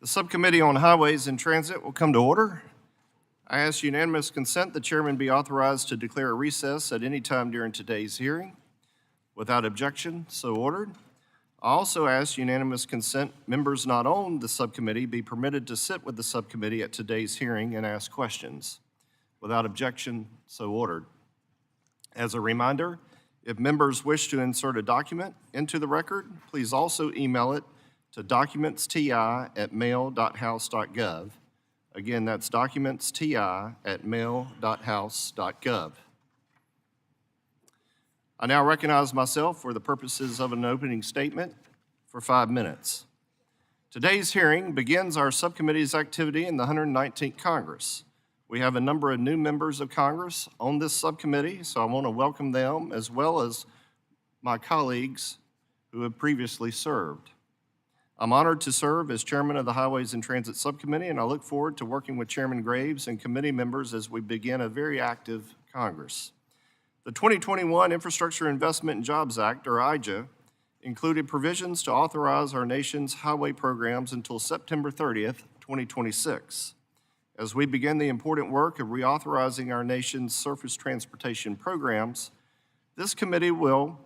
The Subcommittee on Highways and Transit will come to order. I ask unanimous consent the chairman be authorized to declare a recess at any time during today's hearing. Without objection, so ordered. I also ask unanimous consent members not on the subcommittee be permitted to sit with the subcommittee at today's hearing and ask questions. Without objection, so ordered. As a reminder, if members wish to insert a document into the record, please also email it to documentsti@mail.house.gov. Again, that's documentsti@mail.house.gov. I now recognize myself for the purposes of an opening statement for 5 minutes. Today's hearing begins our subcommittee's activity in the 119th Congress. We have a number of new members of Congress on this subcommittee, so I want to welcome them as well as my colleagues who have previously served. I'm honored to serve as chairman of the Highways and Transit Subcommittee, and I look forward to working with Chairman Graves and committee members as we begin a very active Congress. The 2021 Infrastructure Investment and Jobs Act, or IJA, included provisions to authorize our nation's highway programs until September 30th, 2026. As we begin the important work of reauthorizing our nation's surface transportation programs, this committee will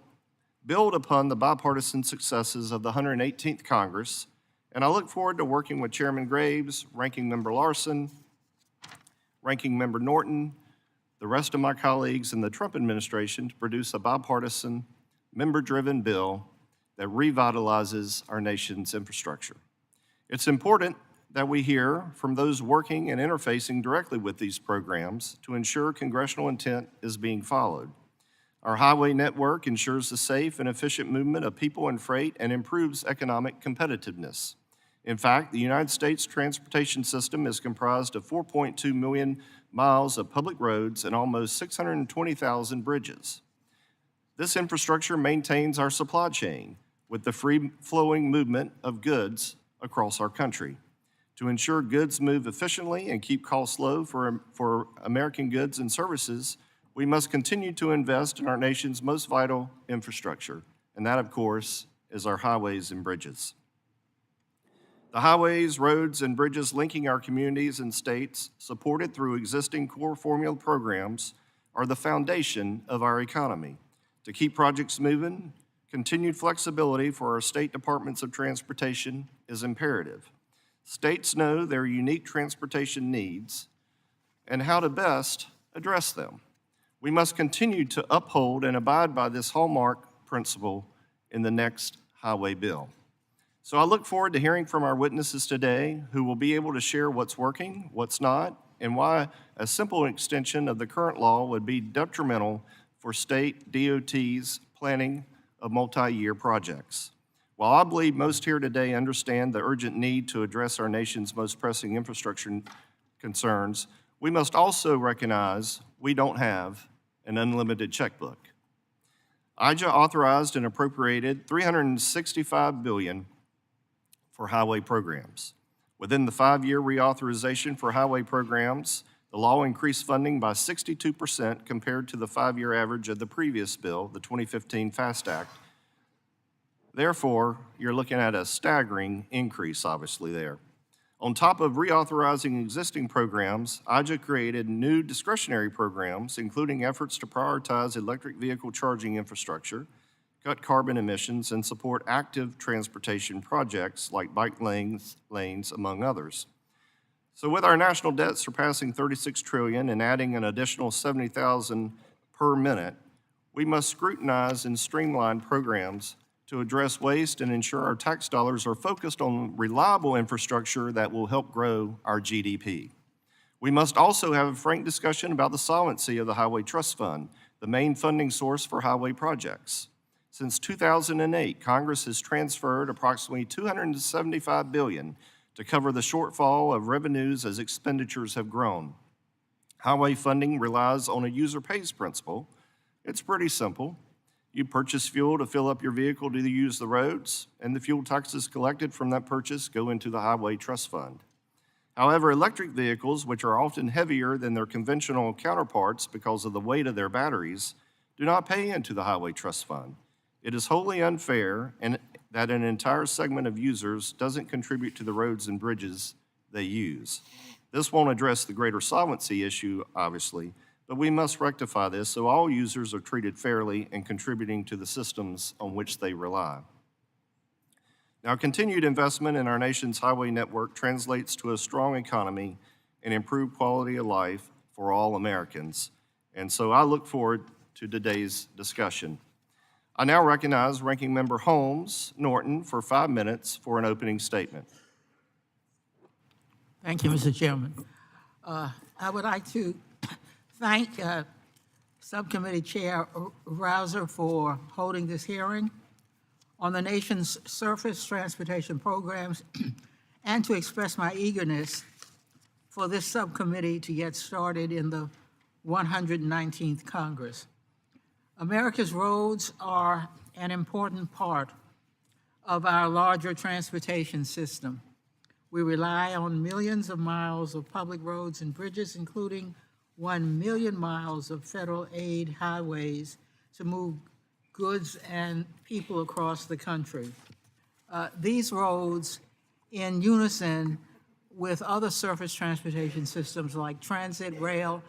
build upon the bipartisan successes of the 118th Congress, and I look forward to working with Chairman Graves, Ranking Member Larson, Ranking Member Norton, the rest of my colleagues in the Trump administration to produce a bipartisan, member-driven bill that revitalizes our nation's infrastructure. It's important that we hear from those working and interfacing directly with these programs to ensure congressional intent is being followed. Our highway network ensures the safe and efficient movement of people and freight and improves economic competitiveness. In fact, the United States transportation system is comprised of 4.2 million miles of public roads and almost 620,000 bridges. This infrastructure maintains our supply chain with the free-flowing movement of goods across our country. To ensure goods move efficiently and keep costs low for American goods and services, we must continue to invest in our nation's most vital infrastructure, and that, of course, is our highways and bridges. The highways, roads, and bridges linking our communities and states, supported through existing core formula programs, are the foundation of our economy. To keep projects moving, continued flexibility for our state departments of transportation is imperative. States know their unique transportation needs and how to best address them. We must continue to uphold and abide by this hallmark principle in the next highway bill. So I look forward to hearing from our witnesses today who will be able to share what's working, what's not, and why a simple extension of the current law would be detrimental for state DOT's planning of multi-year projects. While I believe most here today understand the urgent need to address our nation's most pressing infrastructure concerns, we must also recognize we don't have an unlimited checkbook. IJA authorized and appropriated $365 billion for highway programs. Within the 5-year reauthorization for highway programs, the law increased funding by 62% compared to the 5-year average of the previous bill, the 2015 FAST Act. Therefore, you're looking at a staggering increase, obviously, there. On top of reauthorizing existing programs, IJA created new discretionary programs, including efforts to prioritize electric vehicle charging infrastructure, cut carbon emissions, and support active transportation projects like bike lanes, among others. So with our national debt surpassing $36 trillion and adding an additional 70,000 per minute, we must scrutinize and streamline programs to address waste and ensure our tax dollars are focused on reliable infrastructure that will help grow our GDP. We must also have a frank discussion about the solvency of the Highway Trust Fund, the main funding source for highway projects. Since 2008, Congress has transferred approximately $275 billion to cover the shortfall of revenues as expenditures have grown. Highway funding relies on a user pays principle. It's pretty simple. You purchase fuel to fill up your vehicle to use the roads, and the fuel taxes collected from that purchase go into the Highway Trust Fund. However, electric vehicles, which are often heavier than their conventional counterparts because of the weight of their batteries, do not pay into the Highway Trust Fund. It is wholly unfair and that an entire segment of users doesn't contribute to the roads and bridges they use. This won't address the greater solvency issue, obviously, but we must rectify this so all users are treated fairly and contributing to the systems on which they rely. Now, continued investment in our nation's highway network translates to a strong economy and improved quality of life for all Americans. And so I look forward to today's discussion. I now recognize Ranking Member Holmes Norton for 5 minutes for an opening statement. Thank you, Mr. Chairman. I would like to thank Subcommittee Chair Rouser for holding this hearing on the nation's surface transportation programs and to express my eagerness for this subcommittee to get started in the 119th Congress. America's roads are an important part of our larger transportation system. We rely on millions of miles of public roads and bridges, including 1 million miles of federal aid highways to move goods and people across the country. These roads, in unison with other surface transportation systems like transit, rail,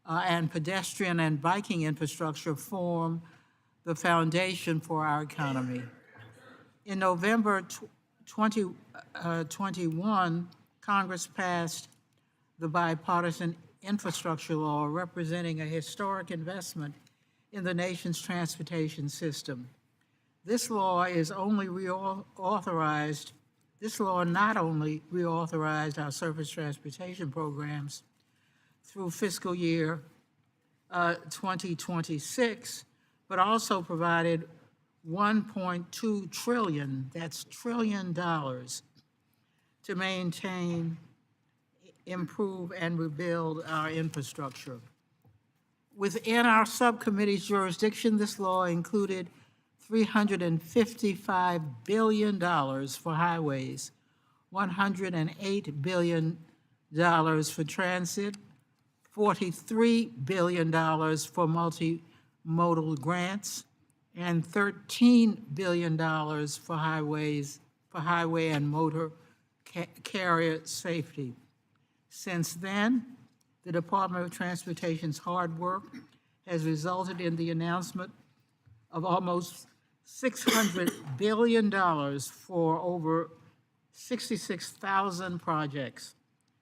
and pedestrian and biking infrastructure, form the foundation for our economy. In November 2021, Congress passed the bipartisan infrastructure law, representing a historic investment in the nation's transportation system. This law not only reauthorized our surface transportation programs through fiscal year 2026, but also provided $1.2 trillion, that's trillion dollars, to maintain, improve, and rebuild our infrastructure. Within our subcommittee's jurisdiction, this law included $355 billion for highways, $108 billion for transit, $43 billion for multimodal grants, and $13 billion for highway and motor carrier safety. Since then, the Department of Transportation's hard work has resulted in the announcement of almost $600 billion for over 66,000 projects.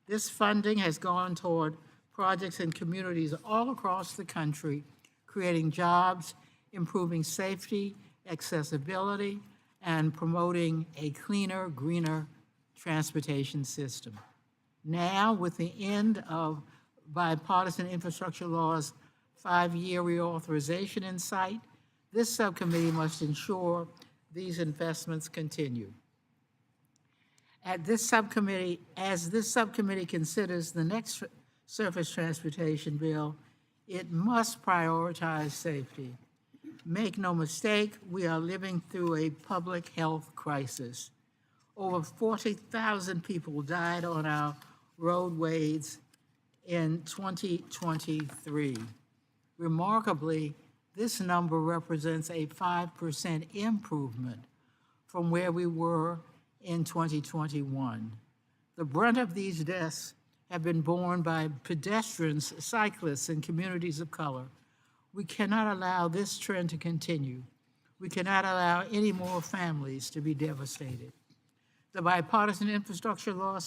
This funding has gone toward projects in communities all across the country, creating jobs, improving safety, accessibility, and promoting a cleaner, greener transportation system. Now, with the end of bipartisan infrastructure law's 5-year reauthorization in sight, this subcommittee must ensure these investments continue. As this subcommittee considers the next surface transportation bill, it must prioritize safety. Make no mistake, we are living through a public health crisis. Over 40,000 people died on our roadways in 2023. Remarkably, this number represents a 5% improvement from where we were in 2021. The brunt of these deaths have been borne by pedestrians, cyclists, and communities of color. We cannot allow this trend to continue. We cannot allow any more families to be devastated. The bipartisan infrastructure law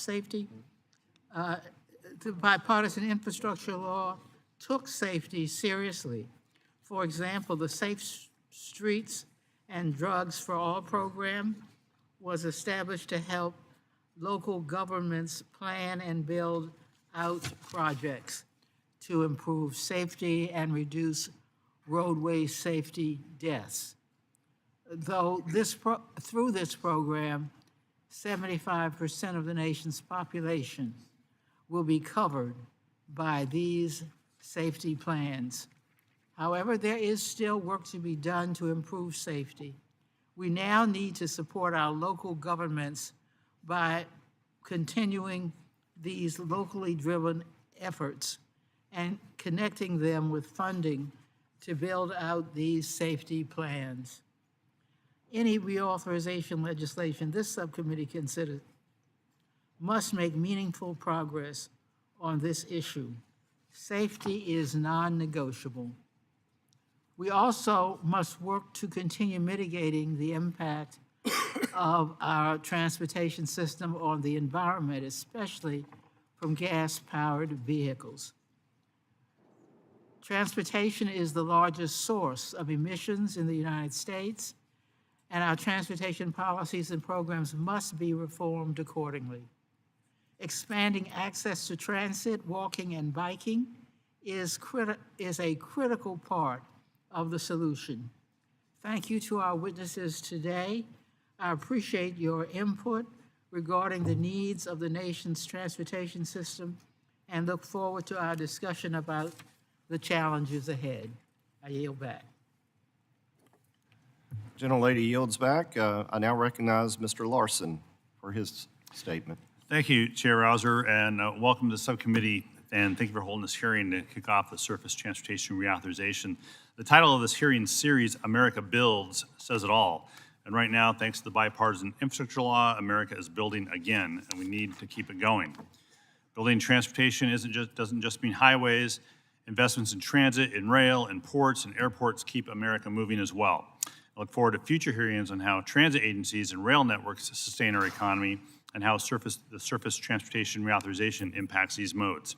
took safety seriously. For example, the Safe Streets and Drugs for All program was established to help local governments plan and build out projects to improve safety and reduce roadway safety deaths. Though through this program, 75% of the nation's population will be covered by these safety plans. However, there is still work to be done to improve safety. We now need to support our local governments by continuing these locally driven efforts and connecting them with funding to build out these safety plans. Any reauthorization legislation this subcommittee considers must make meaningful progress on this issue. Safety is non-negotiable. We also must work to continue mitigating the impact of our transportation system on the environment, especially from gas-powered vehicles. Transportation is the largest source of emissions in the United States, and our transportation policies and programs must be reformed accordingly. Expanding access to transit, walking, and biking is a critical part of the solution. Thank you to our witnesses today. I appreciate your input regarding the needs of the nation's transportation system and look forward to our discussion about the challenges ahead. I yield back. Gentlelady yields back. I now recognize Mr. Larson for his statement. Thank you, Chair Rouser, and welcome to the subcommittee, and thank you for holding this hearing to kick off the Surface Transportation Reauthorization. The title of this hearing series, America Builds, says it all. And right now, thanks to the bipartisan infrastructure law, America is building again, and we need to keep it going. Building transportation doesn't just mean highways. Investments in transit, in rail, in ports, and airports keep America moving as well. I look forward to future hearings on how transit agencies and rail networks sustain our economy and how the Surface Transportation Reauthorization impacts these modes.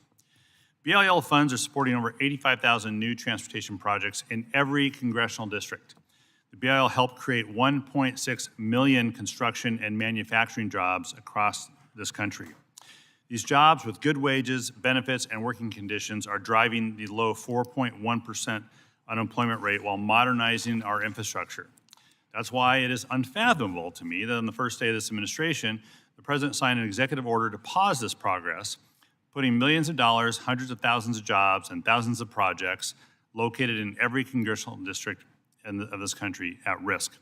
BIL funds are supporting over 85,000 new transportation projects in every congressional district. The BIL helped create 1.6 million construction and manufacturing jobs across this country. These jobs with good wages, benefits, and working conditions are driving the low 4.1% unemployment rate while modernizing our infrastructure. That's why it is unfathomable to me that on the first day of this administration, the President signed an executive order to pause this progress, putting millions of dollars, hundreds of thousands of jobs, and thousands of projects located in every congressional district of this country at risk.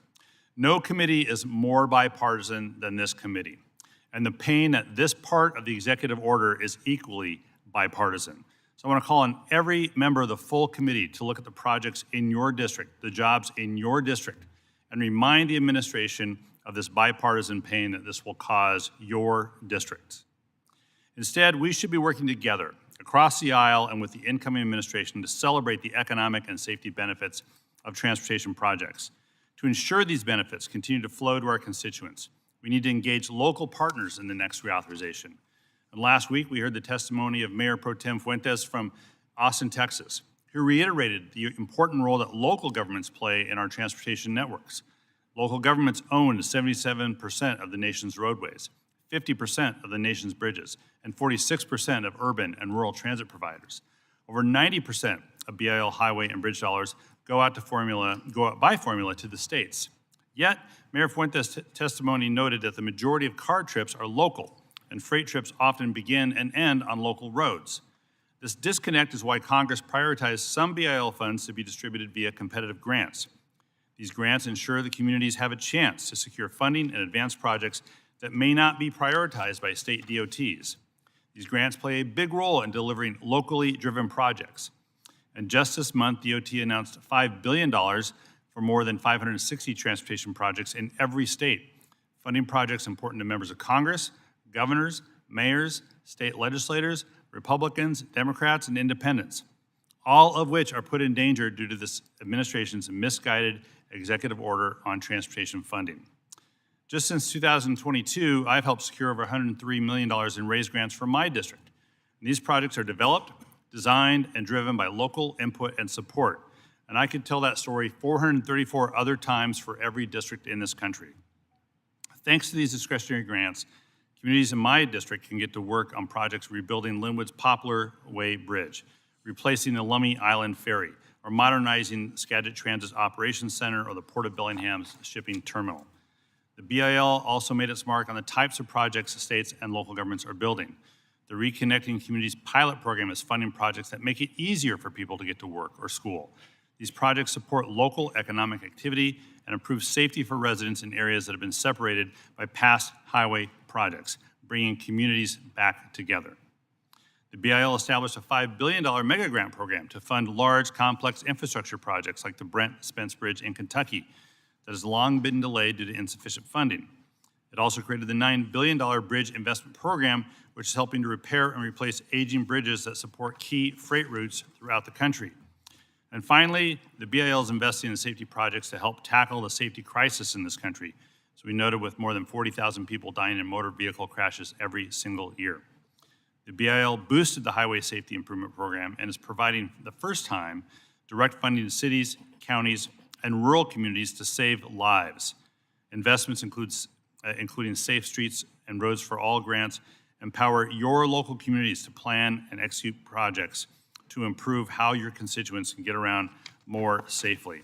No committee is more bipartisan than this committee, and the pain that this part of the executive order is equally bipartisan. So I want to call on every member of the full committee to look at the projects in your district, the jobs in your district, and remind the administration of this bipartisan pain that this will cause your districts. Instead, we should be working together across the aisle and with the incoming administration to celebrate the economic and safety benefits of transportation projects. To ensure these benefits continue to flow to our constituents, we need to engage local partners in the next reauthorization. And last week, we heard the testimony of Mayor Pro Tem Fuentes from Austin, Texas, who reiterated the important role that local governments play in our transportation networks. Local governments own 77% of the nation's roadways, 50% of the nation's bridges, and 46% of urban and rural transit providers. Over 90% of BIL highway and bridge dollars go out by formula to the states. Yet, Mayor Fuentes' testimony noted that the majority of car trips are local, and freight trips often begin and end on local roads. This disconnect is why Congress prioritized some BIL funds to be distributed via competitive grants. These grants ensure that communities have a chance to secure funding and advance projects that may not be prioritized by state DOTs. These grants play a big role in delivering locally driven projects. And just this month, DOT announced $5 billion for more than 560 transportation projects in every state, funding projects important to members of Congress, governors, mayors, state legislators, Republicans, Democrats, and independents, all of which are put in danger due to this administration's misguided executive order on transportation funding. Just since 2022, I've helped secure over $103 million in raise grants for my district. And these projects are developed, designed, and driven by local input and support. And I could tell that story 434 other times for every district in this country. Thanks to these discretionary grants, communities in my district can get to work on projects rebuilding Linwood's Poplar Way Bridge, replacing the Lummi Island Ferry, or modernizing Skagit Transit's Operations Center or the Port of Bellingham's shipping terminal. The BIL also made its mark on the types of projects states and local governments are building. The Reconnecting Communities pilot program is funding projects that make it easier for people to get to work or school. These projects support local economic activity and improve safety for residents in areas that have been separated by past highway projects, bringing communities back together. The BIL established a $5 billion mega grant program to fund large, complex infrastructure projects like the Brent Spence Bridge in Kentucky. that has long been delayed due to insufficient funding. It also created the $9 billion Bridge Investment Program, which is helping to repair and replace aging bridges that support key freight routes throughout the country. And finally, the BIL is investing in safety projects to help tackle the safety crisis in this country. So we noted with more than 40,000 people dying in motor vehicle crashes every single year. The BIL boosted the Highway Safety Improvement Program and is providing, for the first time, direct funding to cities, counties, and rural communities to save lives. Investments including Safe Streets and Roads for All grants empower your local communities to plan and execute projects to improve how your constituents can get around more safely.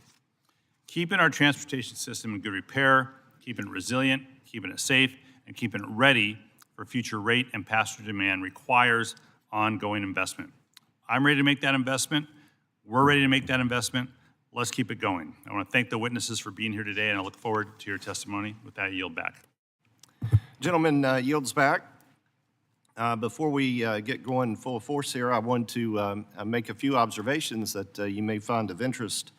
Keeping our transportation system in good repair, keeping it resilient, keeping it safe, and keeping it ready for future rate and passenger demand requires ongoing investment. I'm ready to make that investment. We're ready to make that investment. Let's keep it going. I want to thank the witnesses for being here today, and I look forward to your testimony. With that, I yield back. Gentleman yields back. Before we get going full force here, I want to make a few observations that you may find of interest.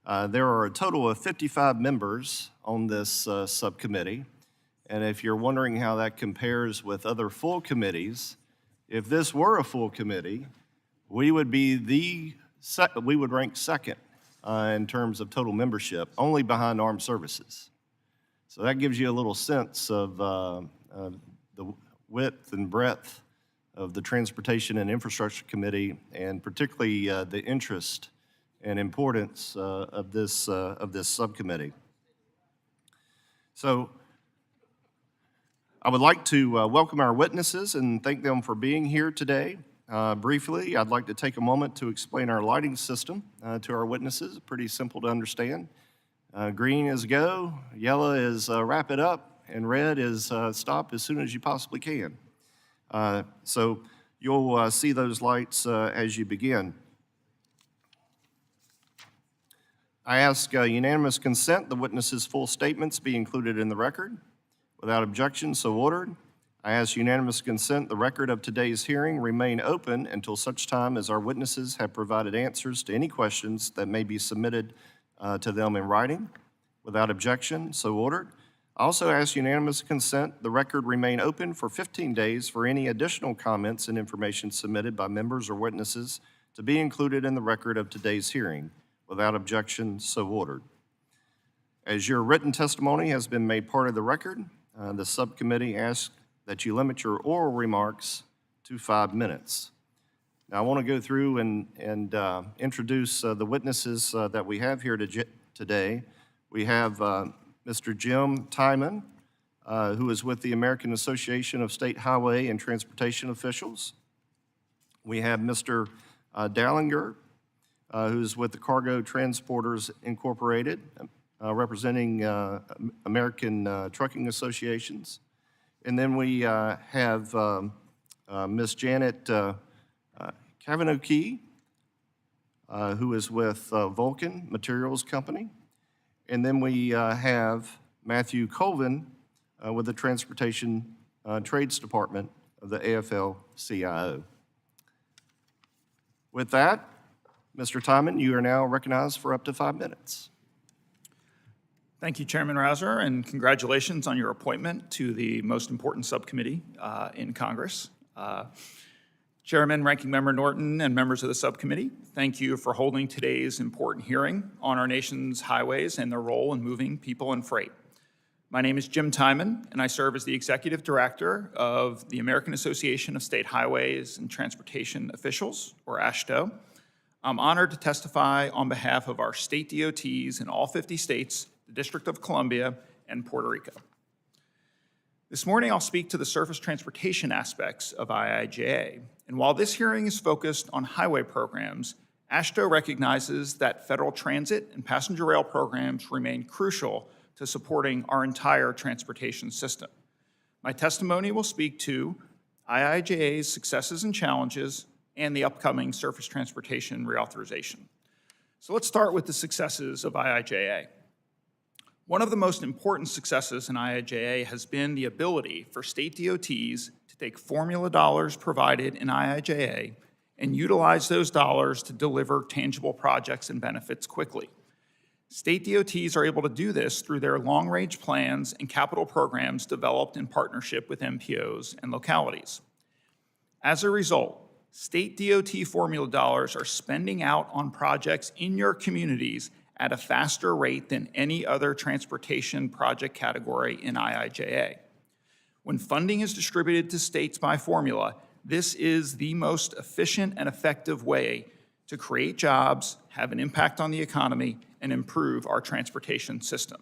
There are a total of 55 members on this subcommittee, and if you're wondering how that compares with other full committees, if this were a full committee, we would rank second in terms of total membership, only behind Armed Services. So that gives you a little sense of the width and breadth of the Transportation and Infrastructure Committee, and particularly the interest and importance of this subcommittee. So I would like to welcome our witnesses and thank them for being here today. Briefly, I'd like to take a moment to explain our lighting system to our witnesses. Pretty simple to understand. Green is go, yellow is wrap it up, and red is stop as soon as you possibly can. So you'll see those lights as you begin. I ask unanimous consent the witnesses' full statements be included in the record. Without objection, so ordered. I ask unanimous consent the record of today's hearing remain open until such time as our witnesses have provided answers to any questions that may be submitted to them in writing. Without objection, so ordered. I also ask unanimous consent the record remain open for 15 days for any additional comments and information submitted by members or witnesses to be included in the record of today's hearing. Without objection, so ordered. As your written testimony has been made part of the record, the subcommittee asks that you limit your oral remarks to 5 minutes. Now, I want to go through and introduce the witnesses that we have here today. We have Mr. Jim Timon, who is with the American Association of State Highway and Transportation Officials. We have Mr. Dallinger, who's with the Cargo Transporters Incorporated, representing American Trucking Associations. And then we have Ms. Janet Kavanagh, who is with Vulcan Materials Company. And then we have Matthew Colvin with the Transportation Trades Department of the AFL-CIO. With that, Mr. Timon, you are now recognized for up to 5 minutes. Thank you, Chairman Rouser, and congratulations on your appointment to the most important subcommittee in Congress. Chairman, Ranking Member Norton, and members of the subcommittee, thank you for holding today's important hearing on our nation's highways and their role in moving people and freight. My name is Jim Timon, and I serve as the Executive Director of the American Association of State Highways and Transportation Officials, or AASHTO. I'm honored to testify on behalf of our state DOTs in all 50 states, the District of Columbia, and Puerto Rico. This morning, I'll speak to the surface transportation aspects of IIJA. And while this hearing is focused on highway programs, AASHTO recognizes that federal transit and passenger rail programs remain crucial to supporting our entire transportation system. My testimony will speak to IIJA's successes and challenges and the upcoming surface transportation reauthorization. So let's start with the successes of IIJA. One of the most important successes in IIJA has been the ability for state DOTs to take formula dollars provided in IIJA and utilize those dollars to deliver tangible projects and benefits quickly. State DOTs are able to do this through their long-range plans and capital programs developed in partnership with MPOs and localities. As a result, state DOT formula dollars are spending out on projects in your communities at a faster rate than any other transportation project category in IIJA. When funding is distributed to states by formula, this is the most efficient and effective way to create jobs, have an impact on the economy, and improve our transportation system.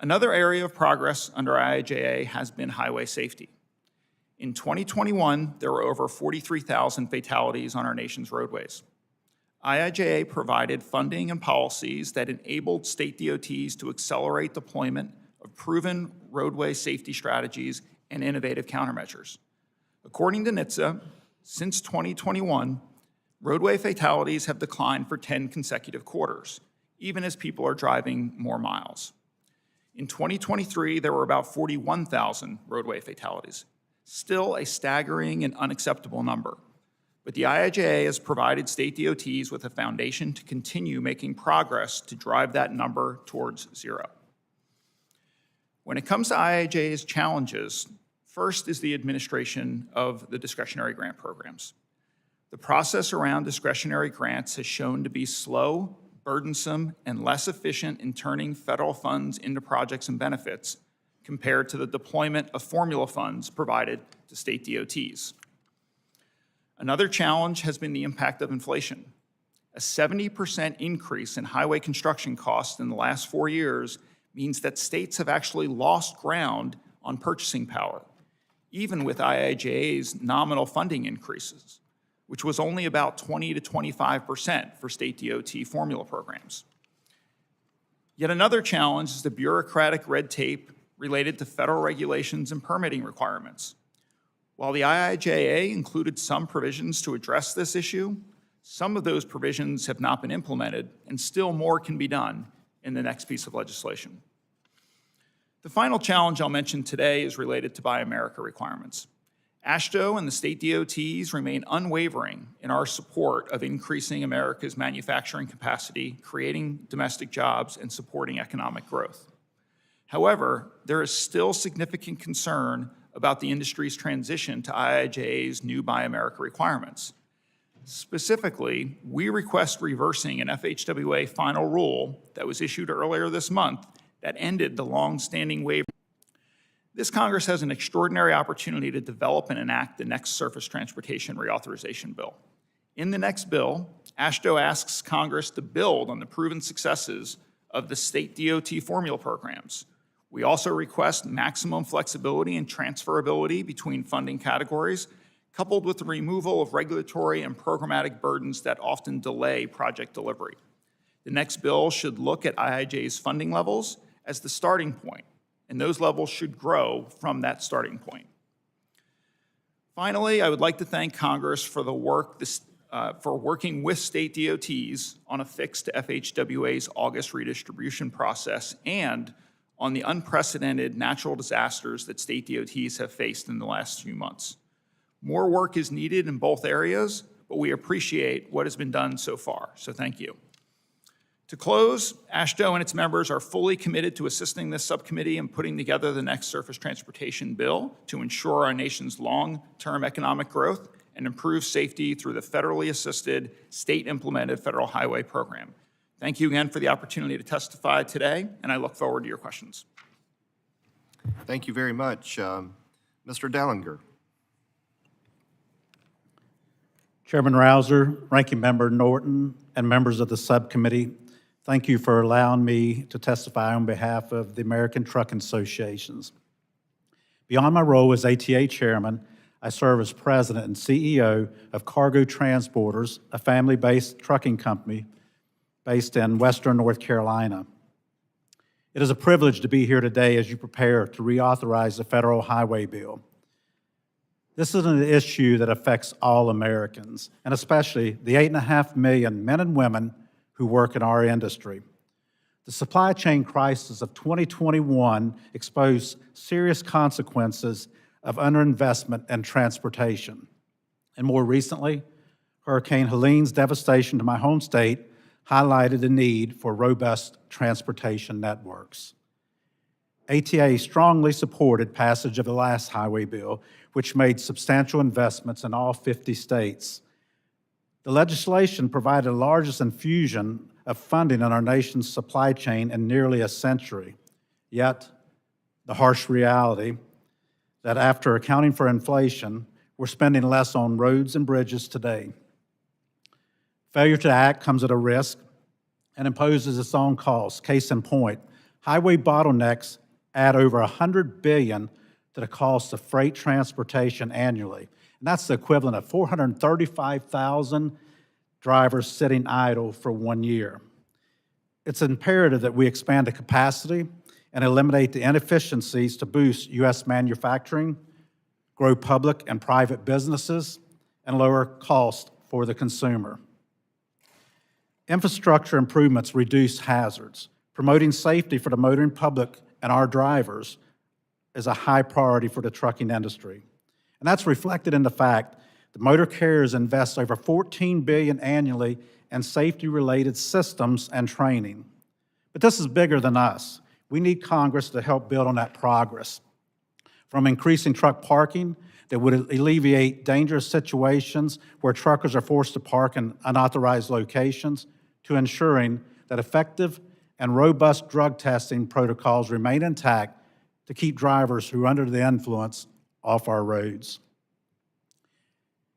Another area of progress under IIJA has been highway safety. In 2021, there were over 43,000 fatalities on our nation's roadways. IIJA provided funding and policies that enabled state DOTs to accelerate deployment of proven roadway safety strategies and innovative countermeasures. According to NHTSA, since 2021, roadway fatalities have declined for 10 consecutive quarters, even as people are driving more miles. In 2023, there were about 41,000 roadway fatalities, still a staggering and unacceptable number. But the IIJA has provided state DOTs with a foundation to continue making progress to drive that number towards zero. When it comes to IIJA's challenges, first is the administration of the discretionary grant programs. The process around discretionary grants has shown to be slow, burdensome, and less efficient in turning federal funds into projects and benefits compared to the deployment of formula funds provided to state DOTs. Another challenge has been the impact of inflation. A 70% increase in highway construction costs in the last 4 years means that states have actually lost ground on purchasing power, even with IIJA's nominal funding increases, which was only about 20 to 25% for state DOT formula programs. Yet another challenge is the bureaucratic red tape related to federal regulations and permitting requirements. While the IIJA included some provisions to address this issue, some of those provisions have not been implemented, and still more can be done in the next piece of legislation. The final challenge I'll mention today is related to Buy America requirements. AASHTO and the state DOTs remain unwavering in our support of increasing America's manufacturing capacity, creating domestic jobs, and supporting economic growth. However, there is still significant concern about the industry's transition to IIJA's new Buy America requirements. Specifically, we request reversing an FHWA final rule that was issued earlier this month that ended the long-standing waiver. This Congress has an extraordinary opportunity to develop and enact the next Surface Transportation Reauthorization Bill. In the next bill, AASHTO asks Congress to build on the proven successes of the state DOT formula programs. We also request maximum flexibility and transferability between funding categories, coupled with the removal of regulatory and programmatic burdens that often delay project delivery. The next bill should look at IIJA's funding levels as the starting point, and those levels should grow from that starting point. Finally, I would like to thank Congress for the work for working with state DOTs on a fix to FHWA's August redistribution process and on the unprecedented natural disasters that state DOTs have faced in the last few months. More work is needed in both areas, but we appreciate what has been done so far, so thank you. To close, AASHTO and its members are fully committed to assisting this subcommittee in putting together the next surface transportation bill to ensure our nation's long-term economic growth and improve safety through the federally assisted, state-implemented federal highway program. Thank you again for the opportunity to testify today, and I look forward to your questions. Thank you very much. Mr. Dellinger. Chairman Rouser, Ranking Member Norton, and members of the subcommittee, thank you for allowing me to testify on behalf of the American Trucking Associations. Beyond my role as ATA Chairman, I serve as President and CEO of Cargo Transporters, a family-based trucking company based in Western North Carolina. It is a privilege to be here today as you prepare to reauthorize the federal highway bill. This is an issue that affects all Americans, and especially the 8.5 million men and women who work in our industry. The supply chain crisis of 2021 exposed serious consequences of underinvestment in transportation. And more recently, Hurricane Helene's devastation to my home state highlighted the need for robust transportation networks. ATA strongly supported passage of the last highway bill, which made substantial investments in all 50 states. The legislation provided the largest infusion of funding in our nation's supply chain in nearly a century. Yet, the harsh reality that after accounting for inflation, we're spending less on roads and bridges today. Failure to act comes at a risk and imposes its own costs. Case in point, highway bottlenecks add over $100 billion to the cost of freight transportation annually. And that's the equivalent of 435,000 drivers sitting idle for 1 year. It's imperative that we expand the capacity and eliminate the inefficiencies to boost U.S. manufacturing, grow public and private businesses, and lower costs for the consumer. Infrastructure improvements reduce hazards. Promoting safety for the motoring public and our drivers is a high priority for the trucking industry. And that's reflected in the fact that motor carriers invest over $14 billion annually in safety-related systems and training. But this is bigger than us. We need Congress to help build on that progress. From increasing truck parking that would alleviate dangerous situations where truckers are forced to park in unauthorized locations, to ensuring that effective and robust drug testing protocols remain intact to keep drivers who are under the influence off our roads.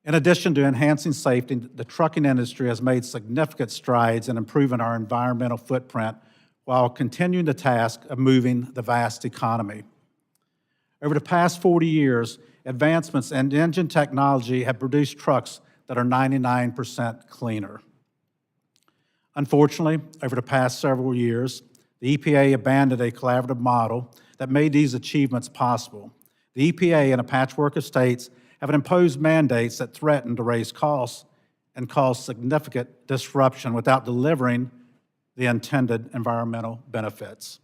In addition to enhancing safety, the trucking industry has made significant strides in improving our environmental footprint while continuing the task of moving the vast economy. Over the past 40 years, advancements in engine technology have produced trucks that are 99% cleaner. Unfortunately, over the past several years, the EPA abandoned a collaborative model that made these achievements possible. The EPA and a patchwork of states have imposed mandates that threaten to raise costs and cause significant disruption without delivering the intended environmental benefits.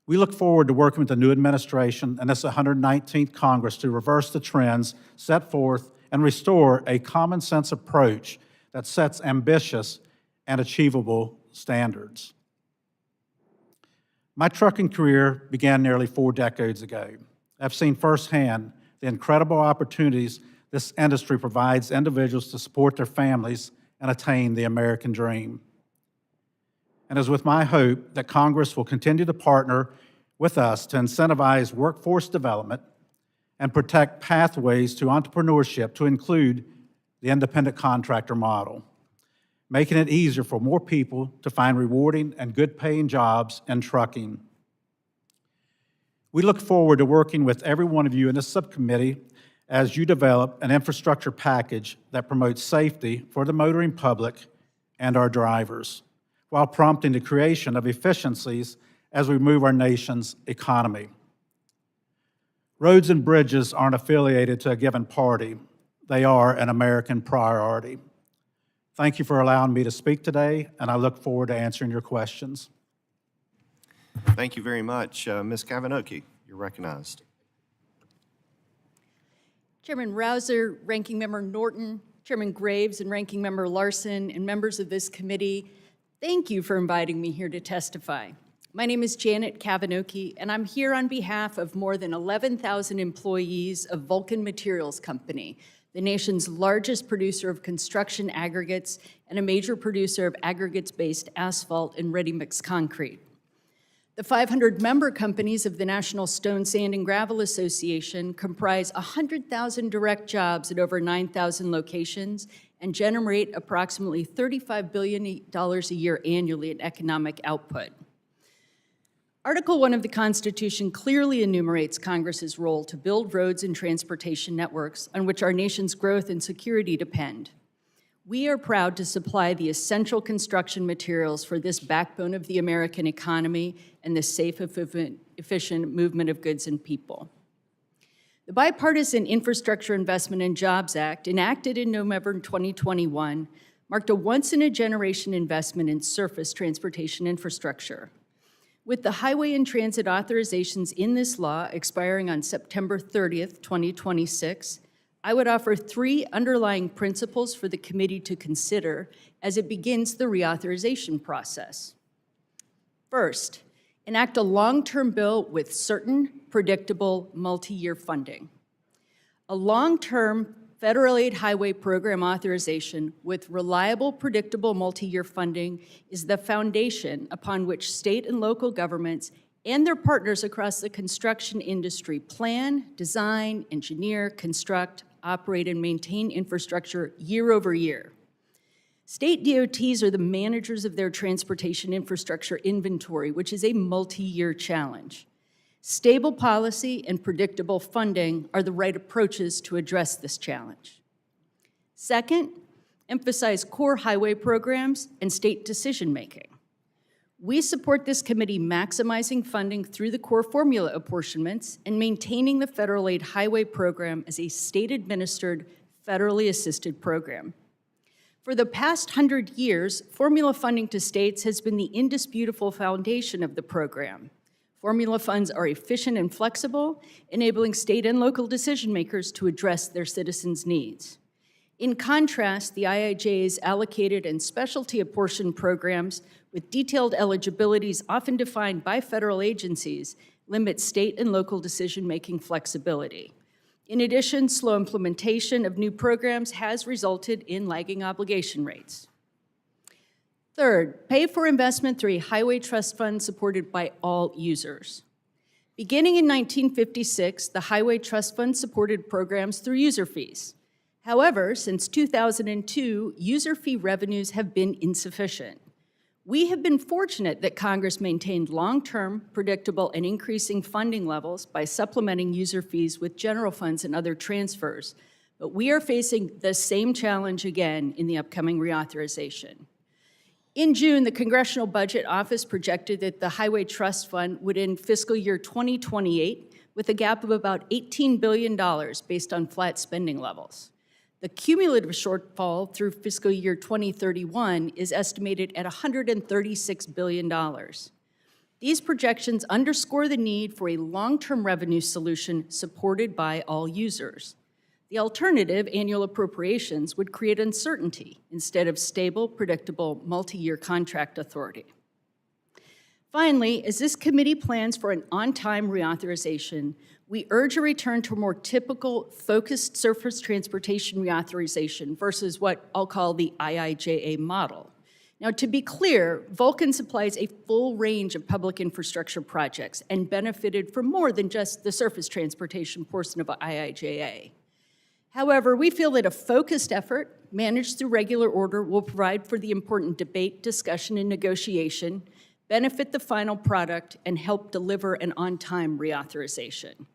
We look forward to working with the new administration and this 119th Congress to reverse the trends set forth and restore a common sense approach that sets ambitious and achievable standards. My trucking career began nearly 4 decades ago. I've seen firsthand the incredible opportunities this industry provides individuals to support their families and attain the American dream. And it is with my hope that Congress will continue to partner with us to incentivize workforce development and protect pathways to entrepreneurship to include the independent contractor model, making it easier for more people to find rewarding and good-paying jobs in trucking. We look forward to working with every one of you in this subcommittee as you develop an infrastructure package that promotes safety for the motoring public and our drivers, while prompting the creation of efficiencies as we move our nation's economy. Roads and bridges aren't affiliated to a given party. They are an American priority. Thank you for allowing me to speak today, and I look forward to answering your questions. Thank you very much. Ms. Kavanaugh, you're recognized. Chairman Rouser, Ranking Member Norton, Chairman Graves, and Ranking Member Larson, and members of this committee, thank you for inviting me here to testify. My name is Janet Kavanaugh, and I'm here on behalf of more than 11,000 employees of Vulcan Materials Company, the nation's largest producer of construction aggregates and a major producer of aggregates-based asphalt and ready-mix concrete. The 500 member companies of the National Stone, Sand, and Gravel Association comprise 100,000 direct jobs at over 9,000 locations and generate approximately $35 billion a year annually in economic output. Article 1 of the Constitution clearly enumerates Congress's role to build roads and transportation networks on which our nation's growth and security depend. We are proud to supply the essential construction materials for this backbone of the American economy and the safe, efficient movement of goods and people. The Bipartisan Infrastructure Investment and Jobs Act, enacted in November 2021, marked a once-in-a-generation investment in surface transportation infrastructure. With the highway and transit authorizations in this law expiring on September 30th, 2026, I would offer 3 underlying principles for the committee to consider as it begins the reauthorization process. First, enact a long-term bill with certain, predictable, multi-year funding. A long-term federal aid highway program authorization with reliable, predictable, multi-year funding is the foundation upon which state and local governments and their partners across the construction industry plan, design, engineer, construct, operate, and maintain infrastructure year over year. State DOTs are the managers of their transportation infrastructure inventory, which is a multi-year challenge. Stable policy and predictable funding are the right approaches to address this challenge. Second, emphasize core highway programs and state decision-making. We support this committee maximizing funding through the core formula apportionments and maintaining the federal aid highway program as a state-administered, federally assisted program. For the past 100 years, formula funding to states has been the indisputable foundation of the program. Formula funds are efficient and flexible, enabling state and local decision makers to address their citizens' needs. In contrast, the IIJA's allocated and specialty apportioned programs with detailed eligibilities often defined by federal agencies limit state and local decision-making flexibility. In addition, slow implementation of new programs has resulted in lagging obligation rates. Third, pay for investment through a highway trust fund supported by all users. Beginning in 1956, the Highway Trust Fund supported programs through user fees. However, since 2002, user fee revenues have been insufficient. We have been fortunate that Congress maintained long-term, predictable, and increasing funding levels by supplementing user fees with general funds and other transfers, but we are facing the same challenge again in the upcoming reauthorization. In June, the Congressional Budget Office projected that the Highway Trust Fund would end fiscal year 2028 with a gap of about $18 billion based on flat spending levels. The cumulative shortfall through fiscal year 2031 is estimated at $136 billion. These projections underscore the need for a long-term revenue solution supported by all users. The alternative, annual appropriations, would create uncertainty instead of stable, predictable, multi-year contract authority. Finally, as this committee plans for an on-time reauthorization, we urge a return to a more typical, focused surface transportation reauthorization versus what I'll call the IIJA model. Now, to be clear, Vulcan supplies a full range of public infrastructure projects and benefited from more than just the surface transportation portion of IIJA. However, we feel that a focused effort, managed through regular order, will provide for the important debate, discussion, and negotiation, benefit the final product, and help deliver an on-time reauthorization.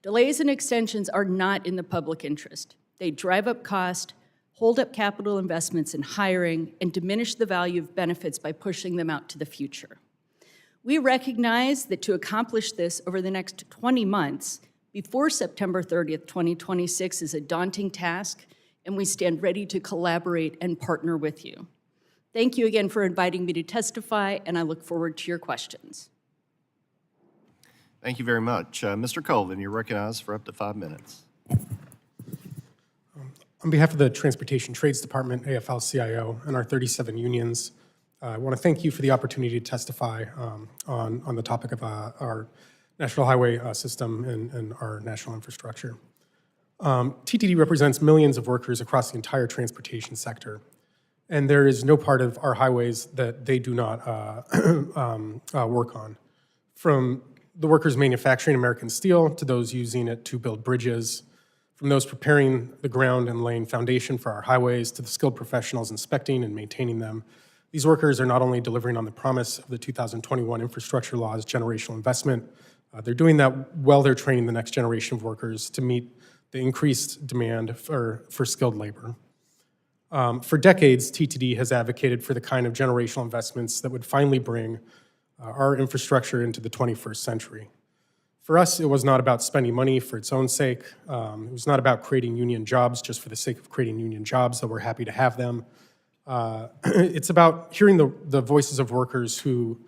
Delays and extensions are not in the public interest. They drive up cost, hold up capital investments in hiring, and diminish the value of benefits by pushing them out to the future. We recognize that to accomplish this over the next 20 months, before September 30th, 2026 is a daunting task, and we stand ready to collaborate and partner with you. Thank you again for inviting me to testify, and I look forward to your questions. Thank you very much. Mr. Colvin, you're recognized for up to 5 minutes. On behalf of the Transportation Trades Department, AFL-CIO, and our 37 unions, I want to thank you for the opportunity to testify on the topic of our national highway system and our national infrastructure. TTD represents millions of workers across the entire transportation sector, and there is no part of our highways that they do not work on. From the workers manufacturing American steel to those using it to build bridges, from those preparing the ground and laying foundation for our highways to the skilled professionals inspecting and maintaining them, these workers are not only delivering on the promise of the 2021 infrastructure law's generational investment, they're doing that while they're training the next generation of workers to meet the increased demand for skilled labor. For decades, TTD has advocated for the kind of generational investments that would finally bring our infrastructure into the 21st century. For us, it was not about spending money for its own sake. It was not about creating union jobs just for the sake of creating union jobs, though we're happy to have them. It's about hearing the voices of workers who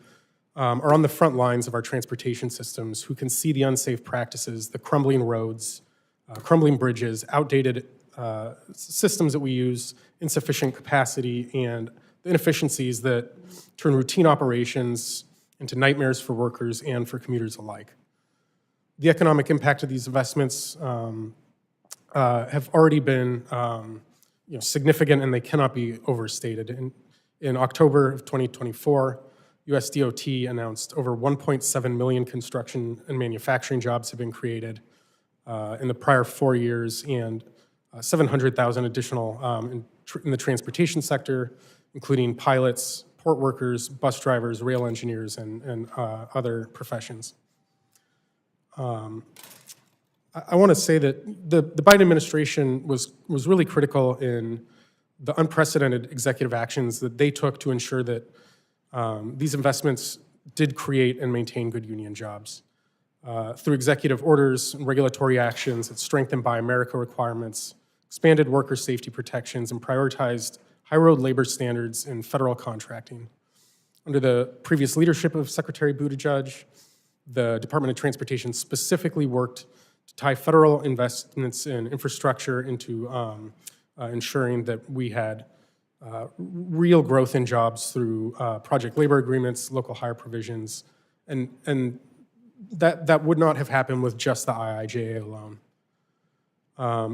are on the front lines of our transportation systems, who can see the unsafe practices, the crumbling roads, crumbling bridges, outdated systems that we use, insufficient capacity, and the inefficiencies that turn routine operations into nightmares for workers and for commuters alike. The economic impact of these investments have already been significant, and they cannot be overstated. In October of 2024, US DOT announced over 1.7 million construction and manufacturing jobs have been created in the prior 4 years, and 700,000 additional in the transportation sector, including pilots, port workers, bus drivers, rail engineers, and other professions. I want to say that the Biden administration was really critical in the unprecedented executive actions that they took to ensure that these investments did create and maintain good union jobs. Through executive orders and regulatory actions that strengthened Buy America requirements, expanded worker safety protections, and prioritized high-road labor standards in federal contracting. Under the previous leadership of Secretary Buttigieg, the Department of Transportation specifically worked to tie federal investments in infrastructure into ensuring that we had real growth in jobs through project labor agreements, local hire provisions, and that would not have happened with just the IIJA alone.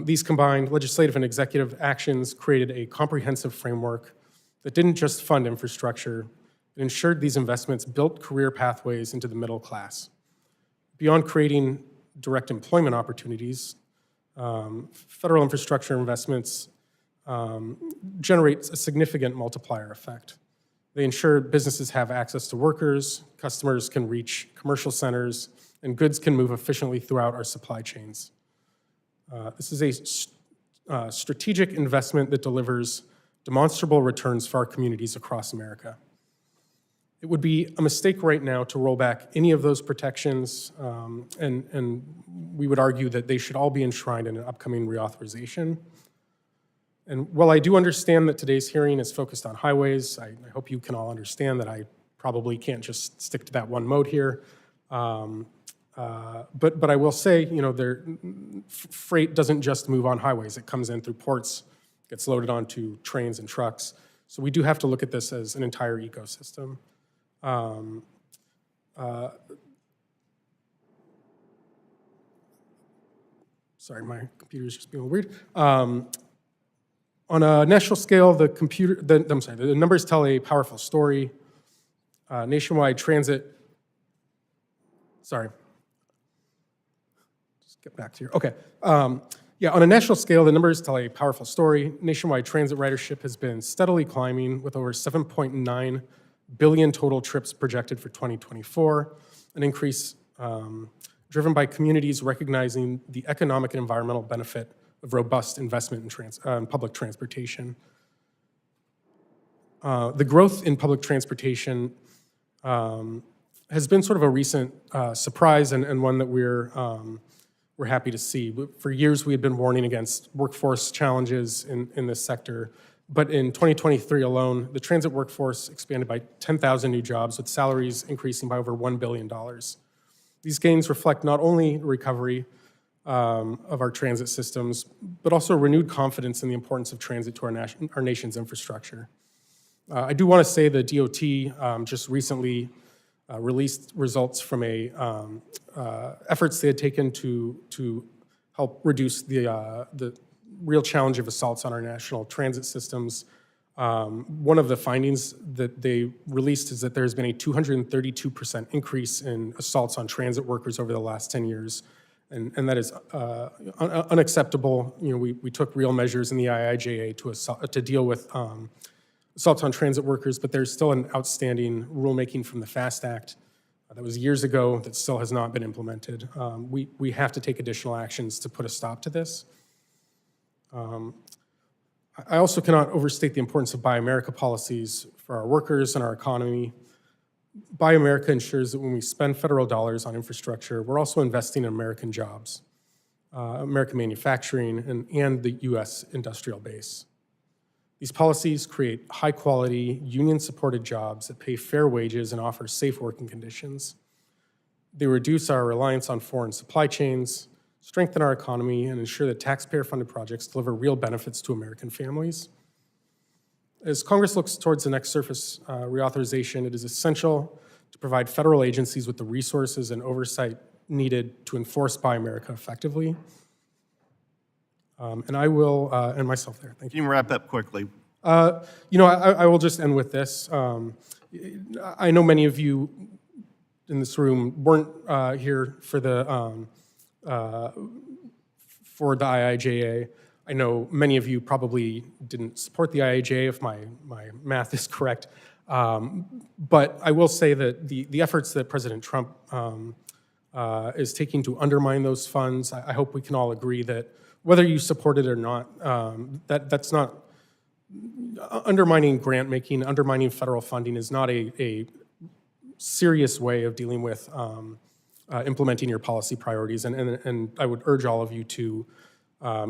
These combined legislative and executive actions created a comprehensive framework that didn't just fund infrastructure, it ensured these investments built career pathways into the middle class. Beyond creating direct employment opportunities, federal infrastructure investments generate a significant multiplier effect. They ensure businesses have access to workers, customers can reach commercial centers, and goods can move efficiently throughout our supply chains. This is a strategic investment that delivers demonstrable returns for our communities across America. It would be a mistake right now to roll back any of those protections, and we would argue that they should all be enshrined in an upcoming reauthorization. And while I do understand that today's hearing is focused on highways, I hope you can all understand that I probably can't just stick to that one mode here. But I will say, freight doesn't just move on highways. It comes in through ports, gets loaded onto trains and trucks. So we do have to look at this as an entire ecosystem. Sorry, my computer's just being weird. On a national scale, the numbers tell a powerful story. Nationwide transit, sorry. Just get back to here, okay. On a national scale, the numbers tell a powerful story. Nationwide transit ridership has been steadily climbing with over 7.9 billion total trips projected for 2024, an increase driven by communities recognizing the economic and environmental benefit of robust investment in public transportation. The growth in public transportation has been sort of a recent surprise and one that we're happy to see. For years, we had been warning against workforce challenges in this sector, but in 2023 alone, the transit workforce expanded by 10,000 new jobs, with salaries increasing by over $1 billion. These gains reflect not only recovery of our transit systems, but also renewed confidence in the importance of transit to our nation's infrastructure. I do want to say the DOT just recently released results from efforts they had taken to help reduce the real challenge of assaults on our national transit systems. One of the findings that they released is that there's been a 232% increase in assaults on transit workers over the last 10 years. And that is unacceptable. We took real measures in the IIJA to deal with assaults on transit workers, but there's still an outstanding rulemaking from the FAST Act that was years ago that still has not been implemented. We have to take additional actions to put a stop to this. I also cannot overstate the importance of Buy America policies for our workers and our economy. Buy America ensures that when we spend federal dollars on infrastructure, we're also investing in American jobs, American manufacturing, and the U.S. industrial base. These policies create high-quality, union-supported jobs that pay fair wages and offer safe working conditions. They reduce our reliance on foreign supply chains, strengthen our economy, and ensure that taxpayer-funded projects deliver real benefits to American families. As Congress looks towards the next surface reauthorization, it is essential to provide federal agencies with the resources and oversight needed to enforce Buy America effectively. And I will end myself there. Thank you. Can you wrap up quickly? I will just end with this. I know many of you in this room weren't here for the IIJA. I know many of you probably didn't support the IIJA, if my math is correct. But I will say that the efforts that President Trump is taking to undermine those funds, I hope we can all agree that whether you support it or not, that's not undermining grant making, undermining federal funding is not a serious way of dealing with implementing your policy priorities. And I would urge all of you to,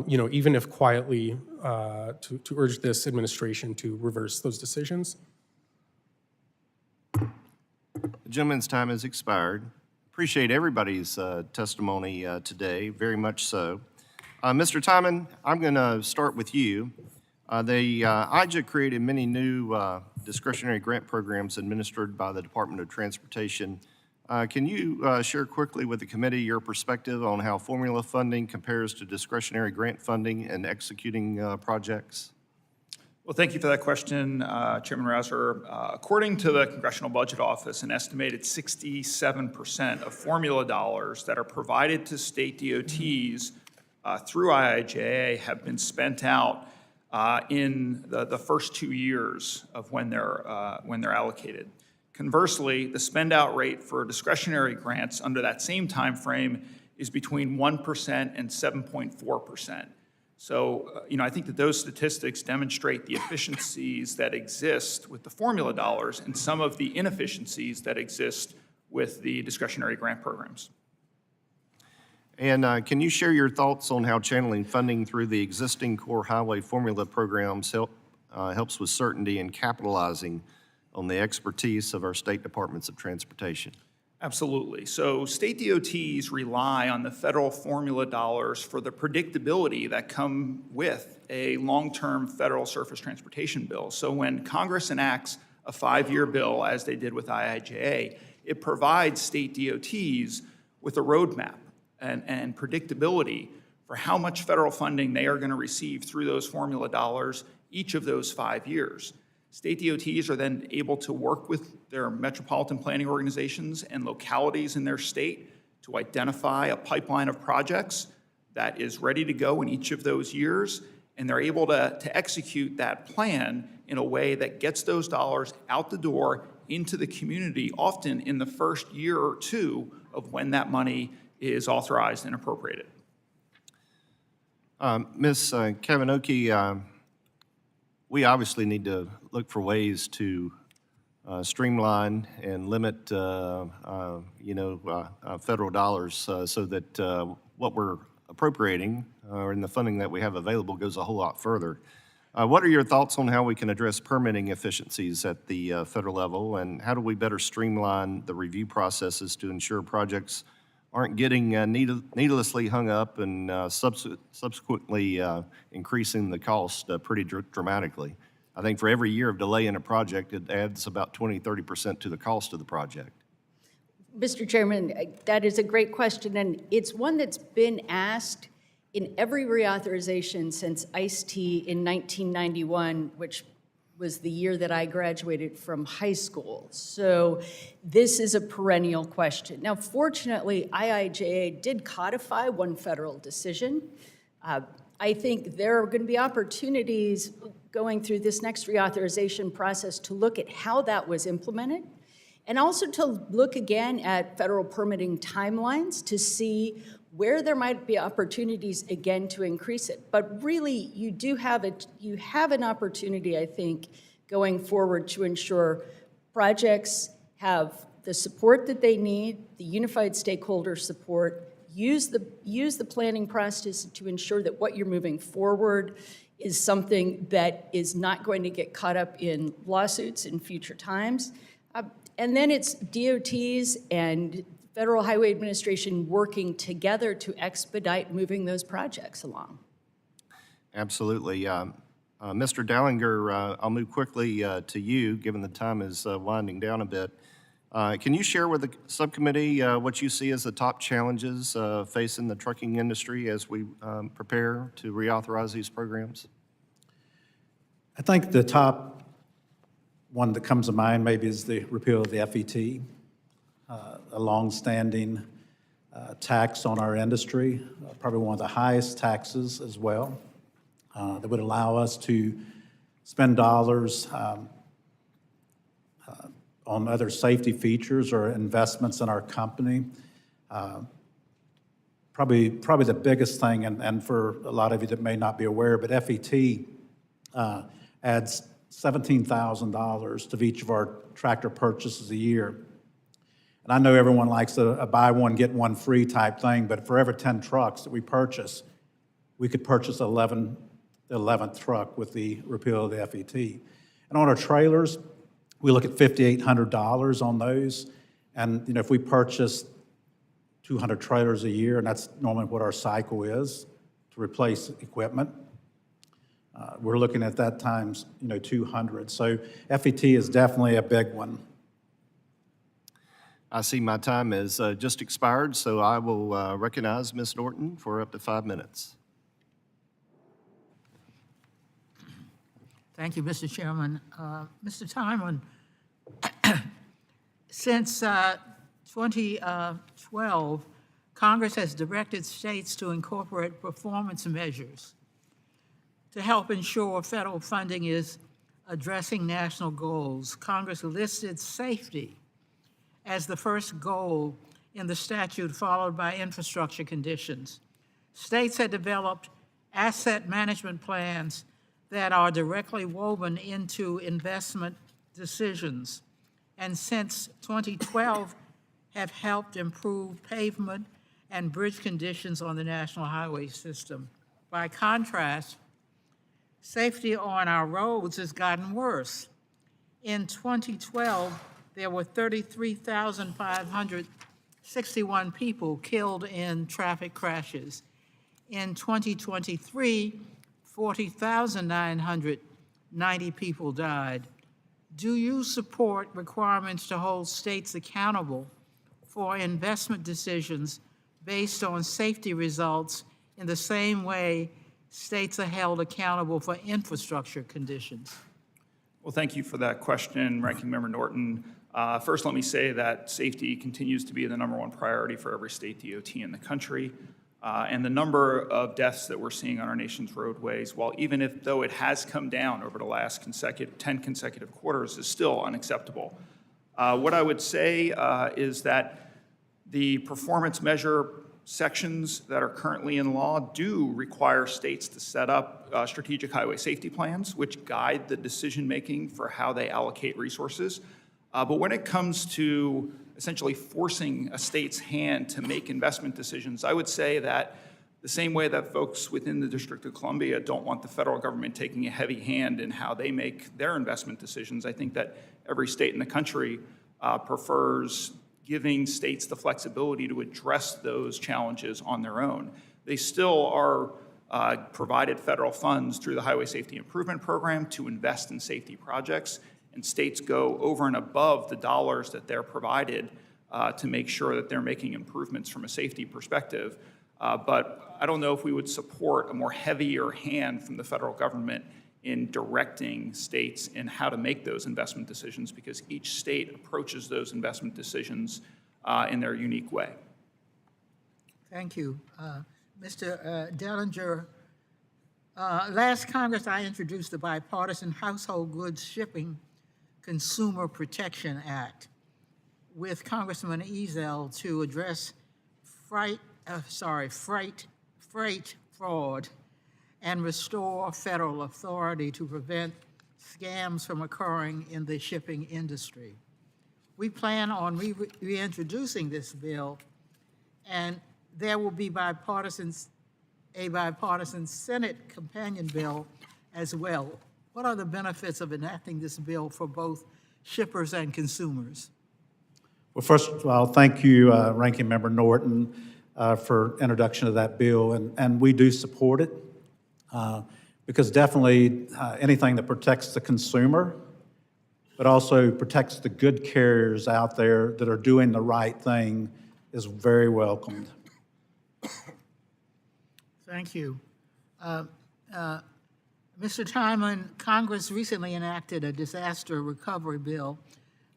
even if quietly, to urge this administration to reverse those decisions. The gentleman's time has expired. Appreciate everybody's testimony today, very much so. Mr. Timon, I'm going to start with you. The IJA created many new discretionary grant programs administered by the Department of Transportation. Can you share quickly with the committee your perspective on how formula funding compares to discretionary grant funding and executing projects? Well, thank you for that question, Chairman Rouser. According to the Congressional Budget Office, an estimated 67% of formula dollars that are provided to state DOTs through IIJA have been spent out in the first 2 years of when they're allocated. Conversely, the spend-out rate for discretionary grants under that same time frame is between 1% and 7.4%. So, I think that those statistics demonstrate the efficiencies that exist with the formula dollars and some of the inefficiencies that exist with the discretionary grant programs. And can you share your thoughts on how channeling funding through the existing core highway formula programs helps with certainty in capitalizing on the expertise of our state departments of transportation? Absolutely. So state DOTs rely on the federal formula dollars for the predictability that come with a long-term federal surface transportation bill. So when Congress enacts a 5-year bill, as they did with IIJA, it provides state DOTs with a roadmap and predictability for how much federal funding they are going to receive through those formula dollars each of those 5 years. State DOTs are then able to work with their metropolitan planning organizations and localities in their state to identify a pipeline of projects that is ready to go in each of those years, and they're able to execute that plan in a way that gets those dollars out the door into the community, often in the first year or two of when that money is authorized and appropriated. Ms. Kavanaugh, we obviously need to look for ways to streamline and limit, federal dollars so that what we're appropriating and the funding that we have available goes a whole lot further. What are your thoughts on how we can address permitting efficiencies at the federal level, and how do we better streamline the review processes to ensure projects aren't getting needlessly hung up and subsequently increasing the cost pretty dramatically? I think for every year of delay in a project, it adds about 20-30% to the cost of the project. Mr. Chairman, that is a great question, and it's one that's been asked in every reauthorization since ICE-T in 1991, which was the year that I graduated from high school. So this is a perennial question. Now, fortunately, IIJA did codify one federal decision. I think there are going to be opportunities going through this next reauthorization process to look at how that was implemented, and also to look again at federal permitting timelines to see where there might be opportunities again to increase it. But really, you have an opportunity, I think, going forward to ensure projects have the support that they need, the unified stakeholder support, use the planning process to ensure that what you're moving forward is something that is not going to get caught up in lawsuits in future times. And then it's DOTs and Federal Highway Administration working together to expedite moving those projects along. Absolutely. Mr. Dallinger, I'll move quickly to you, given the time is winding down a bit. Can you share with the subcommittee what you see as the top challenges facing the trucking industry as we prepare to reauthorize these programs? I think the top one that comes to mind maybe is the repeal of the FET, a longstanding tax on our industry, probably one of the highest taxes as well, that would allow us to spend dollars on other safety features or investments in our company. Probably the biggest thing, and for a lot of you that may not be aware, but FET adds $17,000 to each of our tractor purchases a year. And I know everyone likes a buy one, get one free type thing, but for every 10 trucks that we purchase, we could purchase the 11th truck with the repeal of the FET. And on our trailers, we look at $5,800 on those. And if we purchase 200 trailers a year, and that's normally what our cycle is to replace equipment, we're looking at that times 200. So FET is definitely a big one. I see my time has just expired, so I will recognize Ms. Norton for up to 5 minutes. Thank you, Mr. Chairman. Mr. Timon, since 2012, Congress has directed states to incorporate performance measures to help ensure federal funding is addressing national goals. Congress listed safety as the first goal in the statute, followed by infrastructure conditions. States had developed asset management plans that are directly woven into investment decisions, and since 2012 have helped improve pavement and bridge conditions on the national highway system. By contrast, safety on our roads has gotten worse. In 2012, there were 33,561 people killed in traffic crashes. In 2023, 40,990 people died. Do you support requirements to hold states accountable for investment decisions based on safety results in the same way states are held accountable for infrastructure conditions? Well, thank you for that question, Ranking Member Norton. First, let me say that safety continues to be the number one priority for every state DOT in the country. And the number of deaths that we're seeing on our nation's roadways, while though it has come down over the last 10 consecutive quarters, is still unacceptable. What I would say is that the performance measure sections that are currently in law do require states to set up strategic highway safety plans, which guide the decision-making for how they allocate resources. But when it comes to essentially forcing a state's hand to make investment decisions, I would say that the same way that folks within the District of Columbia don't want the federal government taking a heavy hand in how they make their investment decisions, I think that every state in the country prefers giving states the flexibility to address those challenges on their own. They still are provided federal funds through the Highway Safety Improvement Program to invest in safety projects, and states go over and above the dollars that they're provided to make sure that they're making improvements from a safety perspective. But I don't know if we would support a more heavier hand from the federal government in directing states in how to make those investment decisions, because each state approaches those investment decisions in their unique way. Thank you. Mr. Dellinger, last Congress, I introduced the Bipartisan Household Goods Shipping Consumer Protection Act with Congressman Ezell to address freight fraud and restore federal authority to prevent scams from occurring in the shipping industry. We plan on reintroducing this bill, and there will be a bipartisan Senate companion bill as well. What are the benefits of enacting this bill for both shippers and consumers? Well, first of all, thank you, Ranking Member Norton, for introduction of that bill, and we do support it because definitely anything that protects the consumer, but also protects the good carriers out there that are doing the right thing is very welcomed. Thank you. Mr. Timon, Congress recently enacted a disaster recovery bill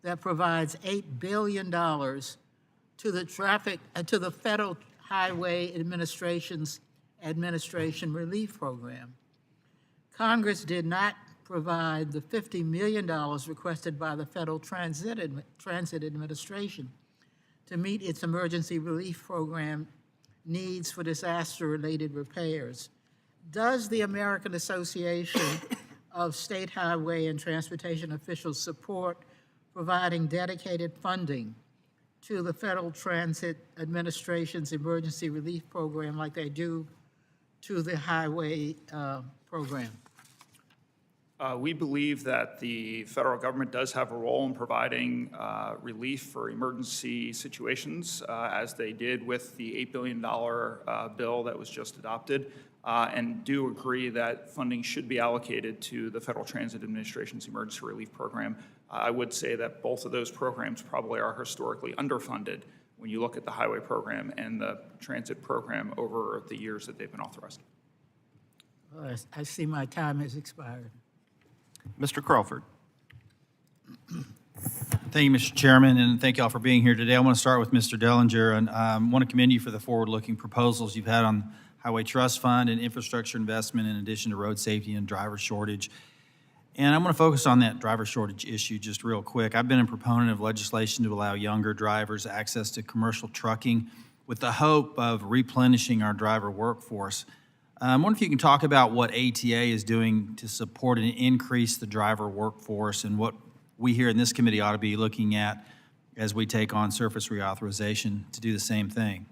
that provides $8 billion to the Federal Highway Administration Relief Program. Congress did not provide the $50 million requested by the Federal Transit Administration to meet its emergency relief program needs for disaster-related repairs. Does the American Association of State Highway and Transportation Officials support providing dedicated funding to the Federal Transit Administration's emergency relief program like they do to the highway program? We believe that the federal government does have a role in providing relief for emergency situations, as they did with the $8 billion bill that was just adopted, and do agree that funding should be allocated to the Federal Transit Administration's emergency relief program. I would say that both of those programs probably are historically underfunded when you look at the highway program and the transit program over the years that they've been authorized. Well, I see my time has expired. Mr. Crawford. Thank you, Mr. Chairman, and thank you all for being here today. I want to start with Mr. Dellinger, and I want to commend you for the forward-looking proposals you've had on Highway Trust Fund and infrastructure investment in addition to road safety and driver shortage. And I'm going to focus on that driver shortage issue just real quick. I've been a proponent of legislation to allow younger drivers access to commercial trucking with the hope of replenishing our driver workforce. I wonder if you can talk about what ATA is doing to support and increase the driver workforce and what we here in this committee ought to be looking at as we take on surface reauthorization to do the same thing.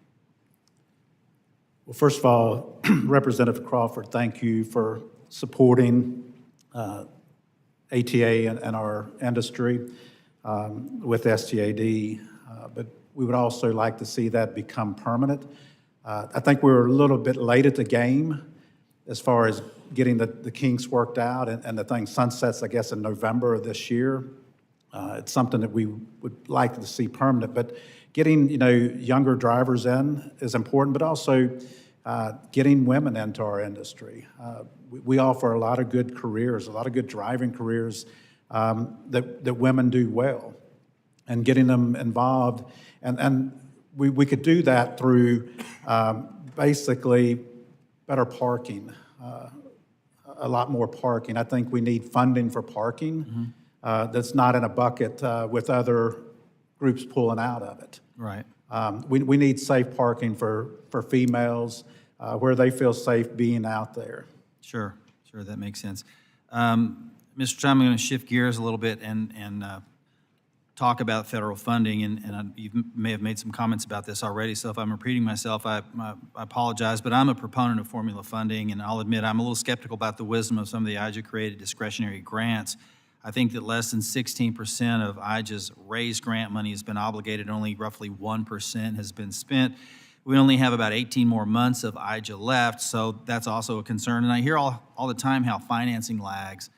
Well, first of all, Representative Crawford, thank you for supporting ATA and our industry with STAD, but we would also like to see that become permanent. I think we're a little bit late at the game as far as getting the kinks worked out, and the thing sunsets, I guess, in November of this year. It's something that we would like to see permanent, but getting younger drivers in is important, but also getting women into our industry. We offer a lot of good careers, a lot of good driving careers that women do well, and getting them involved. And we could do that through basically better parking, a lot more parking. I think we need funding for parking that's not in a bucket with other groups pulling out of it. Right. We need safe parking for females where they feel safe being out there. Sure, that makes sense. Mr. Chairman, I'm going to shift gears a little bit and talk about federal funding, and you may have made some comments about this already, so if I'm repeating myself, I apologize, but I'm a proponent of formula funding, and I'll admit I'm a little skeptical about the wisdom of some of the IJA-created discretionary grants. I think that less than 16% of IJA's raised grant money has been obligated, only roughly 1% has been spent. We only have about 18 more months of IJA left, so that's also a concern. And I hear all the time how financing lags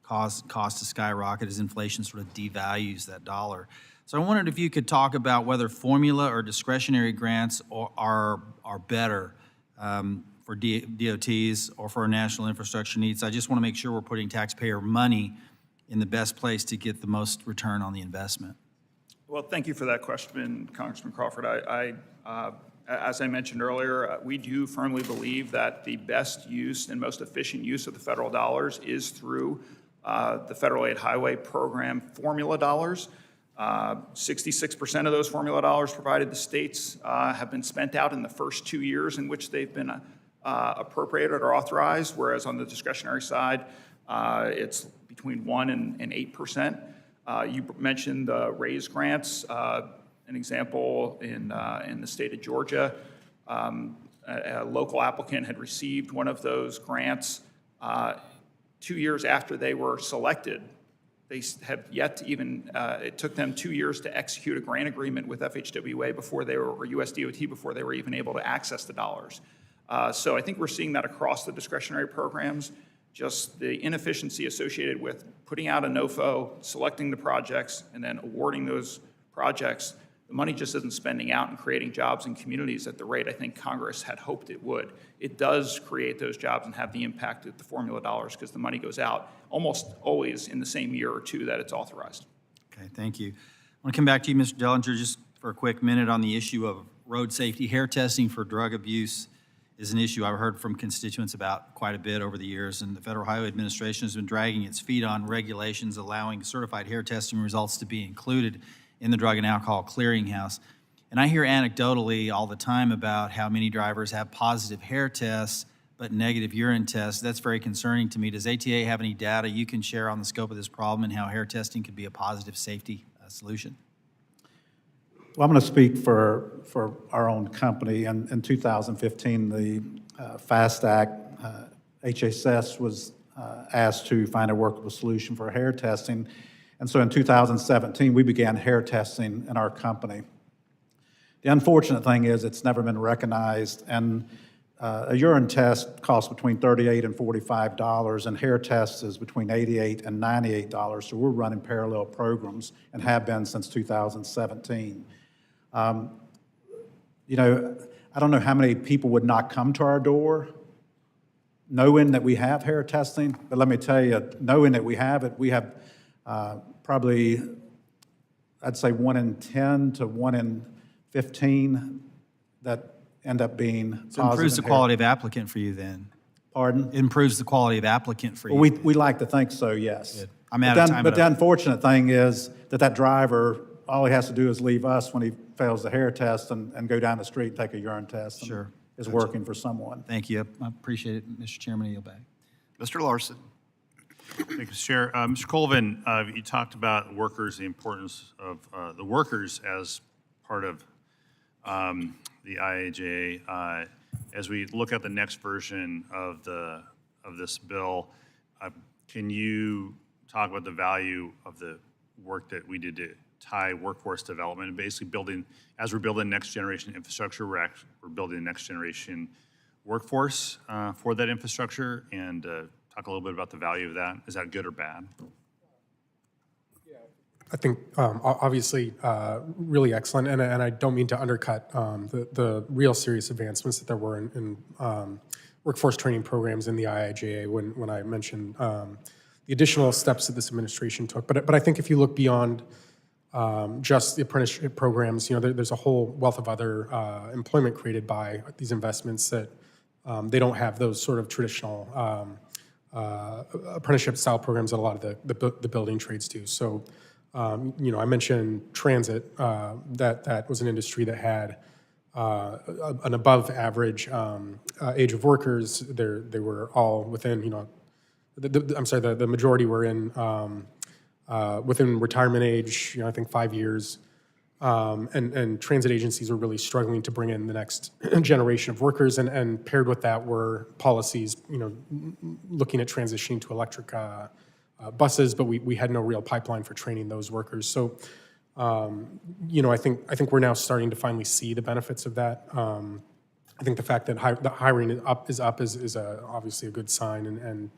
cause to skyrocket as inflation sort of devalues that dollar. So I wondered if you could talk about whether formula or discretionary grants are better for DOTs or for our national infrastructure needs. I just want to make sure we're putting taxpayer money in the best place to get the most return on the investment. Well, thank you for that question, Congressman Crawford. As I mentioned earlier, we do firmly believe that the best use and most efficient use of the federal dollars is through the Federal Aid Highway Program formula dollars. 66% of those formula dollars provided to states have been spent out in the first 2 years in which they've been appropriated or authorized, whereas on the discretionary side, it's between 1% and 8%. You mentioned the raise grants. An example in the state of Georgia, a local applicant had received one of those grants 2 years after they were selected. have yet to even, it took them 2 years to execute a grant agreement with FHWA before they were, or USDOT before they were even able to access the dollars. So I think we're seeing that across the discretionary programs, just the inefficiency associated with putting out a NOFO, selecting the projects, and then awarding those projects. The money just isn't spending out and creating jobs in communities at the rate I think Congress had hoped it would. It does create those jobs and have the impact of the formula dollars because the money goes out almost always in the same year or two that it's authorized. Okay, thank you. I want to come back to you, Mr. Dellinger, just for a quick minute on the issue of road safety. Hair testing for drug abuse is an issue I've heard from constituents about quite a bit over the years, and the Federal Highway Administration has been dragging its feet on regulations allowing certified hair testing results to be included in the Drug and Alcohol Clearinghouse. And I hear anecdotally all the time about how many drivers have positive hair tests but negative urine tests. That's very concerning to me. Does ATA have any data you can share on the scope of this problem and how hair testing could be a positive safety solution? Well, I'm going to speak for our own company. In 2015, the FAST Act, HHS was asked to find a workable solution for hair testing. And so in 2017, we began hair testing in our company. The unfortunate thing is it's never been recognized, and a urine test costs between $38 and $45, and hair tests is between $88 and $98. So we're running parallel programs and have been since 2017. You know, I don't know how many people would not come to our door knowing that we have hair testing, but let me tell you, knowing that we have it, we have probably, I'd say 1 in 10 to 1 in 15 that end up being positive. So it improves the hair. quality of applicant for you then? Pardon? It improves the quality of applicant for you? Well, we like to think so, yes. Good. I'm out of time, But but the unfortunate thing is that driver, all he has to do is leave us when he fails the hair test and go down the street and take a urine test. And Sure. is working for someone. Thank you. I appreciate it, Mr. Chairman. I yield back. Mr. Larson. Thank you, Mr. Chair. Mr. Colvin, you talked about workers, the importance of the workers as part of the IIJA. As we look at the next version of this bill, can you talk about the value of the work that we did to tie workforce development and basically building, as we're building next generation infrastructure, we're building the next generation workforce for that infrastructure, and talk a little bit about the value of that. Is that good or bad? I think obviously really excellent, and I don't mean to undercut the real serious advancements that there were in workforce training programs in the IIJA when I mentioned the additional steps that this administration took. But I think if you look beyond just the apprenticeship programs, you know, there's a whole wealth of other employment created by these investments that they don't have those sort of traditional apprenticeship-style programs that a lot of the building trades do. So, you know, I mentioned transit. That was an industry that had an above-average age of workers. They were all within, you know, the majority were in within retirement age. You know, I think 5 years. And transit agencies are really struggling to bring in the next generation of workers, and paired with that were policies, you know, looking at transitioning to electric buses, but we had no real pipeline for training those workers. So, you know, I think we're now starting to finally see the benefits of that. I think the fact that the hiring is up is obviously a good sign, and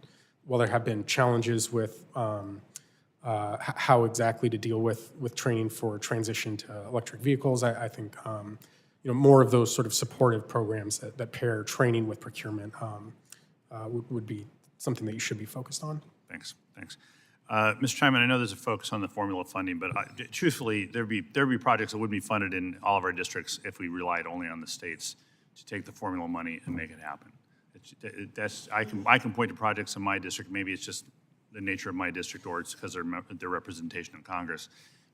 while there have been challenges with how exactly to deal with training for transition to electric vehicles, I think you know, more of those sort of supportive programs that pair training with procurement would be something that you should be focused on. Thanks. Mr. Chapman, I know there's a focus on the formula funding, but truthfully, there'd be projects that wouldn't be funded in all of our districts if we relied only on the states to take the formula money and make it happen. I can point to projects in my district. Maybe it's just the nature of my district, or it's because their representation in Congress.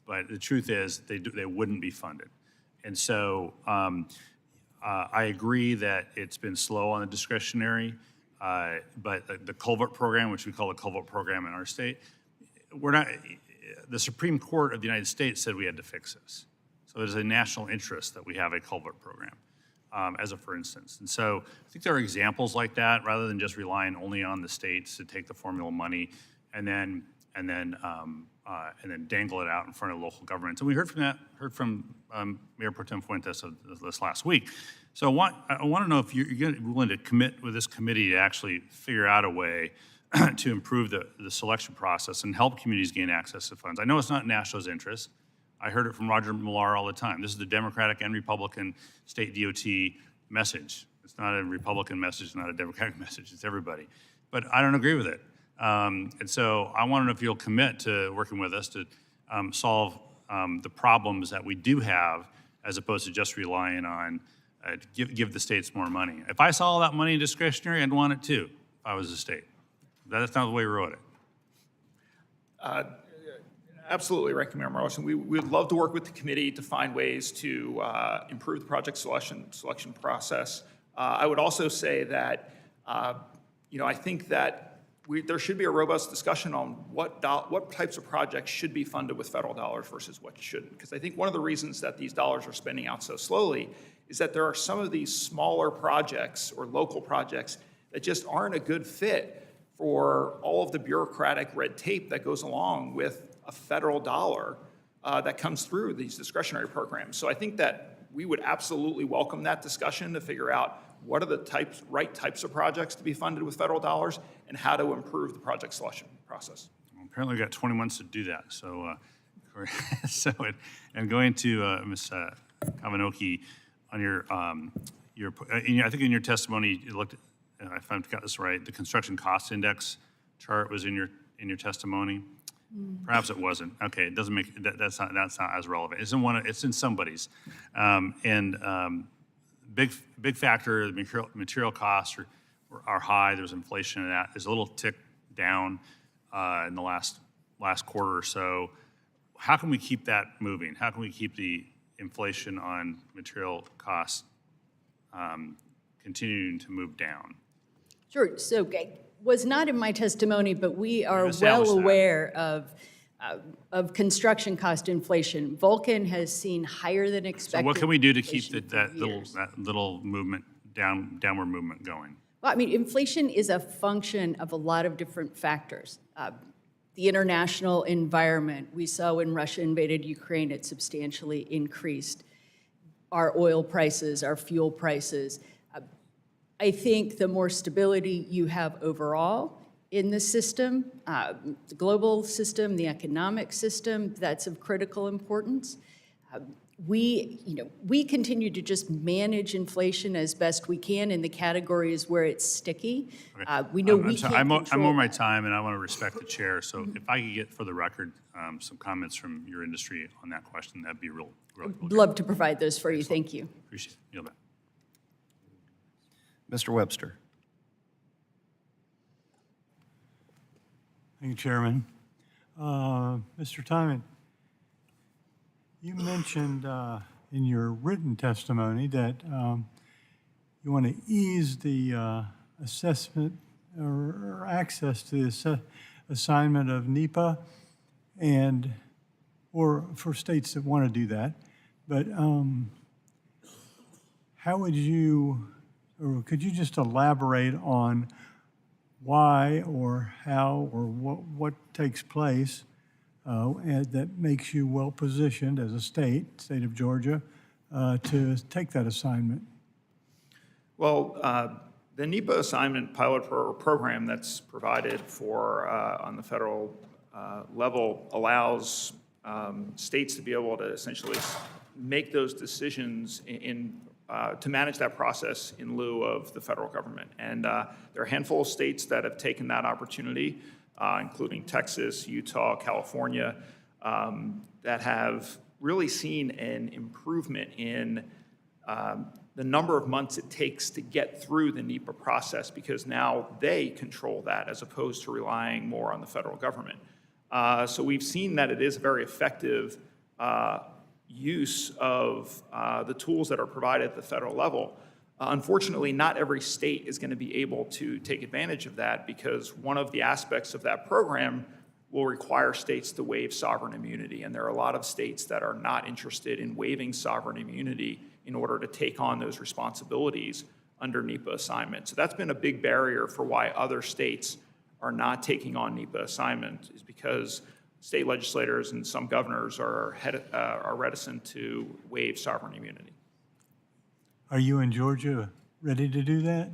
But the truth is, they wouldn't be funded. And so I agree that it's been slow on the discretionary, but the culvert program, which we call the culvert program in our state, the Supreme Court of the United States said we had to fix this. So there's a national interest that we have a culvert program, as a for instance. And so I think there are examples like that, rather than just relying only on the states to take the formula money and then and then dangle it out in front of local governments. And we heard from Mayor Pro Tem Fuentes of this last week. So I want to know if you're willing to commit with this committee to actually figure out a way to improve the selection process and help communities gain access to funds. I know it's not in Nashville's interest. I heard it from Roger Millar all the time. This is the Democratic and Republican state DOT message. It's not a Republican message, not a Democratic message. It's everybody. But I don't agree with it. And so I want to know if you'll commit to working with us to solve the problems that we do have, as opposed to just relying on give the states more money. If I saw all that money in discretionary, I'd want it too, if I was a state. That's not the way we wrote it. Absolutely, Ranking Member Larson. We would love to work with the committee to find ways to improve the project selection process. I would also say that, I think that there should be a robust discussion on what types of projects should be funded with federal dollars versus what shouldn't. Because I think one of the reasons that these dollars are spending out so slowly is that there are some of these smaller projects or local projects that just aren't a good fit for all of the bureaucratic red tape that goes along with a federal dollar that comes through these discretionary programs. So I think that we would absolutely welcome that discussion to figure out what are the right types of projects to be funded with federal dollars and how to improve the project selection process. Well, apparently, we've got 20 months to do that. So, and going to Ms. Kavanaugh, on I think in your testimony, you looked at, if I've got this right, the construction cost index chart was in your testimony. Perhaps it wasn't. Okay, it doesn't make that's not as relevant. It's in somebody's, big factor. The material costs are high. There's inflation in that. There's a little tick down in the last quarter or so. How can we keep that moving? How can we keep the inflation on material costs continuing to move down? Sure. So was not in my testimony, but we are established well that. aware of construction cost inflation. Vulcan has seen higher than So expected. what can we do to keep inflation that for years. little movement downward movement going? Well, I mean, inflation is a function of a lot of different factors. The international environment, we saw when Russia invaded Ukraine, it substantially increased our oil prices, our fuel prices. I think the more stability you have overall in the system, the global system, the economic system, that's of critical importance. We continue to just manage inflation as best we can in the categories where it's sticky. We know we can't I'm control over my that. time, and I want to respect the chair. So if I could get for the record some comments from your industry on that question, that'd be real good. Love to provide those for you. Thank you. Appreciate it. Yield back. Mr. Webster. Thank you, Chairman. Mr. Timon, you mentioned in your written testimony that you want to ease the assessment or access to the assignment of NEPA or for states that want to do that. But how would you, or could you just elaborate on why or how or what takes place and that makes you well-positioned as a state of Georgia, to take that assignment? Well, the NEPA assignment pilot program that's provided for on the federal level allows states to be able to essentially make those decisions to manage that process in lieu of the federal government. And there are a handful of states that have taken that opportunity, including Texas, Utah, California, that have really seen an improvement in the number of months it takes to get through the NEPA process, because now they control that as opposed to relying more on the federal government. So we've seen that it is a very effective use of the tools that are provided at the federal level. Unfortunately, not every state is going to be able to take advantage of that, because one of the aspects of that program will require states to waive sovereign immunity. And there are a lot of states that are not interested in waiving sovereign immunity in order to take on those responsibilities under NEPA assignment. So that's been a big barrier for why other states are not taking on NEPA assignment is because state legislators and some governors are reticent to waive sovereign immunity. Are you in Georgia ready to do that?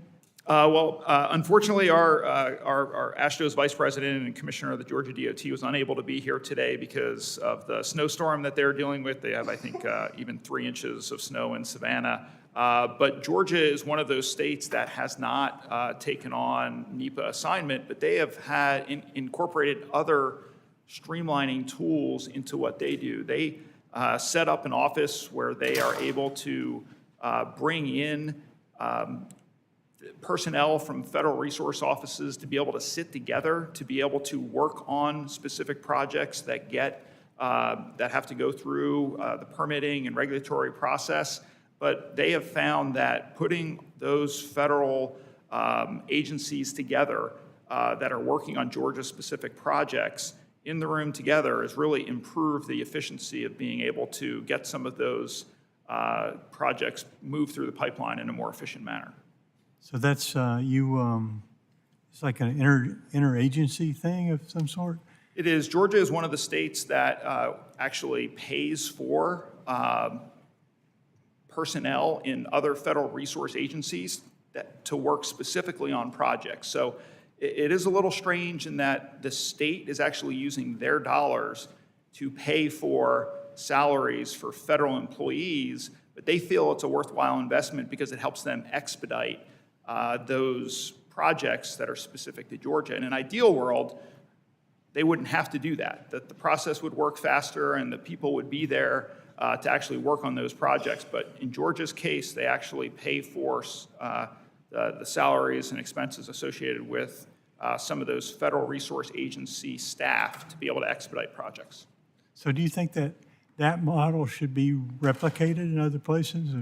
Unfortunately, our AASHTO's vice president and commissioner of the Georgia DOT was unable to be here today because of the snowstorm that they're dealing with. They have, I think, even 3 inches of snow in Savannah. But Georgia is one of those states that has not taken on NEPA assignment, but they have incorporated other streamlining tools into what they do. They set up an office where they are able to bring in personnel from federal resource offices to be able to sit together, to be able to work on specific projects that have to go through the permitting and regulatory process. But they have found that putting those federal agencies together that are working on Georgia-specific projects in the room together has really improved the efficiency of being able to get some of those projects moved through the pipeline in a more efficient manner. So that's, it's like an interagency thing of some sort? It is. Georgia is one of the states that actually pays for personnel in other federal resource agencies to work specifically on projects. So it is a little strange in that the state is actually using their dollars to pay for salaries for federal employees, but they feel it's a worthwhile investment because it helps them expedite those projects that are specific to Georgia. In an ideal world, they wouldn't have to do that, that the process would work faster and the people would be there to actually work on those projects. But in Georgia's case, they actually pay for the salaries and expenses associated with some of those federal resource agency staff to be able to expedite projects. So do you think that that model should be replicated in other places?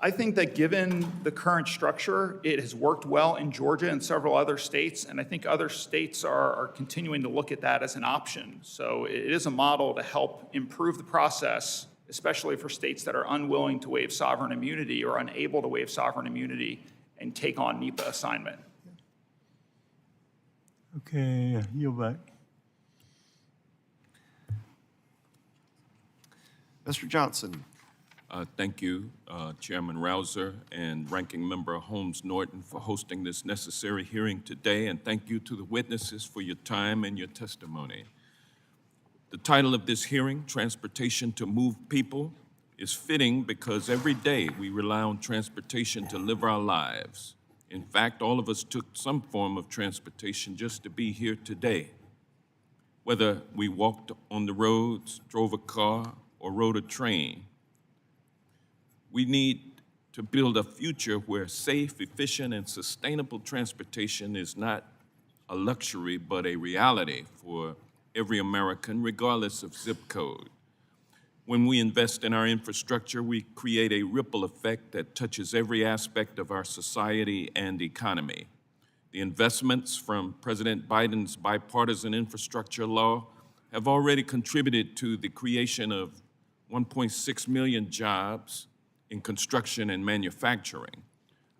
I think that given the current structure, it has worked well in Georgia and several other states, and I think other states are continuing to look at that as an option. So it is a model to help improve the process, especially for states that are unwilling to waive sovereign immunity or unable to waive sovereign immunity and take on NEPA assignment. Okay, yield back. Mr. Johnson. Thank you, Chairman Rouser and Ranking Member Holmes Norton for hosting this necessary hearing today, and thank you to the witnesses for your time and your testimony. The title of this hearing, Transportation to Move People, is fitting because every day we rely on transportation to live our lives. In fact, all of us took some form of transportation just to be here today. Whether we walked on the roads, drove a car, or rode a train, we need to build a future where safe, efficient, and sustainable transportation is not a luxury, but a reality for every American, regardless of zip code. When we invest in our infrastructure, we create a ripple effect that touches every aspect of our society and economy. The investments from President Biden's bipartisan infrastructure law have already contributed to the creation of 1.6 million jobs in construction and manufacturing.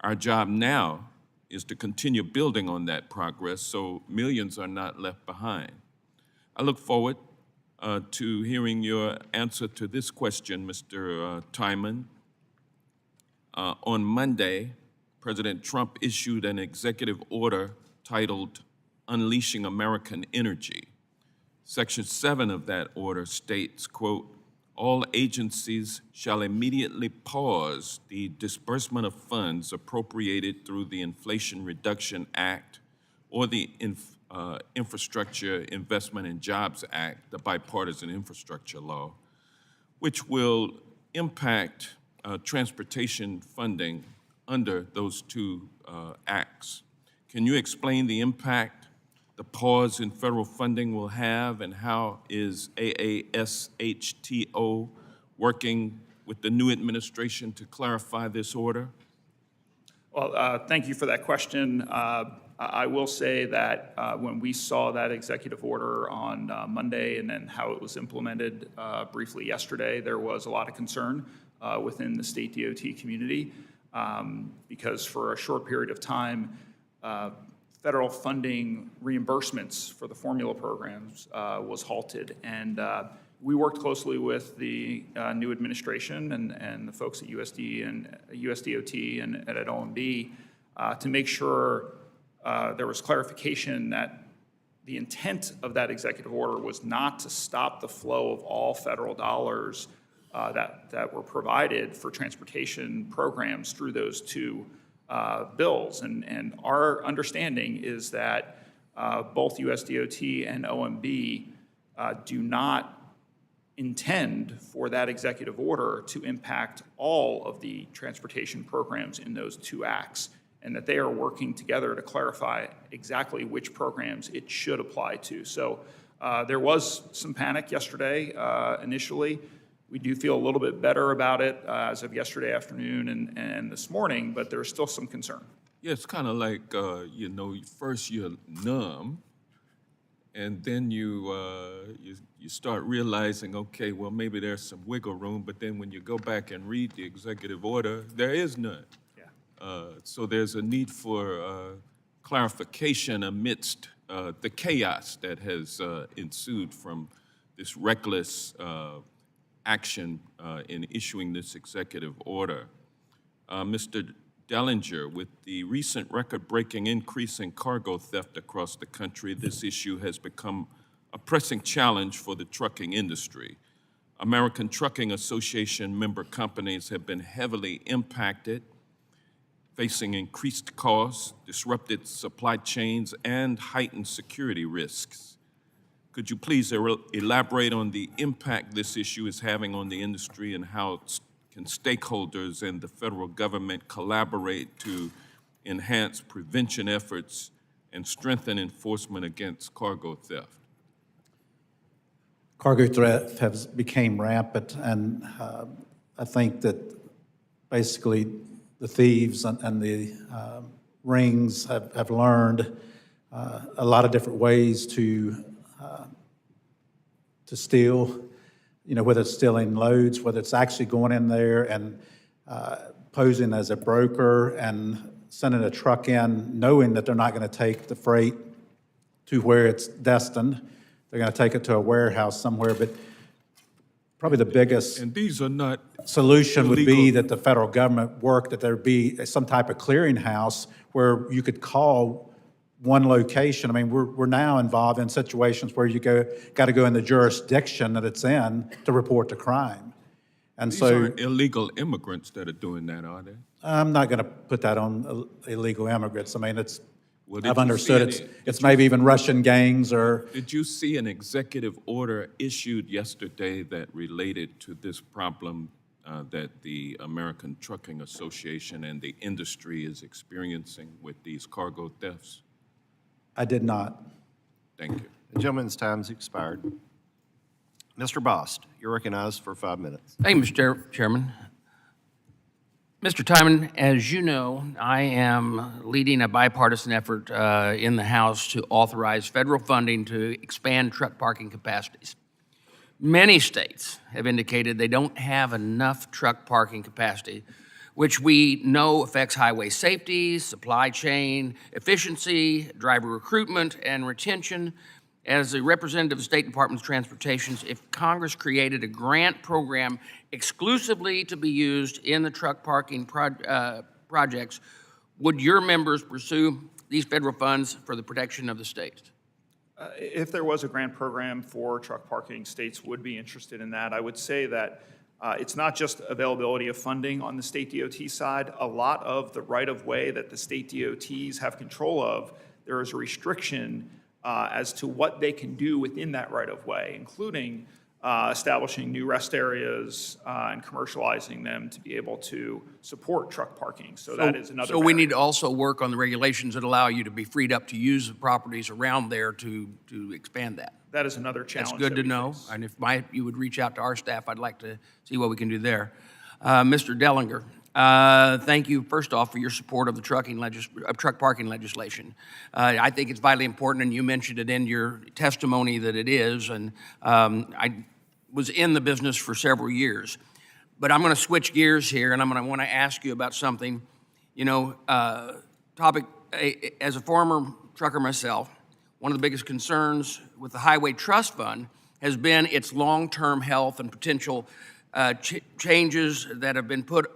Our job now is to continue building on that progress so millions are not left behind. I look forward to hearing your answer to this question, Mr. Timon. On Monday, President Trump issued an executive order titled Unleashing American Energy. Section 7 of that order states, quote, all agencies shall immediately pause the disbursement of funds appropriated through the Inflation Reduction Act or the Infrastructure Investment and Jobs Act, the bipartisan infrastructure law, which will impact transportation funding under those two acts. Can you explain the impact the pause in federal funding will have, and how is AASHTO working with the new administration to clarify this order? Well, thank you for that question. I will say that when we saw that executive order on Monday and then how it was implemented briefly yesterday, there was a lot of concern within the state DOT community because for a short period of time, federal funding reimbursements for the formula programs was halted. And we worked closely with the new administration and the folks at USD and USDOT and at OMB to make sure there was clarification that the intent of that executive order was not to stop the flow of all federal dollars that were provided for transportation programs through those two bills. And our understanding is that both USDOT and OMB do not intend for that executive order to impact all of the transportation programs in those two acts, and that they are working together to clarify exactly which programs it should apply to. So there was some panic yesterday initially. We do feel a little bit better about it as of yesterday afternoon and this morning, but there's still some concern. Yeah, it's kind of like, first you're numb, and then you start realizing, okay, well, maybe there's some wiggle room, but then when you go back and read the executive order, there is none. Yeah. So there's a need for clarification amidst the chaos that has ensued from this reckless action in issuing this executive order. Mr. Dellinger, with the recent record-breaking increase in cargo theft across the country, this issue has become a pressing challenge for the trucking industry. American Trucking Association member companies have been heavily impacted, facing increased costs, disrupted supply chains, and heightened security risks. Could you please elaborate on the impact this issue is having on the industry, and how can stakeholders and the federal government collaborate to enhance prevention efforts and strengthen enforcement against cargo theft? Cargo theft has become rampant, and I think that basically the thieves and the rings have learned a lot of different ways to steal, whether it's stealing loads, whether it's actually going in there and posing as a broker and sending a truck in knowing that they're not going to take the freight to where it's destined. They're going to take it to a warehouse somewhere. But probably the biggest And these are not solution would be illegal. that the federal government work, that there be some type of clearinghouse where you could call one location. I mean, we're now involved in situations where you got to go in the jurisdiction that it's in to report the crime. And These so aren't illegal immigrants that are doing that, are they? I'm not going to put that on illegal immigrants. I mean, Well, did I've you understood see it's maybe even Russian gangs or. Did you see an executive order issued yesterday that related to this problem that the American Trucking Association and the industry is experiencing with these cargo thefts? I did not. Thank you. The gentleman's time's expired. Mr. Bost, you're recognized for 5 minutes. Thank you, Mr. Chairman. Mr. Timon, as you know, I am leading a bipartisan effort in the House to authorize federal funding to expand truck parking capacities. Many states have indicated they don't have enough truck parking capacity, which we know affects highway safety, supply chain efficiency, driver recruitment and retention. As a representative of the State Department of Transportation, if Congress created a grant program exclusively to be used in the truck parking projects, would your members pursue these federal funds for the protection of the states? If there was a grant program for truck parking, states would be interested in that. I would say that it's not just availability of funding on the state DOT side. A lot of the right-of-way that the state DOTs have control of, there is a restriction as to what they can do within that right-of-way, including establishing new rest areas and commercializing them to be able to support truck parking. So that is another So we barrier. need to also work on the regulations that allow you to be freed up to use the properties around there to expand that. That is another challenge. That's good that to we know, face. and if you would reach out to our staff, I'd like to see what we can do there. Mr. Dellinger, thank you, first off, for your support of the truck parking legislation. I think it's vitally important, and you mentioned it in your testimony that it is, and I was in the business for several years. But I'm going to switch gears here, and I'm going to want to ask you about something. As a former trucker myself, one of the biggest concerns with the Highway Trust Fund has been its long-term health and potential changes that have been put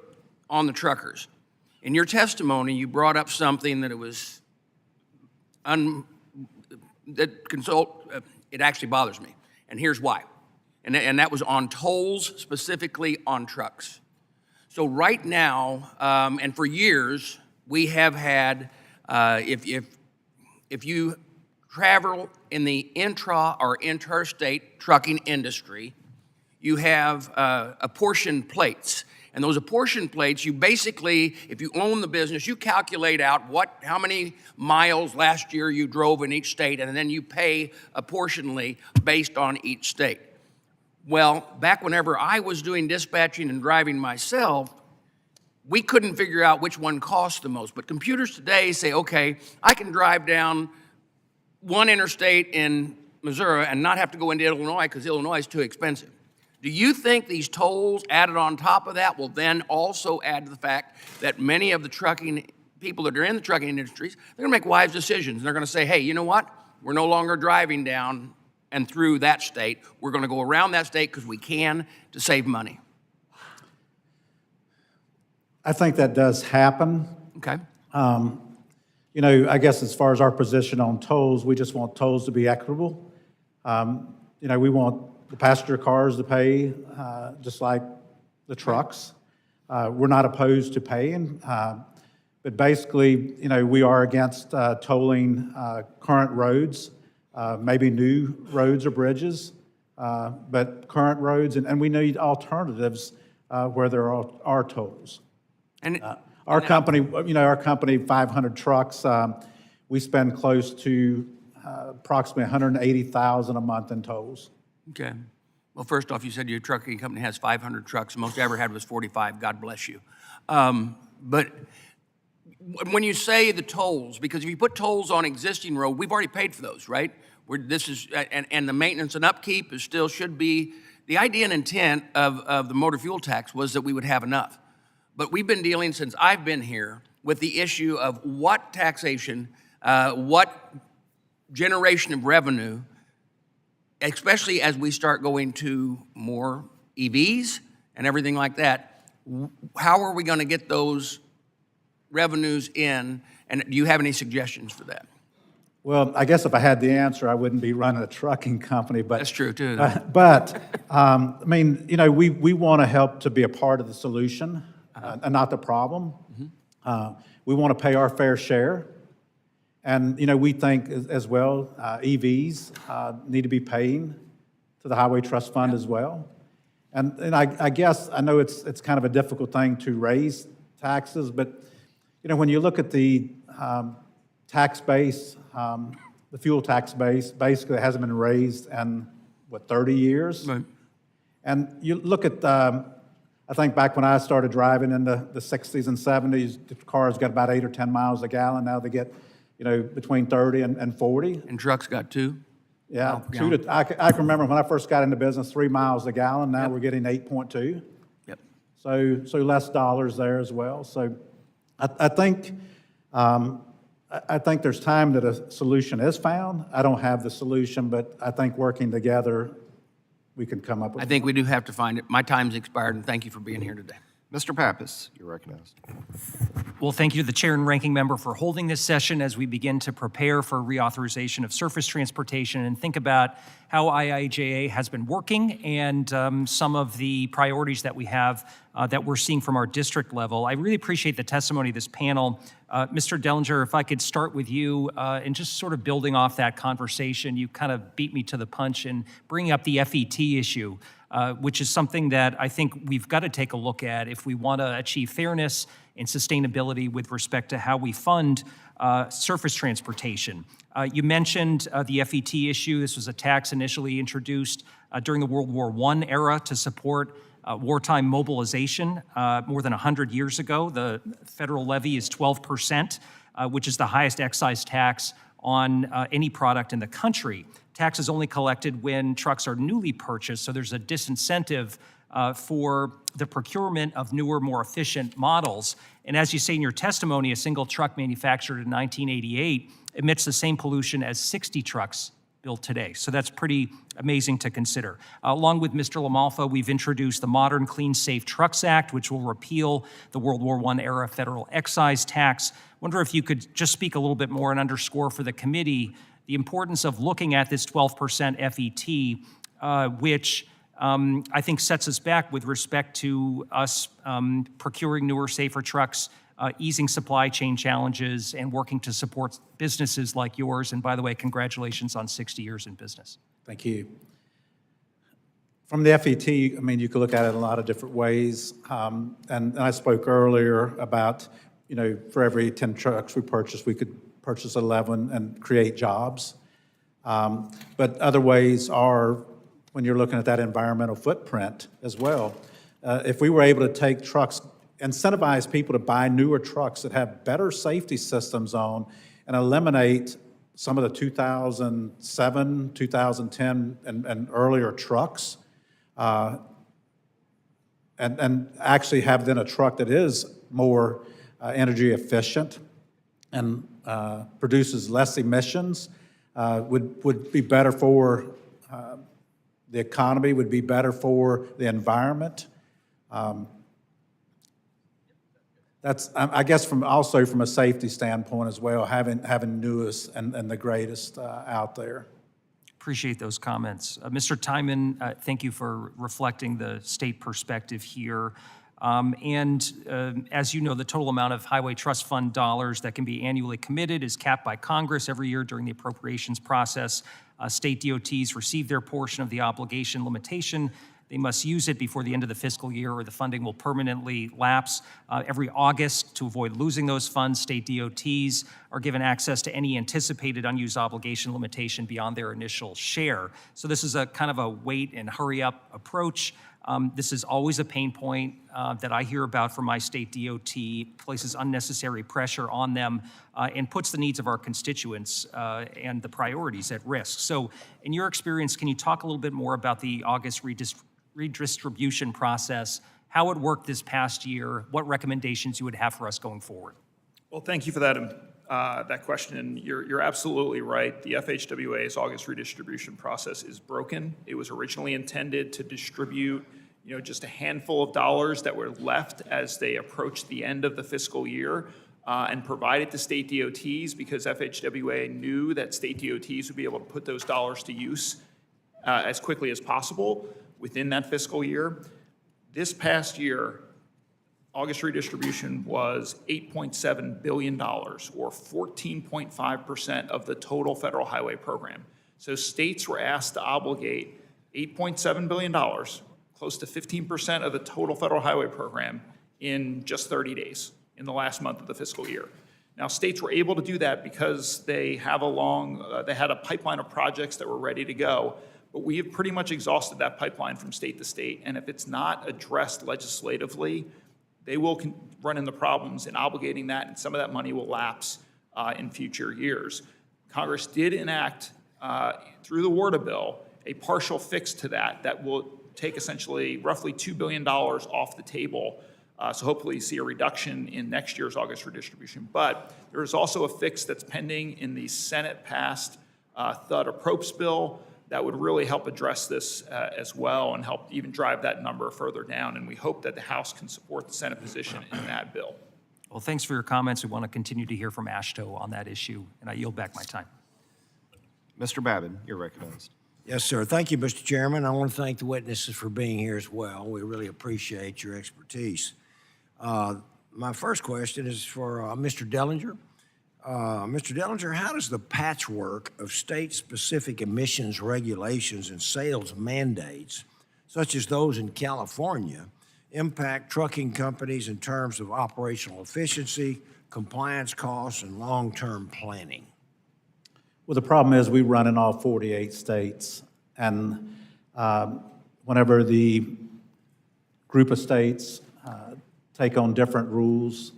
on the truckers. In your testimony, you brought up something that it actually bothers me, and here's why. And that was on tolls, specifically on trucks. So right now, and for years, we have had, if you travel in the intra or interstate trucking industry, you have apportioned plates. And those apportioned plates, you basically, if you own the business, you calculate out how many miles last year you drove in each state, and then you pay apportionately based on each state. Well, back whenever I was doing dispatching and driving myself, we couldn't figure out which one cost the most. But computers today say, okay, I can drive down one interstate in Missouri and not have to go into Illinois because Illinois is too expensive. Do you think these tolls added on top of that will then also add to the fact that many of the trucking people that are in the trucking industries, they're gonna make wise decisions. They're gonna say, hey, you know what? We're no longer driving down and through that state. We're gonna go around that state because we can to save money. I think that does happen. Okay. You know, I guess as far as our position on tolls, we just want tolls to be equitable. You know, we want the passenger cars to pay just like the trucks. We're not opposed to paying, but basically, you know, we are against tolling current roads, maybe new roads or bridges, but current roads, and we need alternatives where there are tolls. And Our company, you know, our company, 500 trucks, we spend close to approximately $180,000 a month in tolls. okay. Well, first off, you said your trucking company has 500 trucks. The most I ever had was 45. God bless you. But when you say the tolls, because if you put tolls on existing road, we've already paid for those, right? And the maintenance and upkeep is still should be, the idea and intent of the motor fuel tax was that we would have enough. But we've been dealing since I've been here with the issue of what taxation, what generation of revenue, especially as we start going to more EVs and everything like that, how are we going to get those revenues in? And do you have any suggestions for that? Well, I guess if I had the answer, I wouldn't be running a trucking company, but. That's true, too. I mean, you know, we want to help to be a part of the solution and not the problem. We want to pay our fair share. And, you know, we think as well, EVs need to be paying to the Highway Trust Fund as well. And I guess, I know it's kind of a difficult thing to raise taxes, but, you know, when you look at the tax base, the fuel tax base, basically it hasn't been raised in, 30 years? Right. And you look at, I think back when I started driving in the 60s and 70s, the cars got about 8 or 10 miles a gallon. Now they get, you know, between 30 and 40. And trucks got 2? Yeah, Oh, I can remember when I first got into business, 3 miles a gallon. Now we're getting 8.2. Yep. So less dollars there as well. So I think there's time that a solution is found. I don't have the solution, but I think working together, we can come up with. I think we do have to find it. My time's expired, and thank you for being here today. Mr. Pappas, you're recognized. Well, thank you to the chair and ranking member for holding this session as we begin to prepare for reauthorization of surface transportation and think about how IIJA has been working and some of the priorities that we have that we're seeing from our district level. I really appreciate the testimony of this panel. Mr. Dellinger, if I could start with you and just sort of building off that conversation, you kind of beat me to the punch in bringing up the FET issue. Which is something that I think we've got to take a look at if we want to achieve fairness and sustainability with respect to how we fund surface transportation. You mentioned the FET issue. This was a tax initially introduced during the World War I era to support wartime mobilization more than 100 years ago. The federal levy is 12%, which is the highest excise tax on any product in the country. Tax is only collected when trucks are newly purchased, so there's a disincentive for the procurement of newer, more efficient models. And as you say in your testimony, a single truck manufactured in 1988 emits the same pollution as 60 trucks built today. So that's pretty amazing to consider. Along with Mr. LaMalfa, we've introduced the Modern Clean Safe Trucks Act, which will repeal the World War I era federal excise tax. Wonder if you could just speak a little bit more and underscore for the committee the importance of looking at this 12% FET, which I think sets us back with respect to us procuring newer, safer trucks, easing supply chain challenges, and working to support businesses like yours. And by the way, congratulations on 60 years in business. Thank you. From the FET, I mean, you could look at it in a lot of different ways. And I spoke earlier about, you know, for every 10 trucks we purchase, we could purchase 11 and create jobs. But other ways are when you're looking at that environmental footprint as well. If we were able to take trucks, incentivize people to buy newer trucks that have better safety systems on and eliminate some of the 2007, 2010 and earlier trucks, and actually have then a truck that is more energy efficient and produces less emissions, would be better for the economy, would be better for the environment. That's, I guess, also from a safety standpoint as well, having newest and the greatest out there. Appreciate those comments. Mr. Timon, thank you for reflecting the state perspective here. As you know, the total amount of Highway Trust Fund dollars that can be annually committed is capped by Congress every year during the appropriations process. State DOTs receive their portion of the obligation limitation. They must use it before the end of the fiscal year or the funding will permanently lapse. Every August, to avoid losing those funds, state DOTs are given access to any anticipated unused obligation limitation beyond their initial share. So this is a kind of a wait and hurry up approach. This is always a pain point that I hear about from my state DOT, places unnecessary pressure on them, and puts the needs of our constituents and the priorities at risk. So in your experience, can you talk a little bit more about the August redistribution process, how it worked this past year, what recommendations you would have for us going forward? Well, thank you for that question. You're absolutely right. The FHWA's August redistribution process is broken. It was originally intended to distribute, you know, just a handful of dollars that were left as they approached the end of the fiscal year, and provide it to state DOTs because FHWA knew that state DOTs would be able to put those dollars to use as quickly as possible within that fiscal year. This past year, August redistribution was $8.7 billion, or 14.5% of the total federal highway program. So states were asked to obligate $8.7 billion, close to 15% of the total federal highway program, in just 30 days, in the last month of the fiscal year. Now, states were able to do that because they have they had a pipeline of projects that were ready to go. But we have pretty much exhausted that pipeline from state to state. And if it's not addressed legislatively, they will run into problems in obligating that, and some of that money will lapse in future years. Congress did enact, through the WARDA bill, a partial fix to that will take essentially roughly $2 billion off the table. So hopefully you see a reduction in next year's August redistribution. But there is also a fix that's pending in the Senate-passed THUD appropriations bill that would really help address this as well and help even drive that number further down. And we hope that the House can support the Senate position in that bill. Well, thanks for your comments. We want to continue to hear from AASHTO on that issue, and I yield back my time. Mr. Babin, you're recognized. Yes, sir. Thank you, Mr. Chairman. I want to thank the witnesses for being here as well. We really appreciate your expertise. My first question is for Mr. Dellinger. Mr. Dellinger, how does the patchwork of state-specific emissions regulations and sales mandates, such as those in California, impact trucking companies in terms of operational efficiency, compliance costs, and long-term planning? Well, the problem is we run in all 48 states, and whenever the group of states take on different rules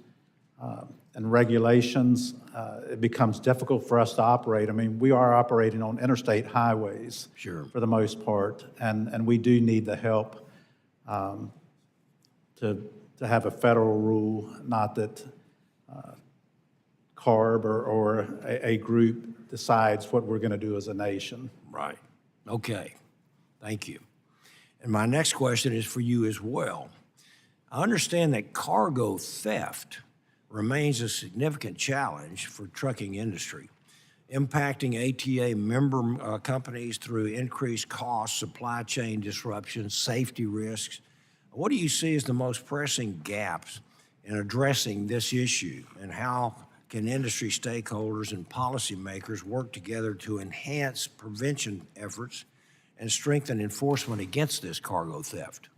and regulations, it becomes difficult for us to operate. I mean, we are operating on interstate highways Sure. for the most part, and we do need the help to have a federal rule, not that CARB or a group decides what we're going to do as a nation. Right. Okay. Thank you. And my next question is for you as well. I understand that cargo theft remains a significant challenge for trucking industry, impacting ATA member companies through increased costs, supply chain disruptions, safety risks. What do you see as the most pressing gaps in addressing this issue, and how can industry stakeholders and policymakers work together to enhance prevention efforts and strengthen enforcement against this cargo theft?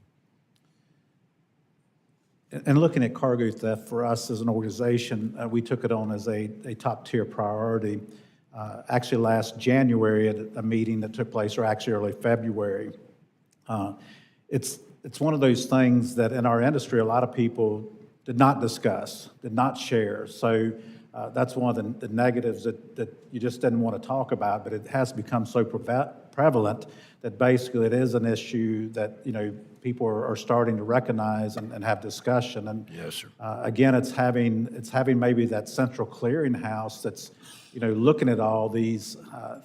And looking at cargo theft, for us as an organization, we took it on as a top-tier priority. Actually, last January at a meeting that took place, or actually early February, it's one of those things that in our industry, a lot of people did not discuss, did not share. So that's one of the negatives that you just didn't want to talk about, but it has become so prevalent that basically it is an issue that, people are starting to recognize and have discussion. And Yes, sir. again, it's having maybe that central clearinghouse that's, looking at all these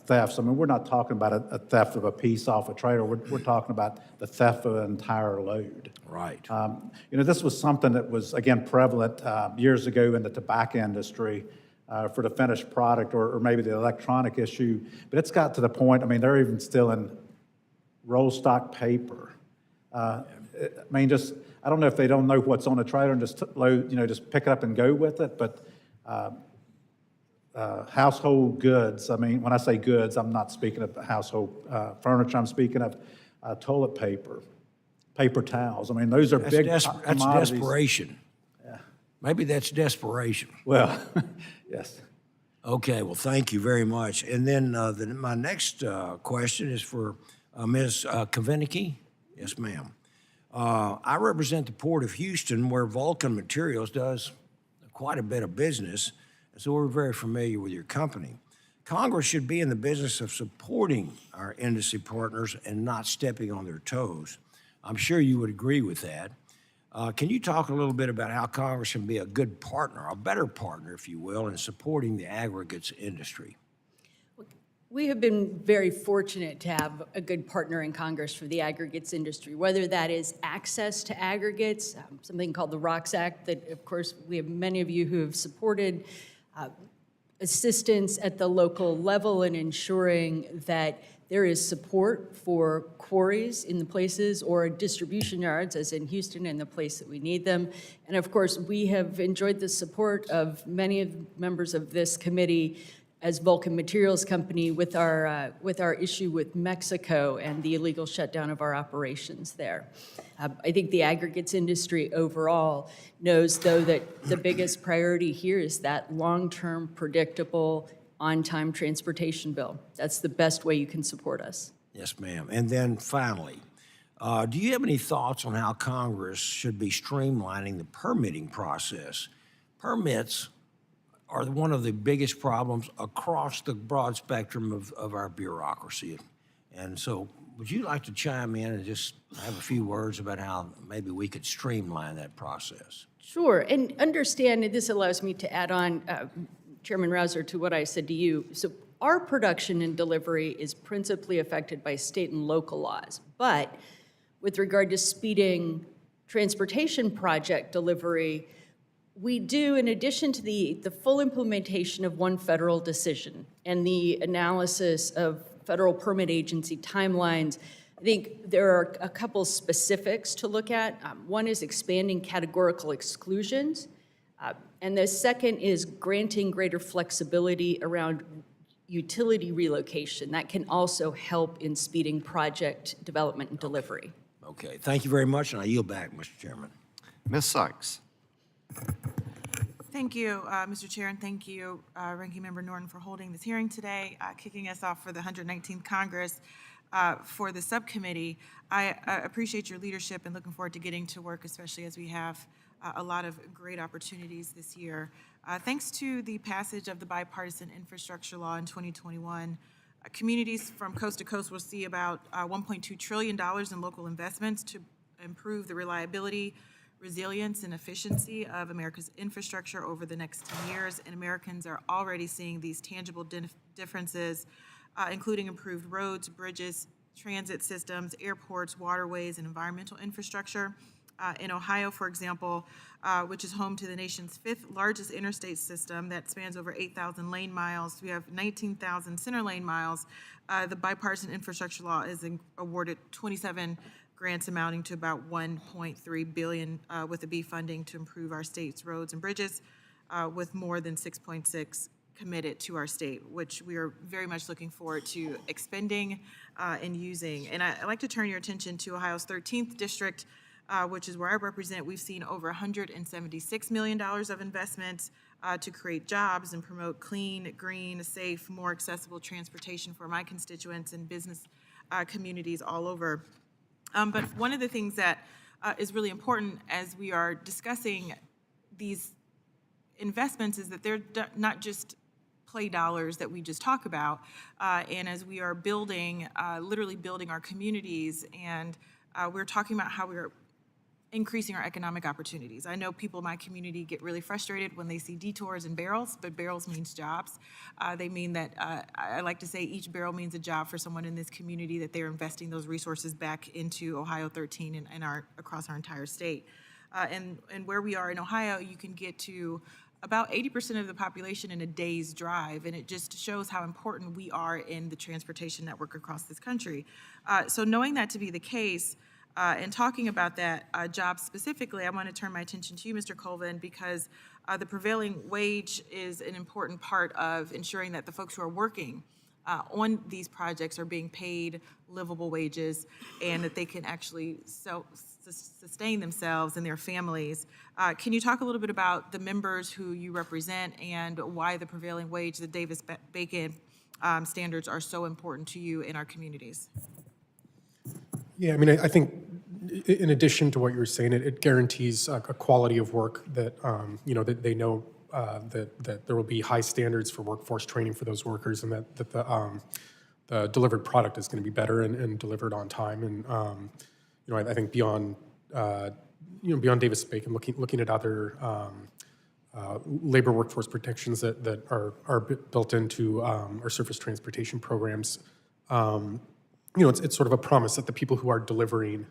thefts. I mean, we're not talking about a theft of a piece off a trailer. We're talking about the theft of an entire load. Right. This was something that was, again, prevalent years ago in the tobacco industry for the finished product or maybe the electronic issue. But it's got to the point, they're even still in roll stock paper. I don't know if they don't know what's on a trailer and just load, just pick it up and go with it, but household goods, when I say goods, I'm not speaking of household furniture, I'm speaking of toilet paper, paper towels. Those are big That's commodities. desperation. Yeah. Maybe that's desperation. Well, yes. Okay, well, thank you very much. And then my next question is for Ms. Kavinicki. Yes, ma'am. I represent the Port of Houston, where Vulcan Materials does quite a bit of business, so we're very familiar with your company. Congress should be in the business of supporting our industry partners and not stepping on their toes. I'm sure you would agree with that. Can you talk a little bit about how Congress can be a good partner, a better partner, if you will, in supporting the aggregates industry? We have been very fortunate to have a good partner in Congress for the aggregates industry, whether that is access to aggregates, something called the ROCKS Act that, of course, we have many of you who have supported, assistance at the local level in ensuring that there is support for quarries in the places or distribution yards, as in Houston, in the place that we need them. And of course, we have enjoyed the support of many of the members of this committee as Vulcan Materials Company with our issue with Mexico and the illegal shutdown of our operations there. I think the aggregates industry overall knows, though, that the biggest priority here is that long-term, predictable, on-time transportation bill. That's the best way you can support us. Yes, ma'am. And then finally, do you have any thoughts on how Congress should be streamlining the permitting process? Permits are one of the biggest problems across the broad spectrum of our bureaucracy. And so would you like to chime in and just have a few words about how maybe we could streamline that process? Sure, and understand, and this allows me to add on, Chairman Rouser, to what I said to you. So our production and delivery is principally affected by state and local laws. But with regard to speeding transportation project delivery, we do, in addition to the full implementation of one federal decision and the analysis of federal permit agency timelines, I think there are a couple specifics to look at. One is expanding categorical exclusions, and the second is granting greater flexibility around utility relocation. That can also help in speeding project development and delivery. Okay, thank you very much, and I yield back, Mr. Chairman. Ms. Sykes. Thank you, Mr. Chair, and thank you, Ranking Member Norton, for holding this hearing today, kicking us off for the 119th Congress for the subcommittee. I appreciate your leadership and looking forward to getting to work, especially as we have a lot of great opportunities this year. Thanks to the passage of the bipartisan infrastructure law in 2021, communities from coast to coast will see about $1.2 trillion in local investments to improve the reliability, resilience, and efficiency of America's infrastructure over the next 10 years, and Americans are already seeing these tangible differences, including improved roads, bridges, transit systems, airports, waterways, and environmental infrastructure. In Ohio, for example, which is home to the nation's 5th largest interstate system that spans over 8,000 lane miles, we have 19,000 center lane miles. The bipartisan infrastructure law is awarded 27 grants amounting to about $1.3 billion with a B funding to improve our state's roads and bridges, with more than 6.6 committed to our state, which we are very much looking forward to expending and using. And I'd like to turn your attention to Ohio's 13th district, which is where I represent. We've seen over $176 million of investments to create jobs and promote clean, green, safe, more accessible transportation for my constituents and business communities all over. But one of the things that is really important as we are discussing these investments is that they're not just play dollars that we just talk about. And as we are building, literally building our communities, and we're talking about how we're increasing our economic opportunities. I know people in my community get really frustrated when they see detours and barrels, but barrels means jobs. They mean that, I like to say each barrel means a job for someone in this community, that they're investing those resources back into Ohio 13 and across our entire state. And where we are in Ohio, you can get to about 80% of the population in a day's drive, and it just shows how important we are in the transportation network across this country. So knowing that to be the case, and talking about that job specifically, I want to turn my attention to you, Mr. Colvin, because the prevailing wage is an important part of ensuring that the folks who are working on these projects are being paid livable wages and that they can actually sustain themselves and their families. Can you talk a little bit about the members who you represent and why the prevailing wage, the Davis-Bacon standards, are so important to you in our communities? Yeah, I mean, I think in addition to what you were saying, it guarantees a quality of work that, that they know that there will be high standards for workforce training for those workers, and that the delivered product is going to be better and delivered on time. And, I think beyond Davis-Bacon, looking at other labor workforce protections that are built into our surface transportation programs, it's sort of a promise that the people who are delivering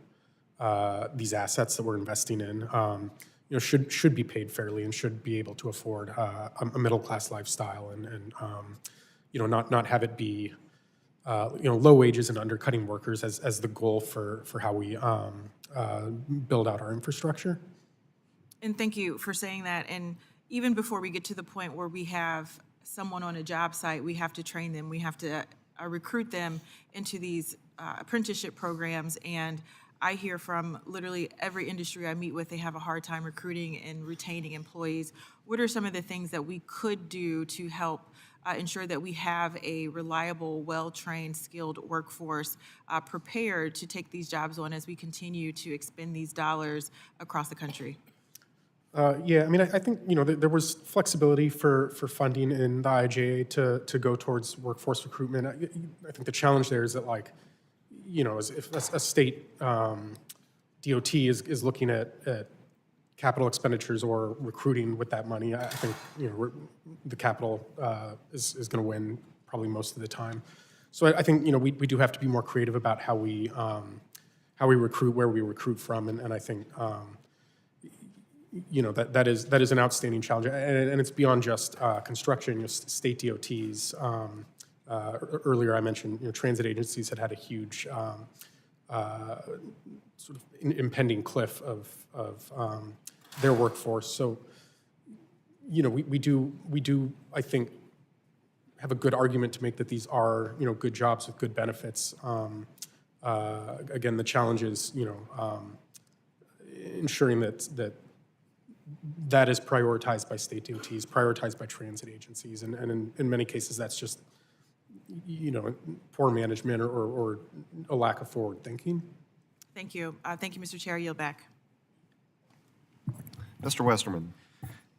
these assets that we're investing in, should be paid fairly and should be able to afford a middle-class lifestyle and not have it be, low wages and undercutting workers as the goal for how we build out our infrastructure. And thank you for saying that. And even before we get to the point where we have someone on a job site, we have to train them. We have to recruit them into these apprenticeship programs. And I hear from literally every industry I meet with, they have a hard time recruiting and retaining employees. What are some of the things that we could do to help ensure that we have a reliable, well-trained, skilled workforce prepared to take these jobs on as we continue to expend these dollars across the country? Yeah, I mean, I think, there was flexibility for funding in the IIJA to go towards workforce recruitment. I think the challenge there is that, if a state DOT is looking at capital expenditures or recruiting with that money, I think, the capital is going to win probably most of the time. So I think, we do have to be more creative about how we recruit, where we recruit from, and I think, that is an outstanding challenge, and it's beyond just construction. State DOTs. Earlier, I mentioned transit agencies had a huge sort of impending cliff of their workforce. So, we do I think have a good argument to make that these are good jobs with good benefits. Again, the challenge is ensuring that is prioritized by state DOTs, prioritized by transit agencies, and in many cases that's just poor management or a lack of forward thinking. Thank you. Thank you, Mr. Chair. I yield back. Mr. Westerman.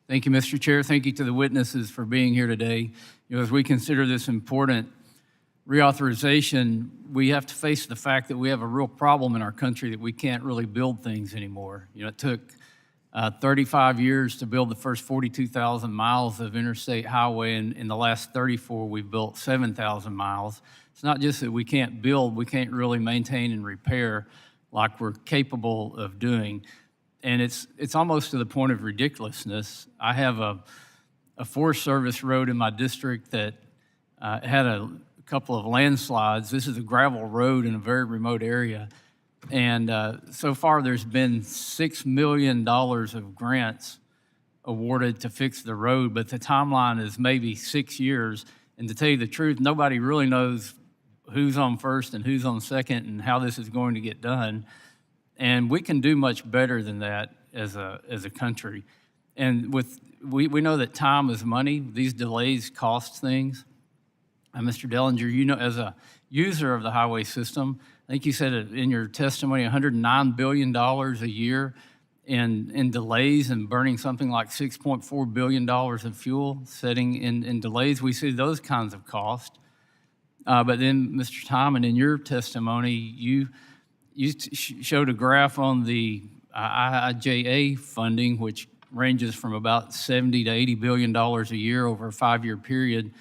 Thank you, Mr. Chair. Thank you to the witnesses for being here today. As we consider this important reauthorization, we have to face the fact that we have a real problem in our country that we can't really build things anymore. You know, it took 35 years to build the first 42,000 miles of interstate highway, and in the last 34, we've built 7,000 miles. It's not just that we can't build, we can't really maintain and repair like we're capable of doing. And it's almost to the point of ridiculousness. I have a Forest Service road in my district that had a couple of landslides. This is a gravel road in a very remote area. And so far, there's been $6 million of grants awarded to fix the road, but the timeline is maybe 6 years. And to tell you the truth, nobody really knows who's on first and who's on second and how this is going to get done. And we can do much better than that as a country. And we know that time is money. These delays cost things. And Mr. Dellinger, you know, as a user of the highway system, I think you said it in your testimony, $109 billion a year in delays and burning something like $6.4 billion of fuel, setting in delays. We see those kinds of costs. But then, Mr. Timon, in your testimony, you showed a graph on the IIJA funding, which ranges from about $70 to $80 billion a year over a 5-year period.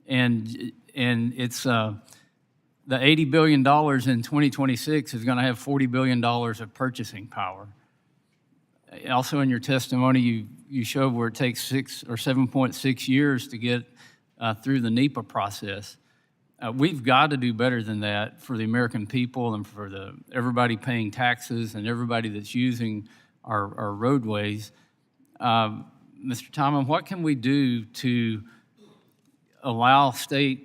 And it's the $80 billion in 2026 is going to have $40 billion of purchasing power. Also in your testimony, you showed where it takes 6 or 7.6 years to get through the NEPA process. We've got to do better than that for the American people and for everybody paying taxes and everybody that's using our roadways. Mr. Timon, what can we do to allow state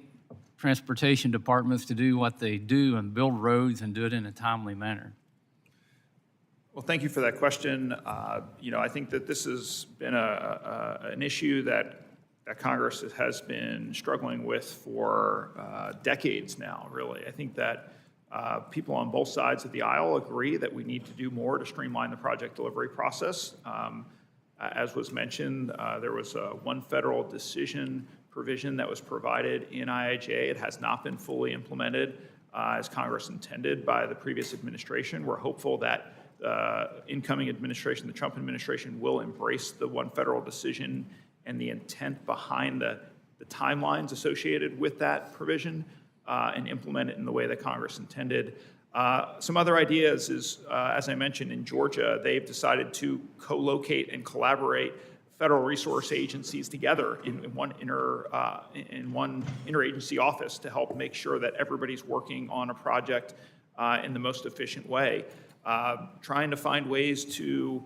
transportation departments to do what they do and build roads and do it in a timely manner? Well, thank you for that question. You know, I think that this has been an issue that Congress has been struggling with for decades now, really. I think that people on both sides of the aisle agree that we need to do more to streamline the project delivery process. As was mentioned, there was one federal decision provision that was provided in IIJA. It has not been fully implemented as Congress intended by the previous administration. We're hopeful that incoming administration, the Trump administration, will embrace the one federal decision and the intent behind the timelines associated with that provision and implement it in the way that Congress intended. Some other ideas is, as I mentioned, in Georgia, they've decided to co-locate and collaborate federal resource agencies together in one interagency office to help make sure that everybody's working on a project in the most efficient way. Trying to find ways to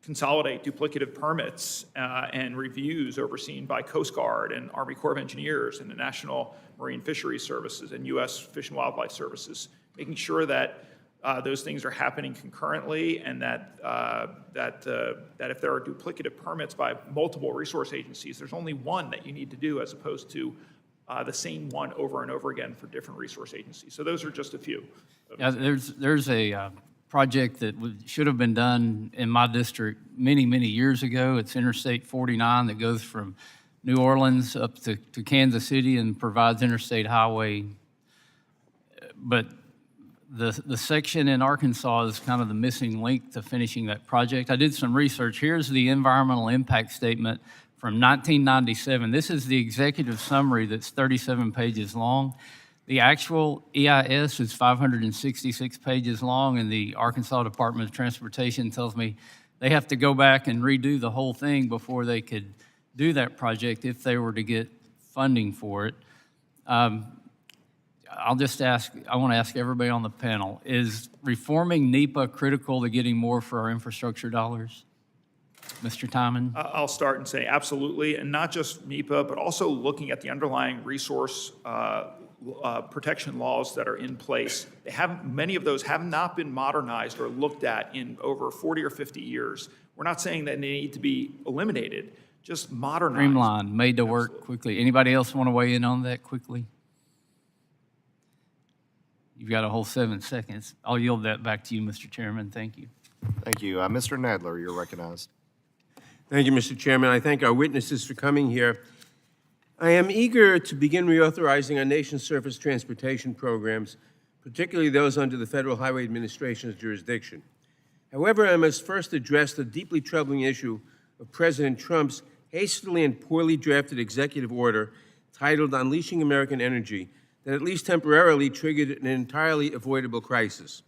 consolidate duplicative permits and reviews overseen by Coast Guard and Army Corps of Engineers and the National Marine Fisheries Services and U.S. Fish and Wildlife Services, making sure that those things are happening concurrently, and that if there are duplicative permits by multiple resource agencies, there's only one that you need to do as opposed to the same one over and over again for different resource agencies. So those are just a few. Yeah, there's a project that should have been done in my district many, many years ago. It's Interstate 49 that goes from New Orleans up to Kansas City and provides interstate highway. But the section in Arkansas is kind of the missing link to finishing that project. I did some research. Here's the environmental impact statement from 1997. This is the executive summary that's 37 pages long. The actual EIS is 566 pages long, and the Arkansas Department of Transportation tells me they have to go back and redo the whole thing before they could do that project if they were to get funding for it. I'll just ask, I want to ask everybody on the panel, is reforming NEPA critical to getting more for our infrastructure dollars? Mr. Timon? I'll start and say absolutely, and not just NEPA, but also looking at the underlying resource protection laws that are in place. Many of those have not been modernized or looked at in over 40 or 50 years. We're not saying that they need to be eliminated, just modernized. Streamlined, made to work quickly. Anybody else want to weigh in on that quickly? You've got a whole 7 seconds. I'll yield that back to you, Mr. Chairman. Thank you. Thank you. Mr. Nadler, you're recognized. Thank you, Mr. Chairman. I thank our witnesses for coming here. I am eager to begin reauthorizing our nation's surface transportation programs, particularly those under the Federal Highway Administration's jurisdiction. However, I must first address the deeply troubling issue of President Trump's hastily and poorly drafted executive order titled Unleashing American Energy that at least temporarily triggered an entirely avoidable crisis.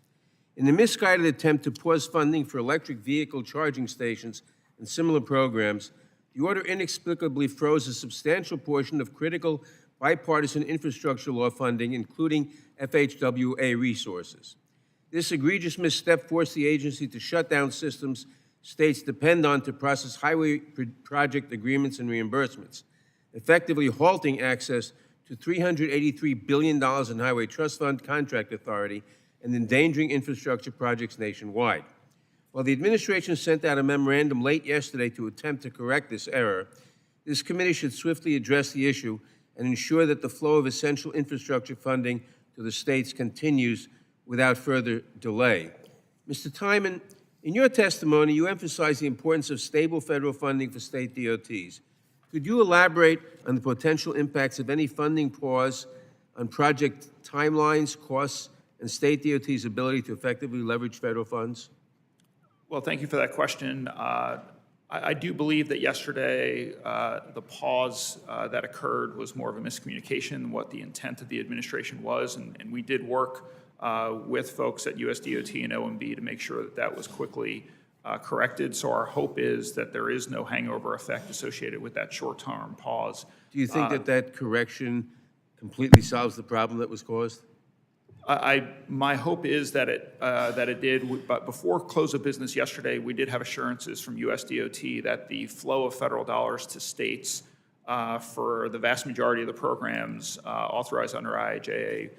In the misguided attempt to pause funding for electric vehicle charging stations and similar programs, the order inexplicably froze a substantial portion of critical bipartisan infrastructure law funding, including FHWA resources. This egregious misstep forced the agency to shut down systems states depend on to process highway project agreements and reimbursements, effectively halting access to $383 billion in Highway Trust Fund contract authority and endangering infrastructure projects nationwide. While the administration sent out a memorandum late yesterday to attempt to correct this error, this committee should swiftly address the issue and ensure that the flow of essential infrastructure funding to the states continues without further delay. Mr. Timon, in your testimony, you emphasized the importance of stable federal funding for state DOTs. Could you elaborate on the potential impacts of any funding pause on project timelines, costs, and state DOTs' ability to effectively leverage federal funds? Well, thank you for that question. I do believe that yesterday the pause that occurred was more of a miscommunication than what the intent of the administration was, and we did work with folks at USDOT and OMB to make sure that that was quickly corrected. So our hope is that there is no hangover effect associated with that short-term pause. Do you think that that correction completely solves the problem that was caused? My hope is that it did, but before close of business yesterday, we did have assurances from USDOT that the flow of federal dollars to states for the vast majority of the programs authorized under IIJA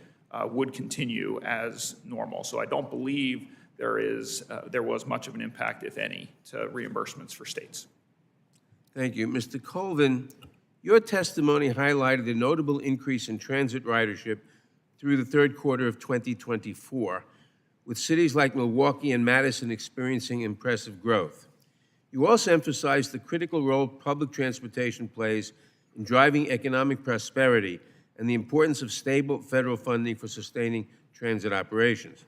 would continue as normal. So I don't believe there was much of an impact, if any, to reimbursements for states. Thank you. Mr. Colvin, your testimony highlighted a notable increase in transit ridership through the third quarter of 2024, with cities like Milwaukee and Madison experiencing impressive growth. You also emphasized the critical role public transportation plays in driving economic prosperity and the importance of stable federal funding for sustaining transit operations.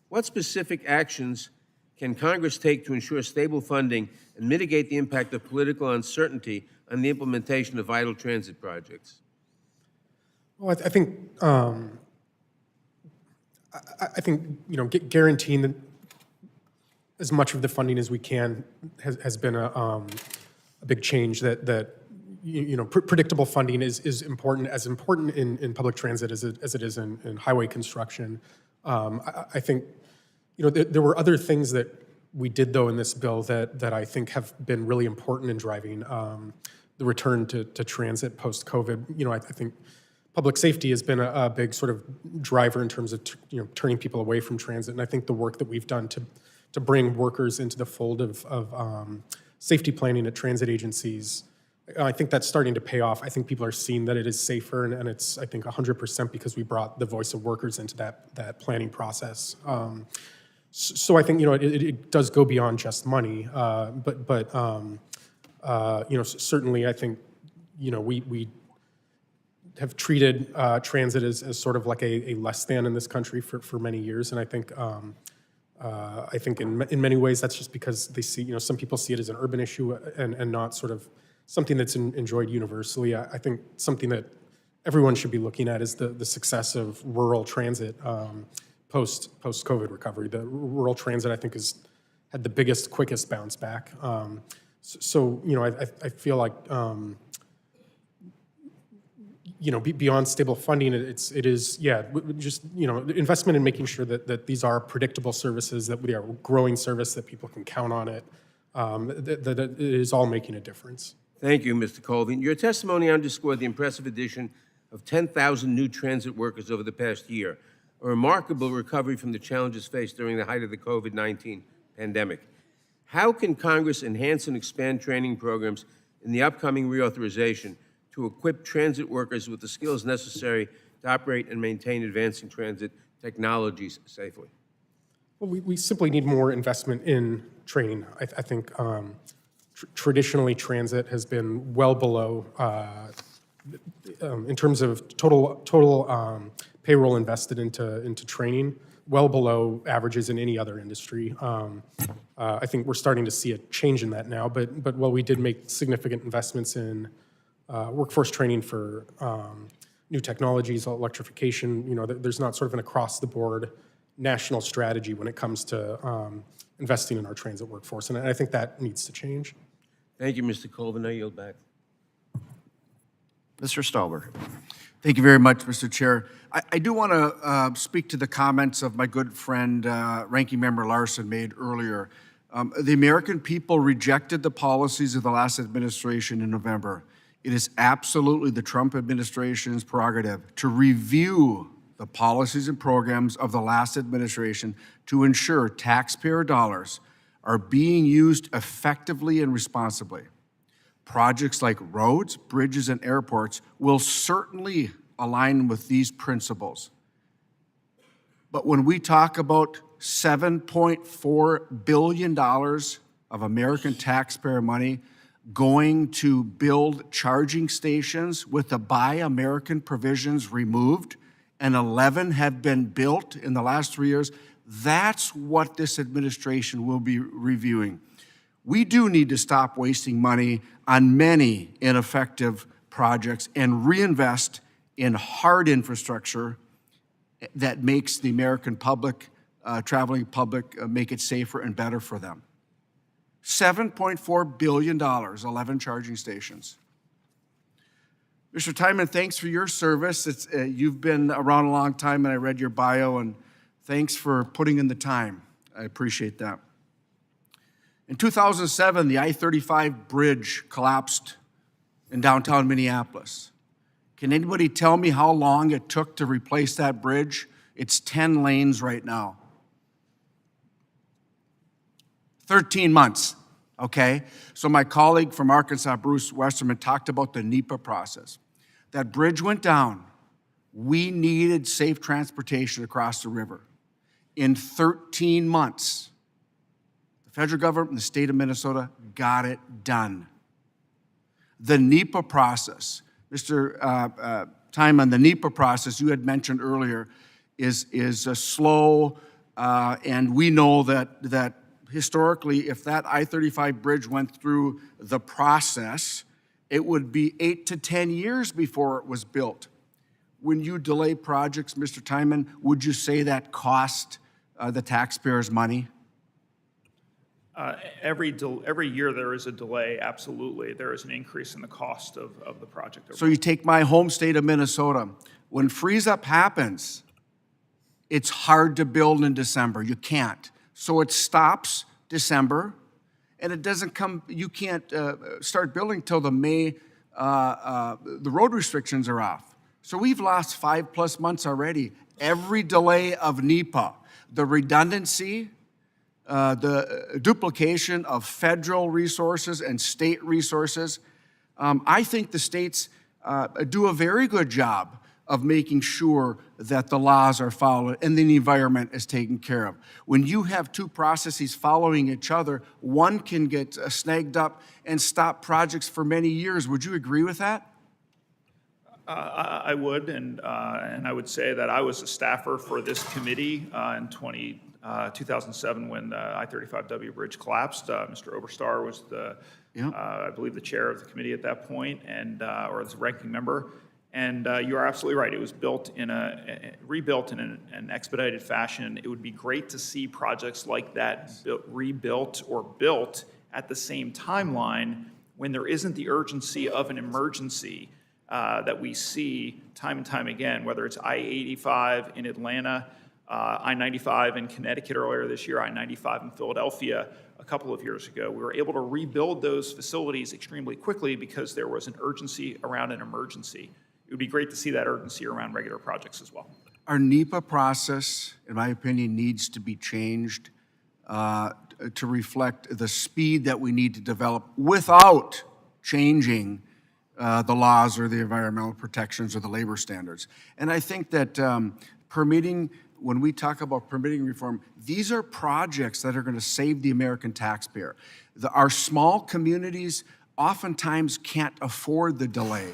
What specific actions can Congress take to ensure stable funding and mitigate the impact of political uncertainty on the implementation of vital transit projects? Well, I think guaranteeing that as much of the funding as we can has been a big change. That predictable funding is important, as important in public transit as it is in highway construction. I think there were other things that we did though in this bill that I think have been really important in driving the return to transit post-COVID. I think public safety has been a big sort of driver in terms of turning people away from transit, and I think the work that we've done to bring workers into the fold of safety planning at transit agencies, I think that's starting to pay off. I think people are seeing that it is safer, and it's, I think, 100% because we brought the voice of workers into that planning process. So I think it does go beyond just money, but certainly I think we have treated transit as sort of like a less than in this country for many years, and I think in many ways that's just because they see, some people see it as an urban issue and not sort of something that's enjoyed universally. I think something that everyone should be looking at is the success of rural transit post-COVID recovery. The rural transit, I think, has had the biggest, quickest bounce back. I feel like beyond stable funding, it is investment in making sure that these are predictable services, that we are a growing service, that people can count on it, that it is all making a difference. Thank you, Mr. Colvin. Your testimony underscored the impressive addition of 10,000 new transit workers over the past year, a remarkable recovery from the challenges faced during the height of the COVID-19 pandemic. How can Congress enhance and expand training programs in the upcoming reauthorization to equip transit workers with the skills necessary to operate and maintain advancing transit technologies safely? Well, we simply need more investment in training. I think traditionally transit has been well below in terms of total payroll invested into training, well below averages in any other industry. I think we're starting to see a change in that now, but while we did make significant investments in workforce training for new technologies, electrification, there's not sort of an across-the-board national strategy when it comes to investing in our transit workforce, and I think that needs to change. Thank you, Mr. Colvin. I yield back. Mr. Stauber. Thank you very much, Mr. Chair. I do want to speak to the comments of my good friend, Ranking Member Larson, made earlier. The American people rejected the policies of the last administration in November. It is absolutely the Trump administration's prerogative to review the policies and programs of the last administration to ensure taxpayer dollars are being used effectively and responsibly. Projects like roads, bridges, and airports will certainly align with these principles. But when we talk about $7.4 billion of American taxpayer money going to build charging stations with the Buy American provisions removed, and 11 have been built in the last 3 years, that's what this administration will be reviewing. We do need to stop wasting money on many ineffective projects and reinvest in hard infrastructure that makes the American public, traveling public, make it safer and better for them. $7.4 billion, 11 charging stations. Mr. Timon, thanks for your service. You've been around a long time, and I read your bio, and thanks for putting in the time. I appreciate that. In 2007, the I-35 bridge collapsed in downtown Minneapolis. Can anybody tell me how long it took to replace that bridge? It's 10 lanes right now. 13 months, okay? So my colleague from Arkansas, Bruce Westerman, talked about the NEPA process. That bridge went down. We needed safe transportation across the river. In 13 months, the federal government and the state of Minnesota got it done. The NEPA process, Mr. Timon, the NEPA process you had mentioned earlier is slow, and we know that historically, if that I-35 bridge went through the process, it would be 8 to 10 years before it was built. When you delay projects, Mr. Timon, would you say that cost the taxpayers money? Every year there is a delay, absolutely. There is an increase in the cost of the project. So you take my home state of Minnesota. When freeze-up happens, it's hard to build in December. You can't. So it stops December, and it doesn't come, you can't start building till the May, the road restrictions are off. So we've lost 5+ months already. Every delay of NEPA, the redundancy, the duplication of federal resources and state resources. I think the states do a very good job of making sure that the laws are followed and the environment is taken care of. When you have two processes following each other, one can get snagged up and stop projects for many years. Would you agree with that? I would, and I would say that I was a staffer for this committee in 2007 when the I-35W bridge collapsed. Mr. Oberstar was I believe, the chair of the committee at that point, and or the ranking member. And you are absolutely right. It was rebuilt in an expedited fashion. It would be great to see projects like that rebuilt or built at the same timeline when there isn't the urgency of an emergency that we see time and time again, whether it's I-85 in Atlanta, I-95 in Connecticut earlier this year, I-95 in Philadelphia a couple of years ago. We were able to rebuild those facilities extremely quickly because there was an urgency around an emergency. It would be great to see that urgency around regular projects as well. Our NEPA process, in my opinion, needs to be changed to reflect the speed that we need to develop without changing the laws or the environmental protections or the labor standards. And I think that permitting, when we talk about permitting reform, these are projects that are going to save the American taxpayer. Our small communities oftentimes can't afford the delay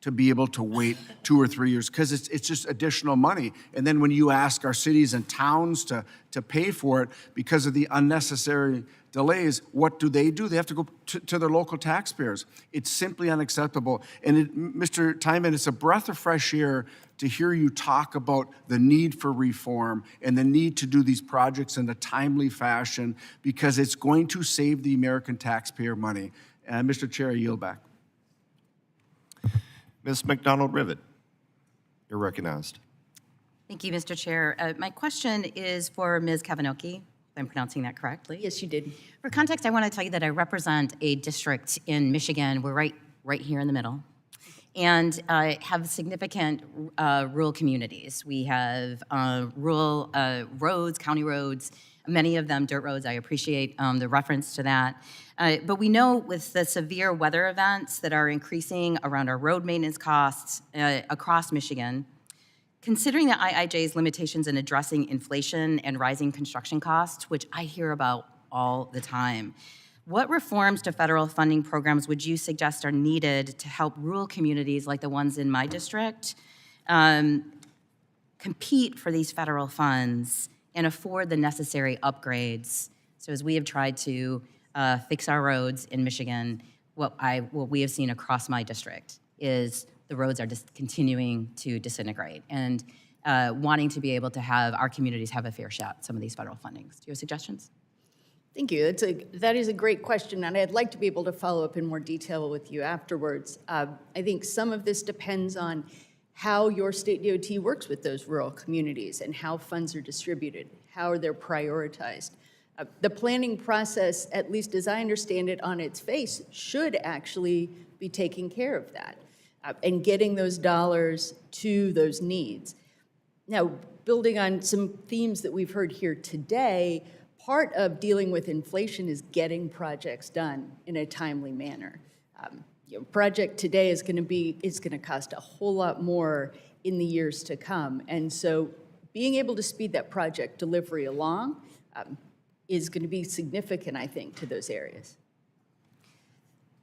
to be able to wait 2 or 3 years, because it's just additional money. And then when you ask our cities and towns to pay for it because of the unnecessary delays, what do? They have to go to their local taxpayers. It's simply unacceptable. And Mr. Timon, it's a breath of fresh air to hear you talk about the need for reform and the need to do these projects in a timely fashion, because it's going to save the American taxpayer money. And Mr. Chair, I yield back. Ms. McDonald-Rivet, you're recognized. Thank you, Mr. Chair. My question is for Ms. Kavanoki, if I'm pronouncing that correctly. Yes, you did. For context, I want to tell you that I represent a district in Michigan. We're right here in the middle, and have significant rural communities. We have rural roads, county roads, many of them dirt roads. I appreciate the reference to that. But we know with the severe weather events that are increasing around our road maintenance costs across Michigan, considering the IIJ's limitations in addressing inflation and rising construction costs, which I hear about all the time, what reforms to federal funding programs would you suggest are needed to help rural communities like the ones in my district compete for these federal funds and afford the necessary upgrades? So as we have tried to fix our roads in Michigan, what we have seen across my district is the roads are just continuing to disintegrate, and wanting to be able to have our communities have a fair shot at some of these federal fundings. Do you have suggestions? Thank you. That is a great question, and I'd like to be able to follow up in more detail with you afterwards. I think some of this depends on how your state DOT works with those rural communities and how funds are distributed, how are they prioritized. The planning process, at least as I understand it on its face, should actually be taking care of that and getting those dollars to those needs. Now, building on some themes that we've heard here today, part of dealing with inflation is getting projects done in a timely manner. Project today is going to cost a whole lot more in the years to come, and so being able to speed that project delivery along is going to be significant, I think, to those areas.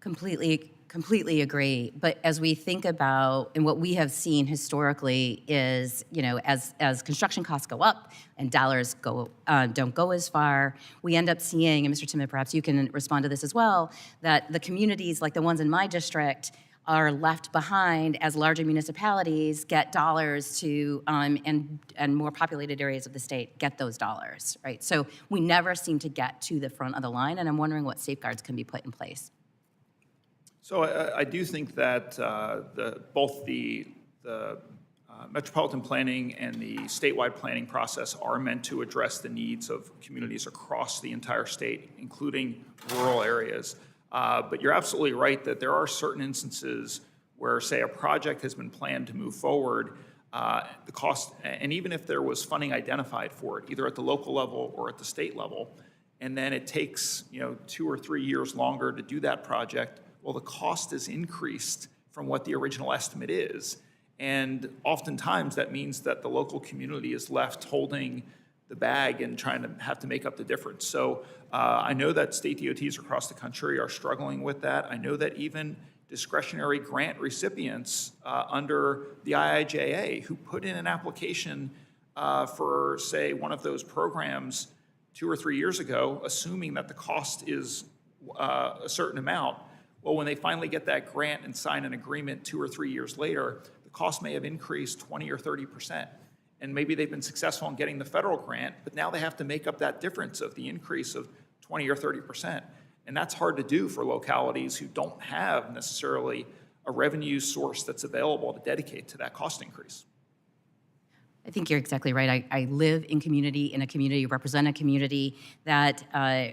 Completely agree. But as we think about, and what we have seen historically is, as construction costs go up and dollars don't go as far, we end up seeing, and Mr. Timon, perhaps you can respond to this as well, that the communities like the ones in my district are left behind as larger municipalities get dollars to, and more populated areas of the state get those dollars, right? So we never seem to get to the front of the line, and I'm wondering what safeguards can be put in place. So I do think that both the metropolitan planning and the statewide planning process are meant to address the needs of communities across the entire state, including rural areas. But you're absolutely right that there are certain instances where, say, a project has been planned to move forward, the cost, and even if there was funding identified for it, either at the local level or at the state level, and then it takes 2 or 3 years longer to do that project, well, the cost is increased from what the original estimate is. And oftentimes that means that the local community is left holding the bag and trying to have to make up the difference. So I know that state DOTs across the country are struggling with that. I know that even discretionary grant recipients under the IIJA who put in an application for, say, one of those programs 2 or 3 years ago, assuming that the cost is a certain amount, well, when they finally get that grant and sign an agreement 2 or 3 years later, the cost may have increased 20 or 30%. And maybe they've been successful in getting the federal grant, but now they have to make up that difference of the increase of 20 or 30%. And that's hard to do for localities who don't have necessarily a revenue source that's available to dedicate to that cost increase. I think you're exactly right. I live in a community, represent a community that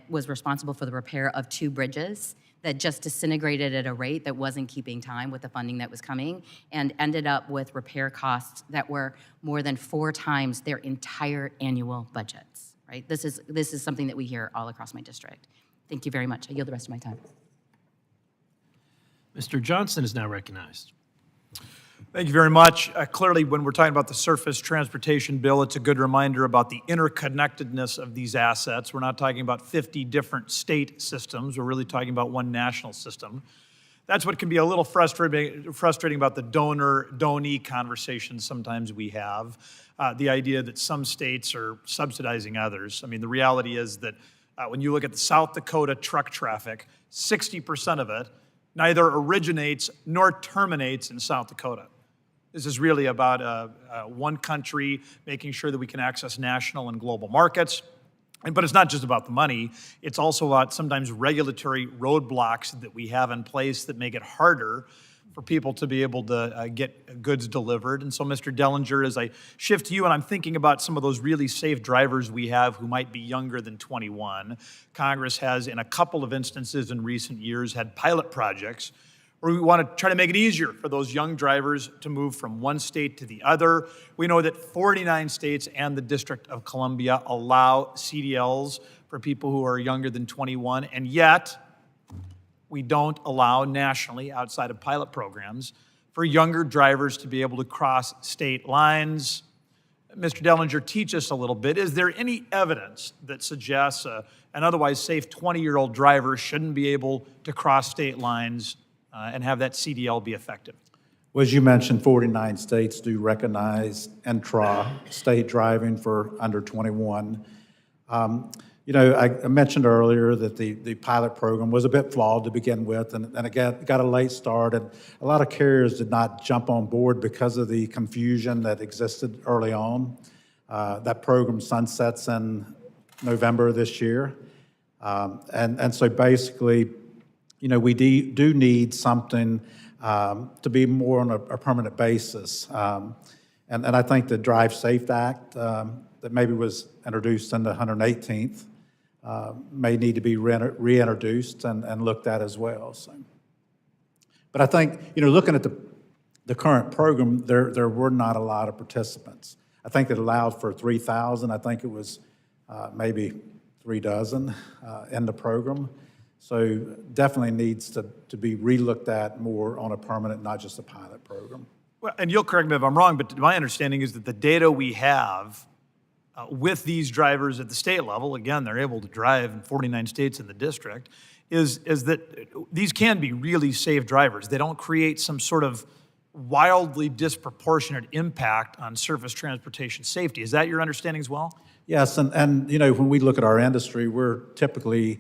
was responsible for the repair of 2 bridges that just disintegrated at a rate that wasn't keeping time with the funding that was coming, and ended up with repair costs that were more than 4 times their entire annual budgets, right? This is something that we hear all across my district. Thank you very much. I yield the rest of my time. Mr. Johnson is now recognized. Thank you very much. Clearly, when we're talking about the surface transportation bill, it's a good reminder about the interconnectedness of these assets. We're not talking about 50 different state systems. We're really talking about one national system. That's what can be a little frustrating about the donor-donee conversations sometimes we have. The idea that some states are subsidizing others. I mean, the reality is that when you look at the South Dakota truck traffic, 60% of it neither originates nor terminates in South Dakota. This is really about one country making sure that we can access national and global markets. But it's not just about the money. It's also about sometimes regulatory roadblocks that we have in place that make it harder for people to be able to get goods delivered. And so, Mr. Dellinger, as I shift to you, and I'm thinking about some of those really safe drivers we have who might be younger than 21, Congress has, in a couple of instances in recent years, had pilot projects where we want to try to make it easier for those young drivers to move from one state to the other. We know that 49 states and the District of Columbia allow CDLs for people who are younger than 21, and yet we don't allow nationally, outside of pilot programs, for younger drivers to be able to cross state lines. Mr. Dellinger, teach us a little bit. Is there any evidence that suggests an otherwise safe 20-year-old driver shouldn't be able to cross state lines and have that CDL be effective? Well, as you mentioned, 49 states do recognize intra-state driving for under 21. You know, I mentioned earlier that the pilot program was a bit flawed to begin with, and it got a late start, and a lot of carriers did not jump on board because of the confusion that existed early on. That program sunsets in November of this year. And so basically, you know, we do need something to be more on a permanent basis. And I think the Drive Safe Act that maybe was introduced in the 118th may need to be reintroduced and looked at as well. So, but I think, you know, looking at the current program, there were not a lot of participants. I think it allowed for 3,000. I think it was maybe 3 dozen in the program. So definitely needs to be relooked at more on a permanent, not just a pilot program. Well, and you'll correct me if I'm wrong, but my understanding is that the data we have with these drivers at the state level, again, they're able to drive in 49 states in the district, is that these can be really safe drivers. They don't create some sort of wildly disproportionate impact on surface transportation safety. Is that your understanding as well? Yes, and you know, when we look at our industry, we're typically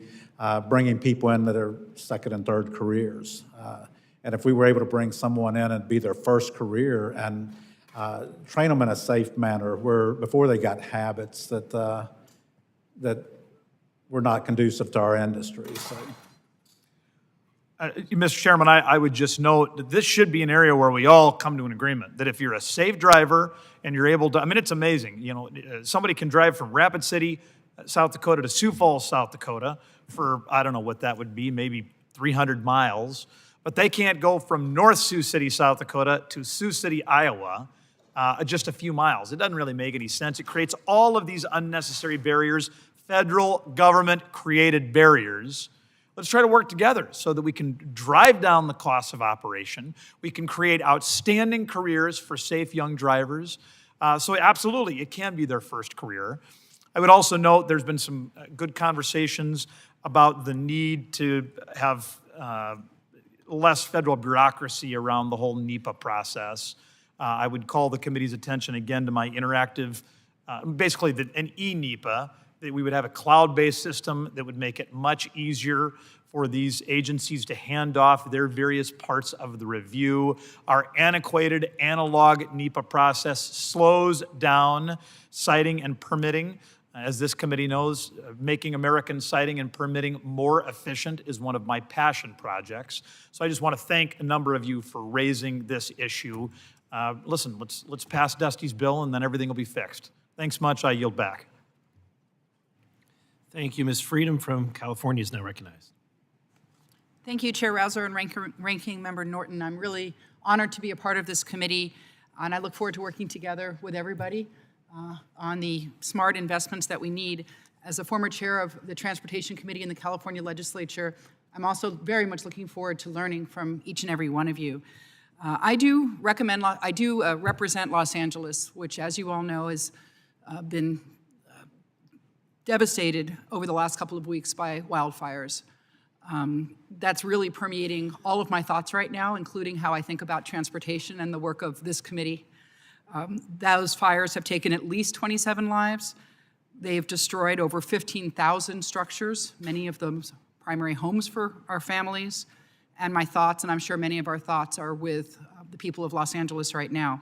bringing people in that are second and third careers. And if we were able to bring someone in and be their first career and train them in a safe manner where before they got habits that were not conducive to our industry. So. Mr. Chairman, I would just note that this should be an area where we all come to an agreement, that if you're a safe driver and you're able to, I mean, it's amazing, you know, somebody can drive from Rapid City, South Dakota to Sioux Falls, South Dakota for, I don't know what that would be, maybe 300 miles, but they can't go from North Sioux City, South Dakota to Sioux City, Iowa, just a few miles. It doesn't really make any sense. It creates all of these unnecessary barriers, federal government created barriers. Let's try to work together so that we can drive down the costs of operation. We can create outstanding careers for safe young drivers. So absolutely, it can be their first career. I would also note there's been some good conversations about the need to have less federal bureaucracy around the whole NEPA process. I would call the committee's attention again to my interactive, basically an e-NEPA, that we would have a cloud-based system that would make it much easier for these agencies to hand off their various parts of the review. Our antiquated analog NEPA process slows down siting and permitting. As this committee knows, making American siting and permitting more efficient is one of my passion projects. So I just want to thank a number of you for raising this issue. Listen, let's pass Dusty's bill and then everything will be fixed. Thanks much. I yield back. Thank you. Ms. Freedom from California is now recognized. Thank you, Chair Rouser and Ranking Member Norton. I'm really honored to be a part of this committee, and I look forward to working together with everybody on the smart investments that we need. As a former chair of the Transportation Committee in the California Legislature, I'm also very much looking forward to learning from each and every one of you. I do represent Los Angeles, which, as you all know, has been devastated over the last couple of weeks by wildfires. That's really permeating all of my thoughts right now, including how I think about transportation and the work of this committee. Those fires have taken at least 27 lives. They've destroyed over 15,000 structures, many of them primary homes for our families. And my thoughts, and I'm sure many of our thoughts, are with the people of Los Angeles right now.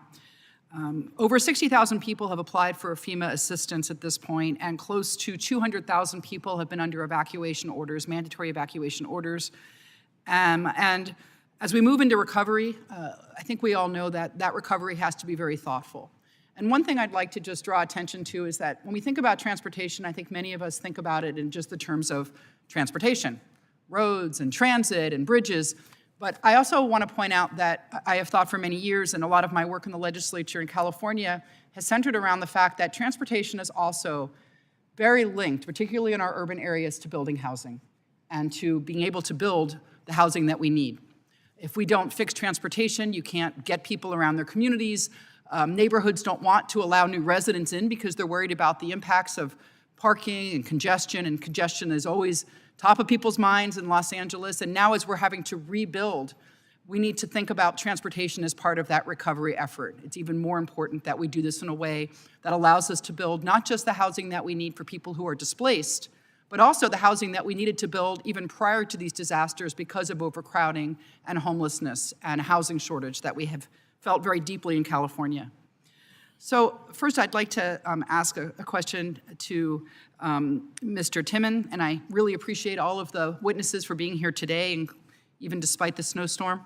Over 60,000 people have applied for FEMA assistance at this point, and close to 200,000 people have been under evacuation orders, mandatory evacuation orders. And as we move into recovery, I think we all know that that recovery has to be very thoughtful. And one thing I'd like to just draw attention to is that when we think about transportation, I think many of us think about it in just the terms of transportation, roads and transit and bridges. But I also want to point out that I have thought for many years, and a lot of my work in the legislature in California has centered around the fact that transportation is also very linked, particularly in our urban areas, to building housing and to being able to build the housing that we need. If we don't fix transportation, you can't get people around their communities. Neighborhoods don't want to allow new residents in because they're worried about the impacts of parking and congestion is always top of people's minds in Los Angeles. And now as we're having to rebuild, we need to think about transportation as part of that recovery effort. It's even more important that we do this in a way that allows us to build not just the housing that we need for people who are displaced, but also the housing that we needed to build even prior to these disasters because of overcrowding and homelessness and housing shortage that we have felt very deeply in California. So first, I'd like to ask a question to Mr. Timon, and I really appreciate all of the witnesses for being here today, and even despite the snowstorm.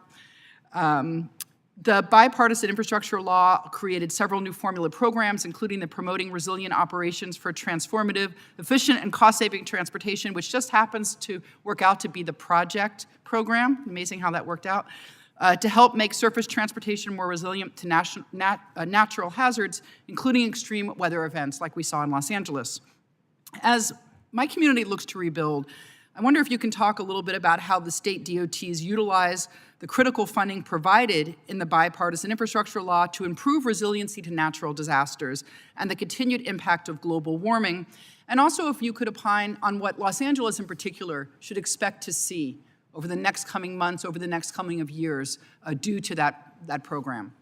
The bipartisan infrastructure law created several new formula programs, including the Promoting Resilient Operations for Transformative, Efficient, and Cost-Saving Transportation, which just happens to work out to be the project program. Amazing how that worked out. To help make surface transportation more resilient to natural hazards, including extreme weather events like we saw in Los Angeles. As my community looks to rebuild, I wonder if you can talk a little bit about how the state DOTs utilize the critical funding provided in the bipartisan infrastructure law to improve resiliency to natural disasters and the continued impact of global warming, and also if you could opine on what Los Angeles in particular should expect to see over the next coming months, over the next coming of years, due to that program.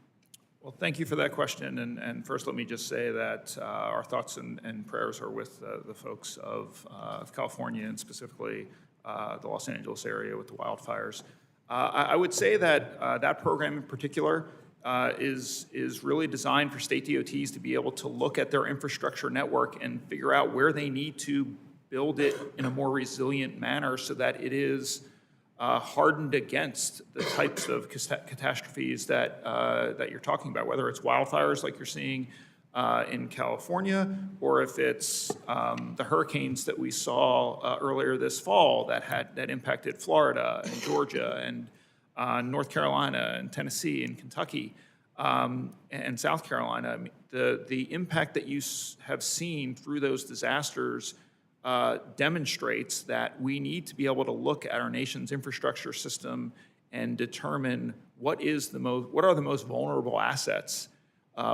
Well, thank you for that question. And first, let me just say that our thoughts and prayers are with the folks of California and specifically the Los Angeles area with the wildfires. I would say that that program in particular is really designed for state DOTs to be able to look at their infrastructure network and figure out where they need to build it in a more resilient manner so that it is hardened against the types of catastrophes that you're talking about, whether it's wildfires like you're seeing in California, or if it's the hurricanes that we saw earlier this fall that impacted Florida and Georgia and North Carolina and Tennessee and Kentucky and South Carolina. The impact that you have seen through those disasters demonstrates that we need to be able to look at our nation's infrastructure system and determine what are the most vulnerable assets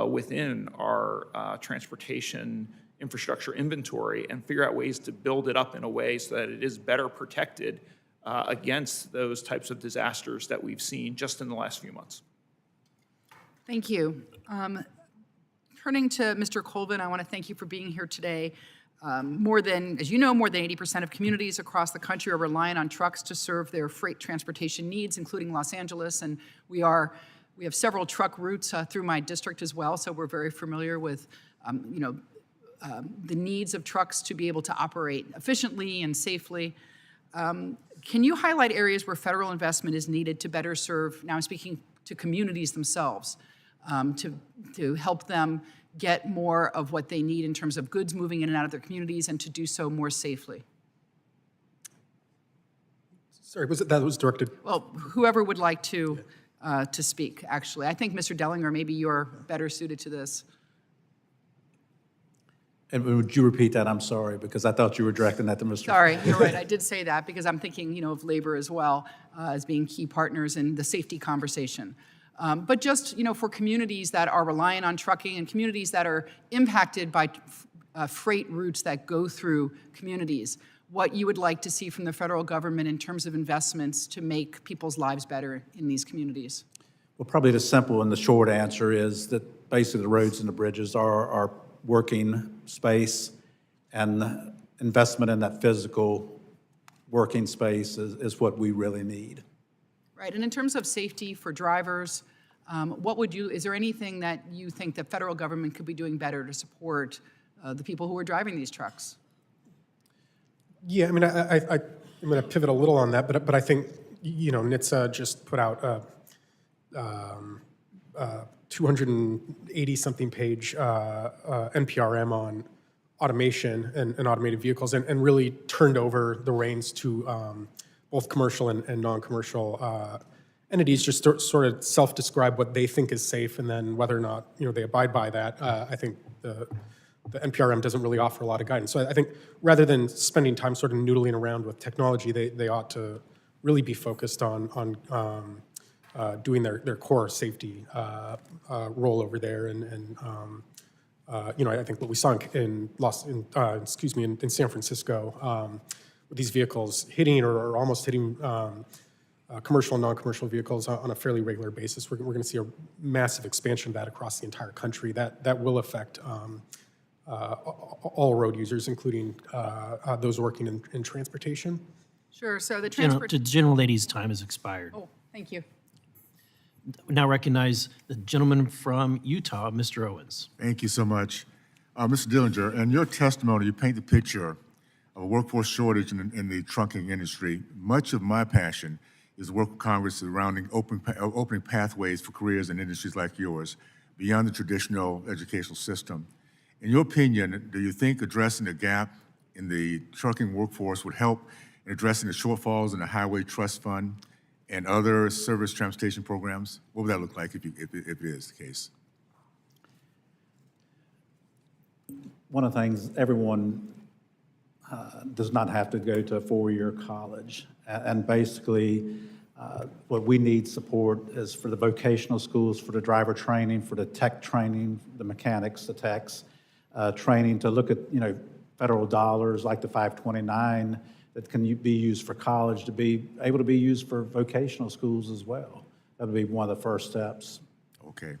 within our transportation infrastructure inventory and figure out ways to build it up in a way so that it is better protected against those types of disasters that we've seen just in the last few months. Thank you. Turning to Mr. Colvin, I want to thank you for being here today. As you know, more than 80% of communities across the country are relying on trucks to serve their freight transportation needs, including Los Angeles, and we have several truck routes through my district as well, so we're very familiar with the needs of trucks to be able to operate efficiently and safely. Can you highlight areas where federal investment is needed to better serve, now I'm speaking to communities themselves, to help them get more of what they need in terms of goods moving in and out of their communities and to do so more safely? Sorry, that was directed? Well, whoever would like to speak, actually. I think Mr. Dellinger, maybe you're better suited to this. And would you repeat that? I'm sorry, because I thought you were directing that to Mr. Sorry, you're right. I did say that because I'm thinking, of labor as well as being key partners in the safety conversation. But just, for communities that are relying on trucking and communities that are impacted by freight routes that go through communities, what you would like to see from the federal government in terms of investments to make people's lives better in these communities? Well, probably the simple and the short answer is that basically the roads and the bridges are our working space, and investment in that physical working space is what we really need. Right, and in terms of safety for drivers, is there anything that you think the federal government could be doing better to support the people who are driving these trucks? Yeah, I mean, I'm going to pivot a little on that, but I think, you know, NHTSA just put out 280-something page NPRM on automation and automated vehicles, and really turned over the reins to both commercial and non-commercial entities, just sort of self-describe what they think is safe, and then whether or not, you know, they abide by that. I think the NPRM doesn't really offer a lot of guidance. So I think rather than spending time sort of noodling around with technology, they ought to really be focused on doing their core safety role over there. And you know, I think what we saw in San Francisco with these vehicles hitting or almost hitting commercial and non-commercial vehicles on a fairly regular basis, we're going to see a massive expansion of that across the entire country. That will affect all road users, including those working in transportation. Sure, so the The transport... general lady's time has expired. Oh, thank you. Now recognize the gentleman from Utah, Mr. Owens. Thank you so much. Mr. Dillinger, in your testimony, you paint the picture of a workforce shortage in the trucking industry. Much of my passion is the work of Congress surrounding opening pathways for careers in industries like yours beyond the traditional educational system. In your opinion, do you think addressing the gap in the trucking workforce would help in addressing the shortfalls in the Highway Trust Fund and other service transportation programs? What would that look like if it is the case? One of the things, everyone does not have to go to a four-year college. And basically, what we need support is for the vocational schools, for the driver training, for the tech training, the mechanics, the techs, training to look at, you know, federal dollars like the 529 that can be used for college to be able to be used for vocational schools as well. That would be one of the first steps. Okay.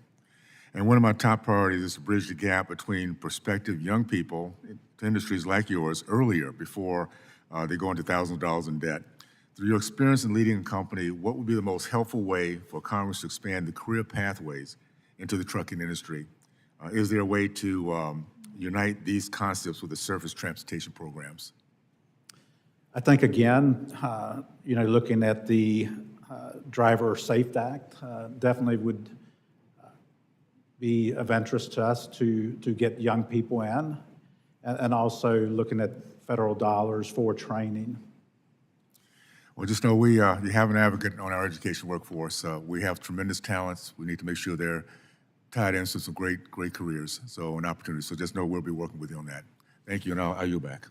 And one of my top priorities is to bridge the gap between prospective young people to industries like yours earlier, before they go into thousands of dollars in debt. Through your experience in leading a company, what would be the most helpful way for Congress to expand the career pathways into the trucking industry? Is there a way to unite these concepts with the surface transportation programs? I think, again, you know, looking at the Driver Safe Act definitely would be of interest to us to get young people in, and also looking at federal dollars for training. Well, just know we have an advocate on our education workforce. We have tremendous talents. We need to make sure they're tied into some great careers, so an opportunity. So just know we'll be working with you on that. Thank you, and I'll yield back.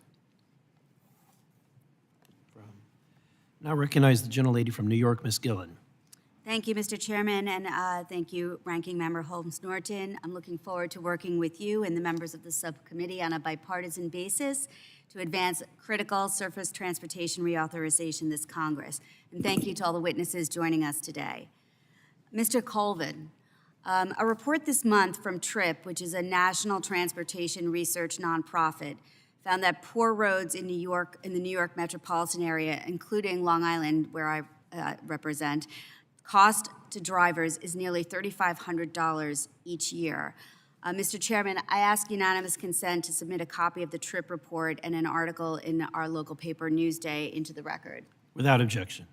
Now recognize the gentlelady from New York, Ms. Gillen. Thank you, Mr. Chairman, and thank you, Ranking Member Holmes Norton. I'm looking forward to working with you and the members of the subcommittee on a bipartisan basis to advance critical surface transportation reauthorization this Congress. And thank you to all the witnesses joining us today. Mr. Colvin, a report this month from TRIP, which is a national transportation research nonprofit, found that poor roads in New York, in the New York metropolitan area, including Long Island, where I represent, cost to drivers is nearly $3,500 each year. Mr. Chairman, I ask unanimous consent to submit a copy of the TRIP report and an article in our local paper, Newsday, into the record. Without objection.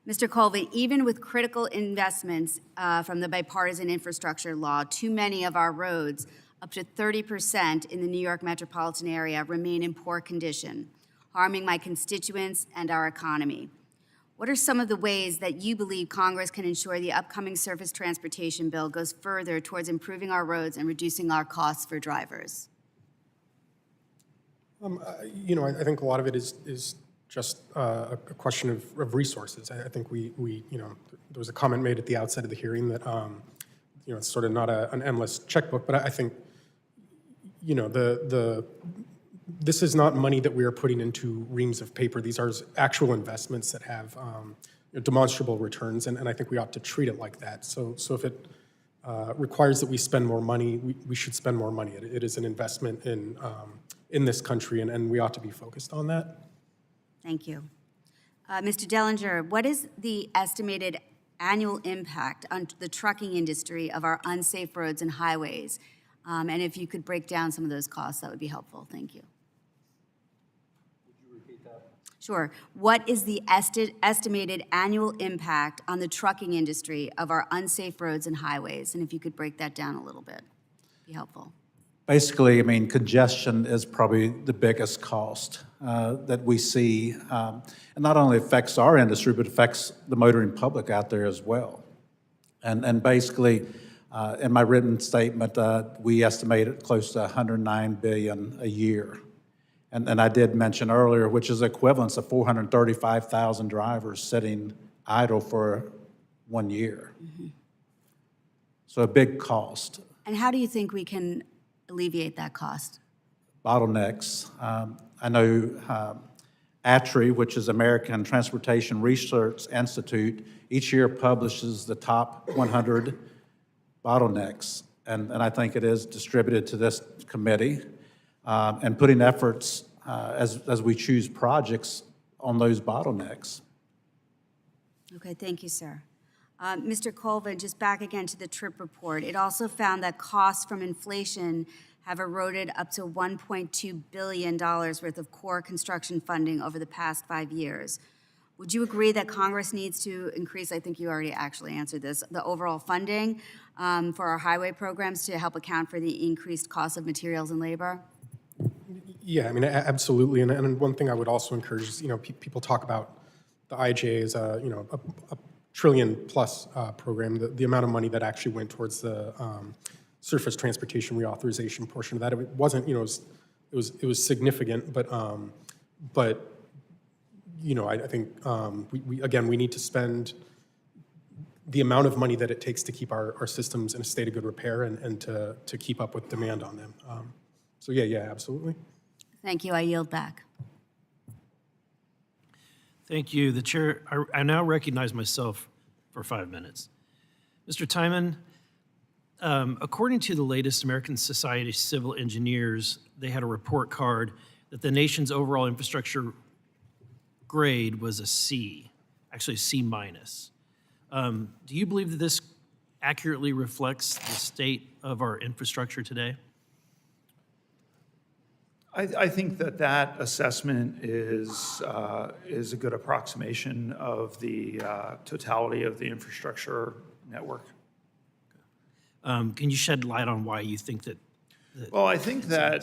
Mr. Colvin, even with critical investments from the bipartisan infrastructure law, too many of our roads, up to 30% in the New York metropolitan area, remain in poor condition, harming my constituents and our economy. What are some of the ways that you believe Congress can ensure the upcoming surface transportation bill goes further towards improving our roads and reducing our costs for drivers? You know, I think a lot of it is just a question of resources. I think we you know, there was a comment made at the outset of the hearing that you know, it's sort of not an endless checkbook, but I think, you know, the This is not money that we are putting into reams of paper. These are actual investments that have demonstrable returns, and I think we ought to treat it like that. So if it requires that we spend more money, we should spend more money. It is an investment in this country, and we ought to be focused on that. Thank you. Mr. Dellinger, what is the estimated annual impact on the trucking industry of our unsafe roads and highways? And if you could break down some of those costs, that would be helpful. Thank you. Sure. What is the estimated annual impact on the trucking industry of our unsafe roads and highways? And if you could break that down a little bit, be helpful. Basically, I mean, congestion is probably the biggest cost that we see. And not only affects our industry, but affects the motoring public out there as well. And basically, in my written statement, we estimated close to $109 billion a year. And I did mention earlier, which is equivalent to 435,000 drivers sitting idle for 1 year. Mm-hmm. So a big cost. And how do you think we can alleviate that cost? Bottlenecks. I know ATRI, which is American Transportation Research Institute, each year publishes the top 100 bottlenecks. And I think it is distributed to this committee. And putting efforts as we choose projects on those bottlenecks. Okay, thank you, sir. Mr. Colvin, just back again to the TRIP report. It also found that costs from inflation have eroded up to $1.2 billion worth of core construction funding over the past 5 years. Would you agree that Congress needs to increase, I think you already actually answered this, the overall funding for our highway programs to help account for the increased cost of materials and labor? Yeah, I mean, absolutely. And one thing I would also encourage is, people talk about the IIJA as a trillion plus program, the amount of money that actually went towards the surface transportation reauthorization portion of that. It wasn't, it was significant, but I think we need to spend the amount of money that it takes to keep our systems in a state of good repair and to keep up with demand on them. So yeah, absolutely. Thank you. I yield back. Thank you. The chair, I now recognize myself for 5 minutes. Mr. Timon, according to the latest American Society of Civil Engineers, they had a report card that the nation's overall infrastructure grade was a C, actually a C minus. Do you believe that this accurately reflects the state of our infrastructure today? I think that assessment is a good approximation of the totality of the infrastructure network. Can you shed light on why you think that? Well, I think that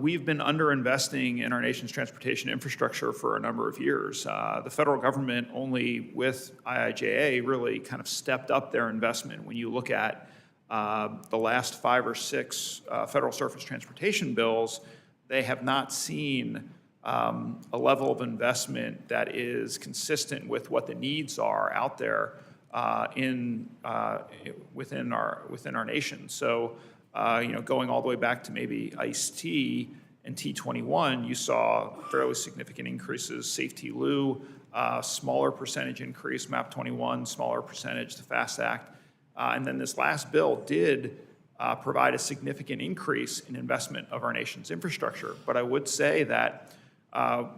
we've been underinvesting in our nation's transportation infrastructure for a number of years. The federal government only with IIJA really kind of stepped up their investment. When you look at the last 5 or 6 federal surface transportation bills, they have not seen a level of investment that is consistent with what the needs are out there within our nation. So, going all the way back to maybe ICE-T and T21, you saw fairly significant increases. Safety-Lou, smaller percentage increase. MAP-21, smaller percentage. The FAST Act, and then this last bill did provide a significant increase in investment of our nation's infrastructure. But I would say that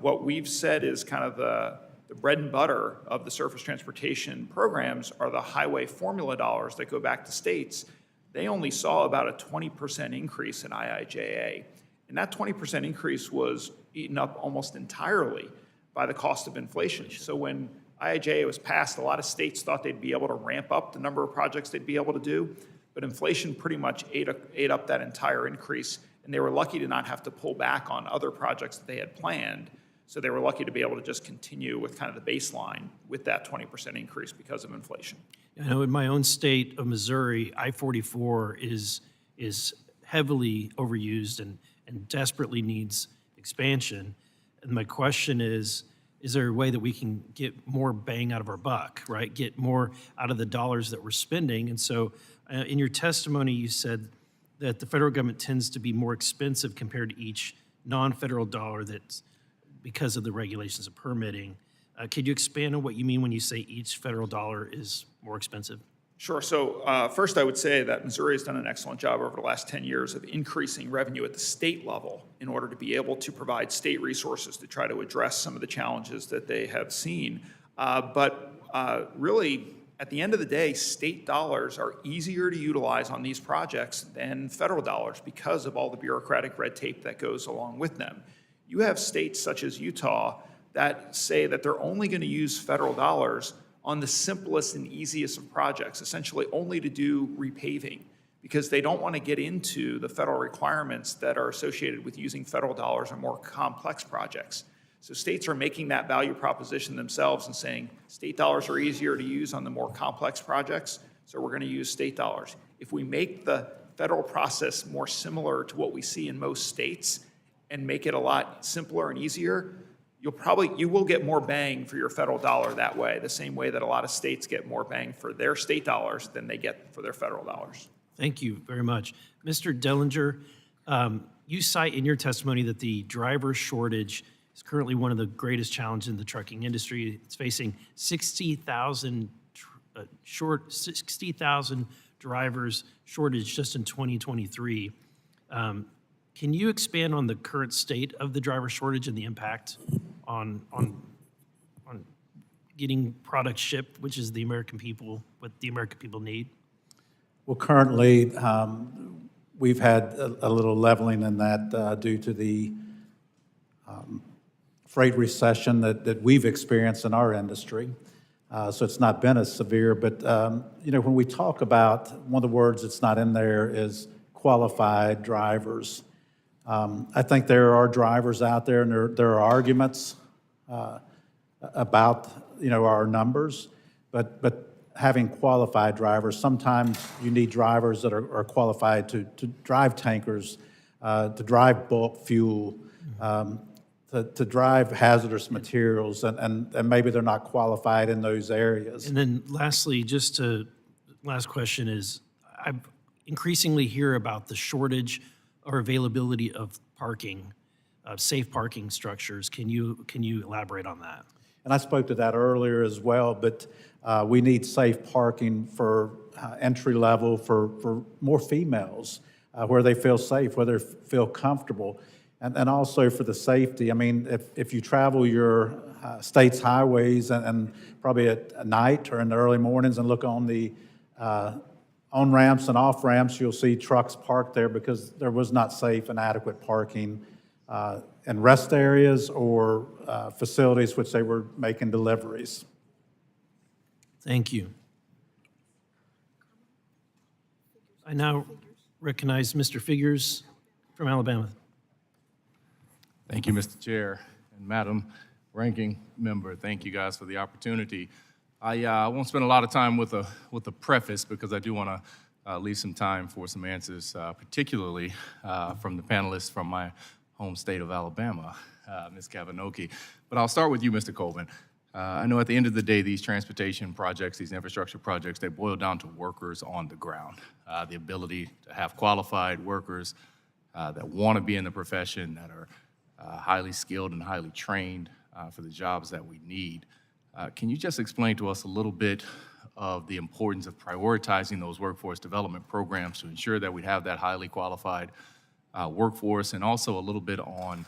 what we've said is kind of the bread and butter of the surface transportation programs are the highway formula dollars that go back to states. They only saw about a 20% increase in IIJA. And that 20% increase was eaten up almost entirely by the cost of inflation. So when IIJA was passed, a lot of states thought they'd be able to ramp up the number of projects they'd be able to do. But inflation pretty much ate up that entire increase, and they were lucky to not have to pull back on other projects that they had planned. So they were lucky to be able to just continue with kind of the baseline with that 20% increase because of inflation. I know in my own state of Missouri, I-44 is heavily overused and desperately needs expansion. And my question is there a way that we can get more bang out of our buck, right? Get more out of the dollars that we're spending. And so in your testimony, you said that the federal government tends to be more expensive compared to each non-federal dollar that's because of the regulations of permitting. Could you expand on what you mean when you say each federal dollar is more expensive? Sure. So first, I would say that Missouri has done an excellent job over the last 10 years of increasing revenue at the state level in order to be able to provide state resources to try to address some of the challenges that they have seen. But really, at the end of the day, state dollars are easier to utilize on these projects than federal dollars because of all the bureaucratic red tape that goes along with them. You have states such as Utah that say that they're only going to use federal dollars on the simplest and easiest of projects, essentially only to do repaving, because they don't want to get into the federal requirements that are associated with using federal dollars on more complex projects. So states are making that value proposition themselves and saying state dollars are easier to use on the more complex projects, so we're going to use state dollars. If we make the federal process more similar to what we see in most states and make it a lot simpler and easier, you will get more bang for your federal dollar that way, the same way that a lot of states get more bang for their state dollars than they get for their federal dollars. Thank you very much. Mr. Dellinger, you cite in your testimony that the driver shortage is currently one of the greatest challenges in the trucking industry. It's facing 60,000 drivers shortage just in 2023. Can you expand on the current state of the driver shortage and the impact on getting products shipped, which is the American people, what the American people need? Well, currently, we've had a little leveling in that due to the freight recession that we've experienced in our industry. So it's not been as severe, but when we talk about, one of the words that's not in there is qualified drivers. I think there are drivers out there, and there are arguments about our numbers, but having qualified drivers, sometimes you need drivers that are qualified to drive tankers, to drive bulk fuel, to drive hazardous materials, and maybe they're not qualified in those areas. And then lastly, last question is, I increasingly hear about the shortage or availability of parking, safe parking structures. Can you elaborate on that? And I spoke to that earlier as well, but we need safe parking for entry level for more females, where they feel safe, where they feel comfortable, and also for the safety. I mean, if you travel your state's highways and probably at night or in the early mornings and look on the on-ramps and off-ramps, you'll see trucks parked there because there was not safe and adequate parking in rest areas or facilities which they were making deliveries. Thank you. I now recognize Mr. Figures from Alabama. Thank you, Mr. Chair and Madam Ranking Member. Thank you guys for the opportunity. I won't spend a lot of time with a preface because I do want to leave some time for some answers, particularly from the panelists from my home state of Alabama, Ms. Kavanaugh. But I'll start with you, Mr. Colvin. I know at the end of the day, these transportation projects, these infrastructure projects, they boil down to workers on the ground. The ability to have qualified workers that want to be in the profession, that are highly skilled and highly trained for the jobs that we need. Can you just explain to us a little bit of the importance of prioritizing those workforce development programs to ensure that we have that highly qualified workforce, and also a little bit on,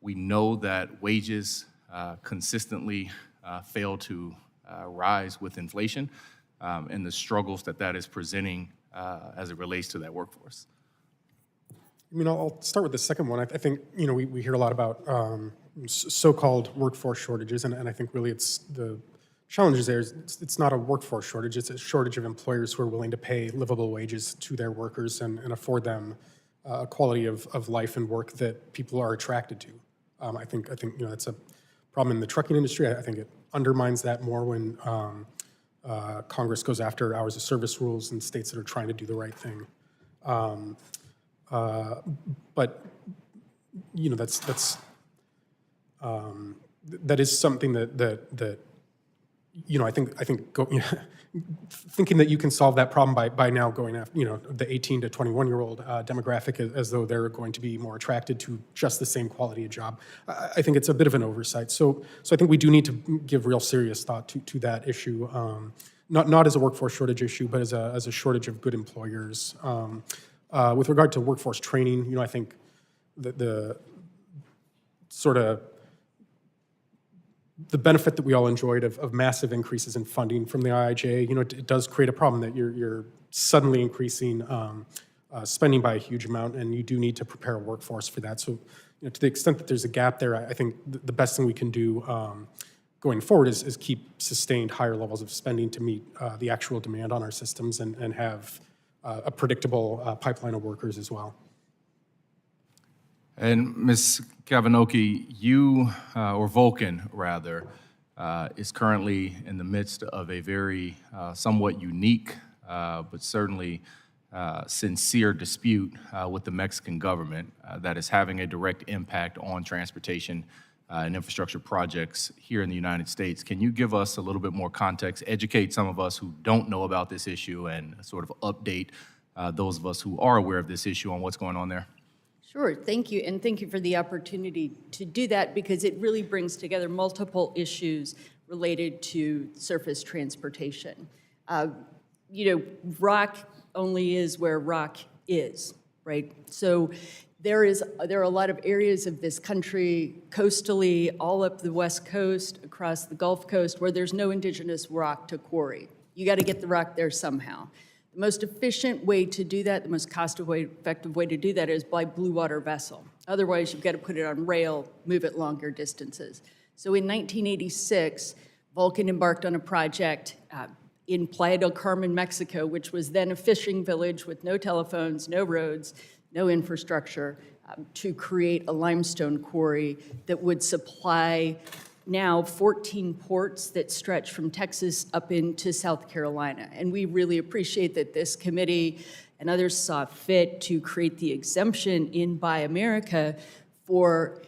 we know that wages consistently fail to rise with inflation, and the struggles that is presenting as it relates to that workforce? I mean, I'll start with the second one. I think, we hear a lot about so-called workforce shortages, and I think really it's the challenges there is it's not a workforce shortage, it's a shortage of employers who are willing to pay livable wages to their workers and afford them a quality of life and work that people are attracted to. I think that's a problem in the trucking industry. I think it undermines that more when Congress goes after hours of service rules in states that are trying to do the right thing. But that is something that I think thinking that you can solve that problem by now going after, the 18 to 21-year-old demographic as though they're going to be more attracted to just the same quality of job, I think it's a bit of an oversight. So I think we do need to give real serious thought to that issue, not as a workforce shortage issue, but as a shortage of good employers. With regard to workforce training, I think the sort of the benefit that we all enjoyed of massive increases in funding from the IIJA, it does create a problem that you're suddenly increasing spending by a huge amount, and you do need to prepare a workforce for that. So, to the extent that there's a gap there, I think the best thing we can do going forward is keep sustained higher levels of spending to meet the actual demand on our systems and have a predictable pipeline of workers as well. And Ms. Kavanoki, you, or Vulcan rather, is currently in the midst of a very somewhat unique, but certainly sincere dispute with the Mexican government that is having a direct impact on transportation and infrastructure projects here in the United States. Can you give us a little bit more context, educate some of us who don't know about this issue, and sort of update those of us who are aware of this issue on what's going on there? Sure, thank you, and thank you for the opportunity to do that because it really brings together multiple issues related to surface transportation. Rock only is where rock is, right? So there are a lot of areas of this country, coastally, all up the West Coast, across the Gulf Coast, where there's no indigenous rock to quarry. You got to get the rock there somehow. The most efficient way to do that, the most cost-effective way to do that is by blue water vessel. Otherwise, you've got to put it on rail, move it longer distances. So in 1986, Vulcan embarked on a project in Playa del Carmen, Mexico, which was then a fishing village with no telephones, no roads, no infrastructure, to create a limestone quarry that would supply now 14 ports that stretch from Texas up into South Carolina. And we really appreciate that this committee and others saw fit to create the exemption in Buy America for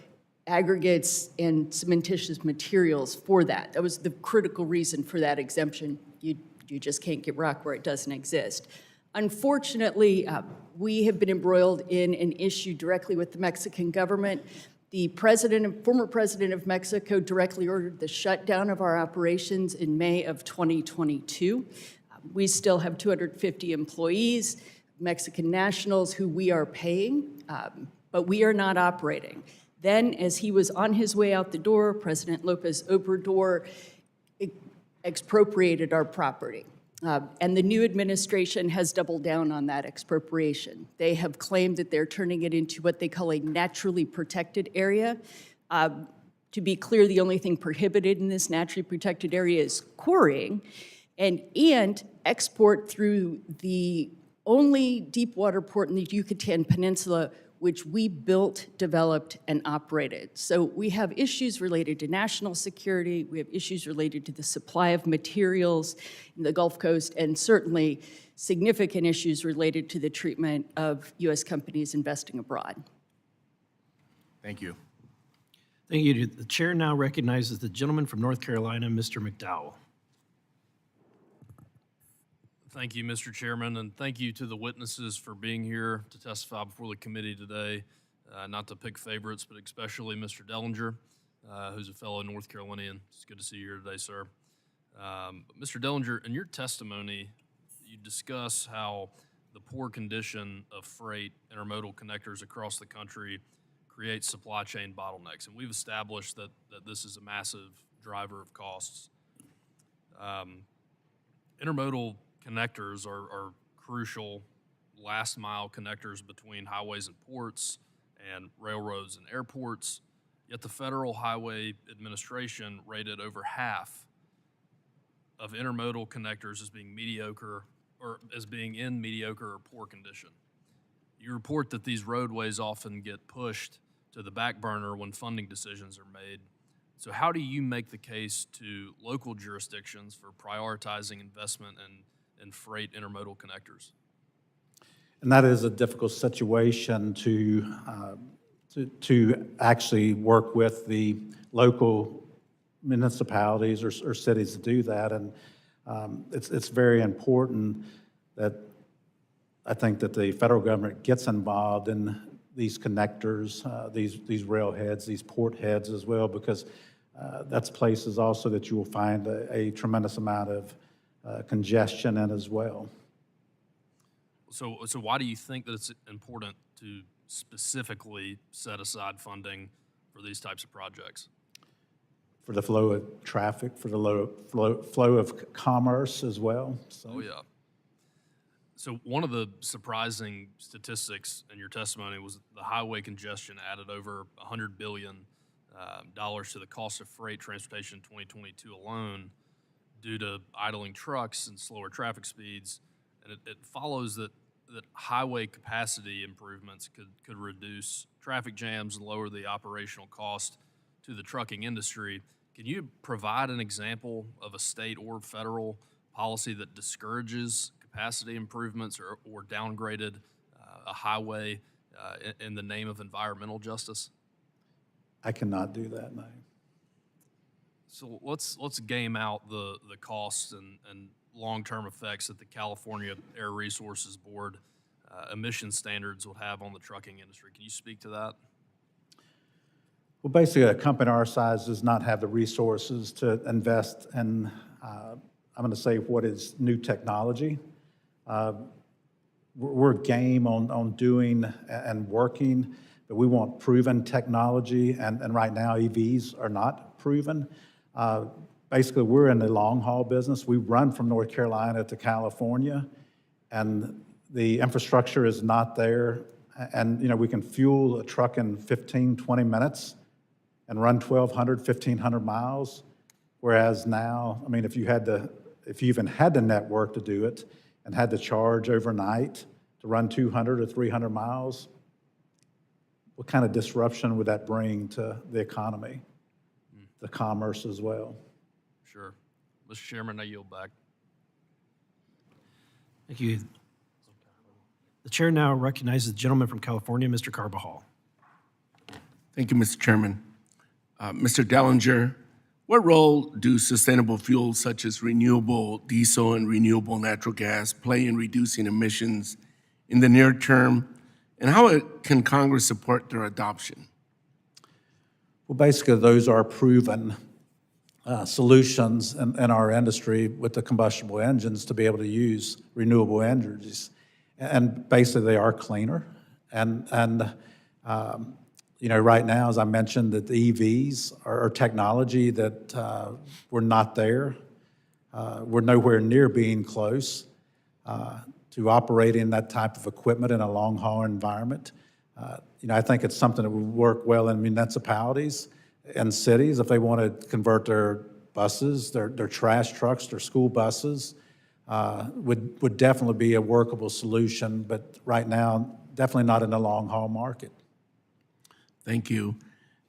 aggregates and cementitious materials for that. That was the critical reason for that exemption. You just can't get rock where it doesn't exist. Unfortunately, we have been embroiled in an issue directly with the Mexican government. The former president of Mexico directly ordered the shutdown of our operations in May of 2022. We still have 250 employees, Mexican nationals who we are paying, but we are not operating. Then, as he was on his way out the door, President López Obrador expropriated our property. And the new administration has doubled down on that expropriation. They have claimed that they're turning it into what they call a naturally protected area. To be clear, the only thing prohibited in this naturally protected area is quarrying and export through the only deep water port in the Yucatan Peninsula which we built, developed, and operated. So we have issues related to national security, we have issues related to the supply of materials in the Gulf Coast, and certainly significant issues related to the treatment of U.S. companies investing abroad. Thank you. Thank you. The chair now recognizes the gentleman from North Carolina, Mr. McDowell. Thank you, Mr. Chairman, and thank you to the witnesses for being here to testify before the committee today. Not to pick favorites, but especially Mr. Dellinger, who's a fellow North Carolinian. It's good to see you here today, sir. Mr. Dellinger, in your testimony, you discuss how the poor condition of freight intermodal connectors across the country creates supply chain bottlenecks, and we've established that this is a massive driver of costs. Intermodal connectors are crucial last mile connectors between highways and ports and railroads and airports, yet the Federal Highway Administration rated over half of intermodal connectors as being mediocre or as being in mediocre or poor condition. You report that these roadways often get pushed to the back burner when funding decisions are made. So how do you make the case to local jurisdictions for prioritizing investment in freight intermodal connectors? And that is a difficult situation to actually work with the local municipalities or cities to do that. And it's very important that I think that the federal government gets involved in these connectors, these railheads, these port heads as well, because that's places also that you will find a tremendous amount of congestion in as well. So why do you think that it's important to specifically set aside funding for these types of projects? For the flow of traffic, for the flow of commerce as well. So. Oh, yeah. So one of the surprising statistics in your testimony was the highway congestion added over $100 billion to the cost of freight transportation in 2022 alone due to idling trucks and slower traffic speeds. And it follows that highway capacity improvements could reduce traffic jams and lower the operational cost to the trucking industry. Can you provide an example of a state or federal policy that discourages capacity improvements or downgraded a highway in the name of environmental justice? I cannot do that, no. So let's game out the costs and long-term effects that the California Air Resources Board emission standards would have on the trucking industry. Can you speak to that? Well, basically, a company our size does not have the resources to invest in, I'm going to say, what is new technology. We're game on doing and working, but we want proven technology, and right now EVs are not proven. Basically, we're in the long-haul business. We run from North Carolina to California, and the infrastructure is not there. And, we can fuel a truck in 15, 20 minutes and run 1,200, 1,500 miles. Whereas now, if you even had the network to do it and had to charge overnight to run 200 or 300 miles, what kind of disruption would that bring to the economy, the commerce as well? Sure. Mr. Chairman, I yield back. Thank you. The chair now recognizes the gentleman from California, Mr. Carbajal. Thank you, Mr. Chairman. Mr. Dellinger, what role do sustainable fuels such as renewable diesel and renewable natural gas play in reducing emissions in the near term, and how can Congress support their adoption? Well, basically, those are proven solutions in our industry with the combustible engines to be able to use renewable energies. And basically, they are cleaner. And right now, as I mentioned, that the EVs are technology that we're not there. We're nowhere near being close to operating that type of equipment in a long-haul environment. I think it's something that would work well in municipalities and cities if they want to convert their buses, their trash trucks, their school buses. Would definitely be a workable solution, but right now, definitely not in the long-haul market. Thank you.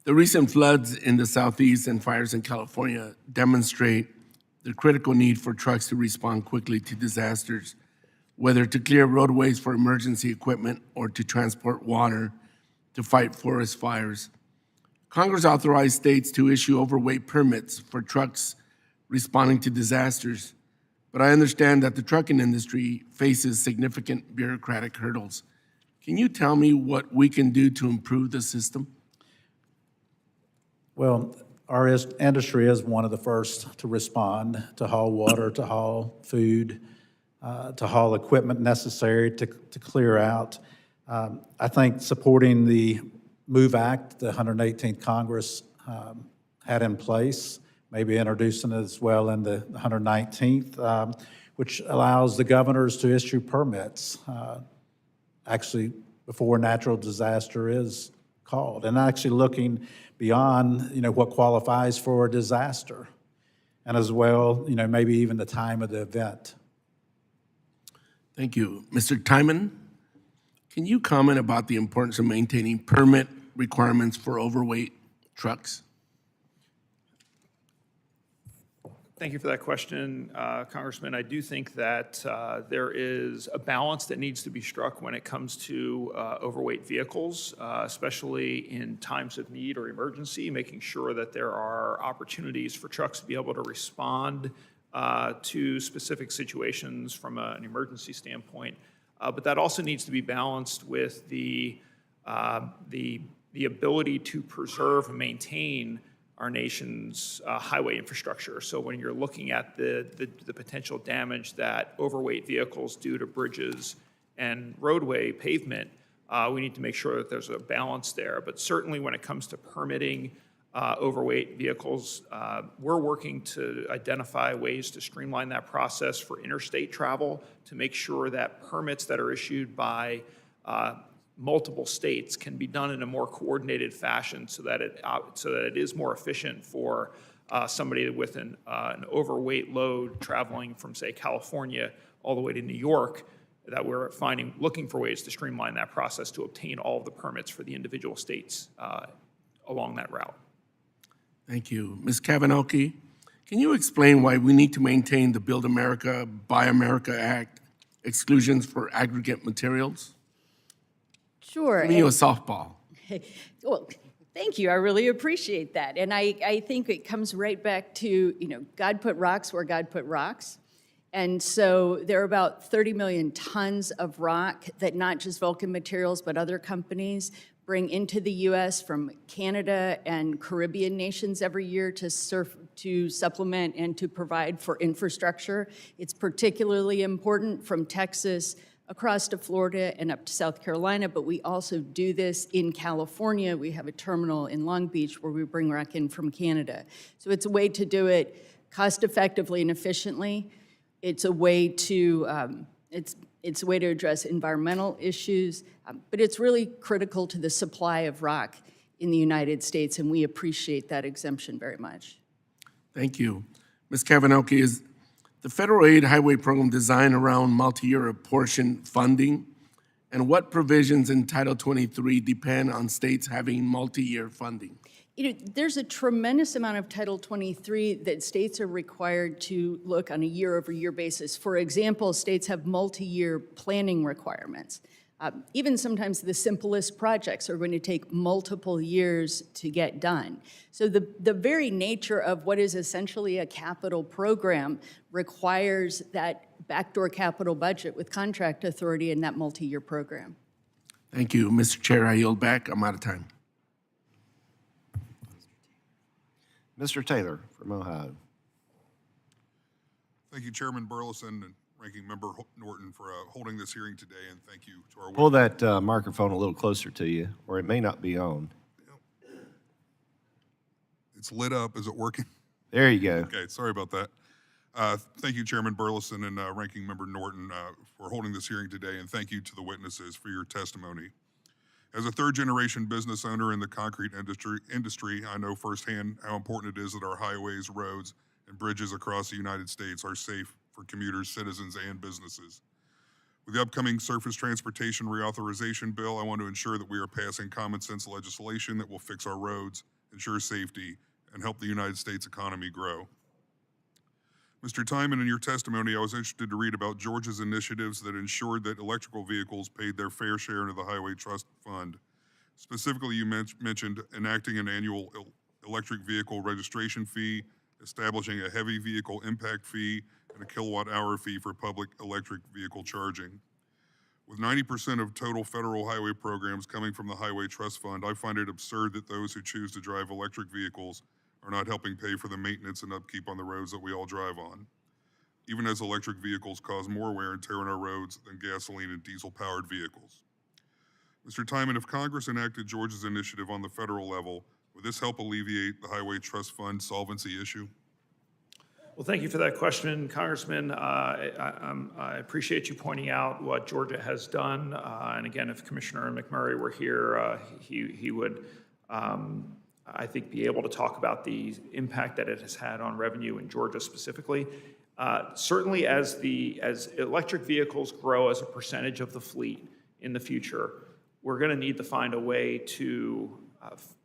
The recent floods in the Southeast and fires in California demonstrate the critical need for trucks to respond quickly to disasters, whether to clear roadways for emergency equipment or to transport water to fight forest fires. Congress authorized states to issue overweight permits for trucks responding to disasters, but I understand that the trucking industry faces significant bureaucratic hurdles. Can you tell me what we can do to improve the system? Well, our industry is one of the first to respond, to haul water, to haul food, to haul equipment necessary to clear out. I think supporting the MOVE Act, the 118th Congress had in place, maybe introducing it as well in the 119th, which allows the governors to issue permits, actually before a natural disaster is called, and actually looking beyond, what qualifies for a disaster, and as well, maybe even the time of the event. Thank you. Mr. Timon, can you comment about the importance of maintaining permit requirements for overweight trucks? Thank you for that question, Congressman. I do think that there is a balance that needs to be struck when it comes to overweight vehicles, especially in times of need or emergency, making sure that there are opportunities for trucks to be able to respond to specific situations from an emergency standpoint. But that also needs to be balanced with the ability to preserve and maintain our nation's highway infrastructure. So when you're looking at the potential damage that overweight vehicles do to bridges and roadway pavement, we need to make sure that there's a balance there. But certainly when it comes to permitting overweight vehicles, we're working to identify ways to streamline that process for interstate travel to make sure that permits that are issued by multiple states can be done in a more coordinated fashion so that it is more efficient for somebody with an overweight load traveling from, say, California all the way to New York, that we're looking for ways to streamline that process to obtain all of the permits for the individual states along that route. Thank you. Ms. Kavanaugh, can you explain why we need to maintain the Build America, Buy America Act exclusions for aggregate materials? Sure. Give me a softball. Well, thank you. I really appreciate that. And I think it comes right back to, God put rocks where God put rocks. And so there are about 30 million tons of rock that not just Vulcan Materials, but other companies bring into the U.S. from Canada and Caribbean nations every year to supplement and to provide for infrastructure. It's particularly important from Texas across to Florida and up to South Carolina, but we also do this in California. We have a terminal in Long Beach where we bring rock in from Canada. So it's a way to do it cost effectively and efficiently. It's a way to it's a way to address environmental issues, but it's really critical to the supply of rock in the United States, and we appreciate that exemption very much. Thank you. Ms. Kavanaugh, is the federal aid highway program designed around multi-year apportion funding? And what provisions in Title 23 depend on states having multi-year funding? There's a tremendous amount of Title 23 that states are required to look on a year-over-year basis. For example, states have multi-year planning requirements. Even sometimes the simplest projects are going to take multiple years to get done. So the very nature of what is essentially a capital program requires that backdoor capital budget with contract authority in that multi-year program. Thank you. Mr. Chair, I yield back. I'm out of time. Mr. Taylor from Ohio. Thank you, Chairman Burleson and Ranking Member Norton, for holding this hearing today, and thank you to our... Pull that microphone a little closer to you, or it may not be on. It's lit up. Is it working? There you go. Okay, sorry about that. Thank you, Chairman Burleson and Ranking Member Norton, for holding this hearing today, and thank you to the witnesses for your testimony. As a third-generation business owner in the concrete industry, I know firsthand how important it is that our highways, roads, and bridges across the United States are safe for commuters, citizens, and businesses. With the upcoming Surface Transportation Reauthorization Bill, I want to ensure that we are passing common sense legislation that will fix our roads, ensure safety, and help the United States economy grow. Mr. Timon, in your testimony, I was interested to read about Georgia's initiatives that ensured that electrical vehicles paid their fair share into the Highway Trust Fund. Specifically, you mentioned enacting an annual electric vehicle registration fee, establishing a heavy vehicle impact fee, and a kilowatt-hour fee for public electric vehicle charging. With 90% of total federal highway programs coming from the Highway Trust Fund, I find it absurd that those who choose to drive electric vehicles are not helping pay for the maintenance and upkeep on the roads that we all drive on, even as electric vehicles cause more wear and tear on our roads than gasoline and diesel-powered vehicles. Mr. Timon, if Congress enacted Georgia's initiative on the federal level, would this help alleviate the Highway Trust Fund solvency issue? Well, thank you for that question, Congressman. I appreciate you pointing out what Georgia has done. And again, if Commissioner McMurray were here, he would, I think, be able to talk about the impact that it has had on revenue in Georgia specifically. Certainly, as electric vehicles grow as a percentage of the fleet in the future, we're going to need to find a way to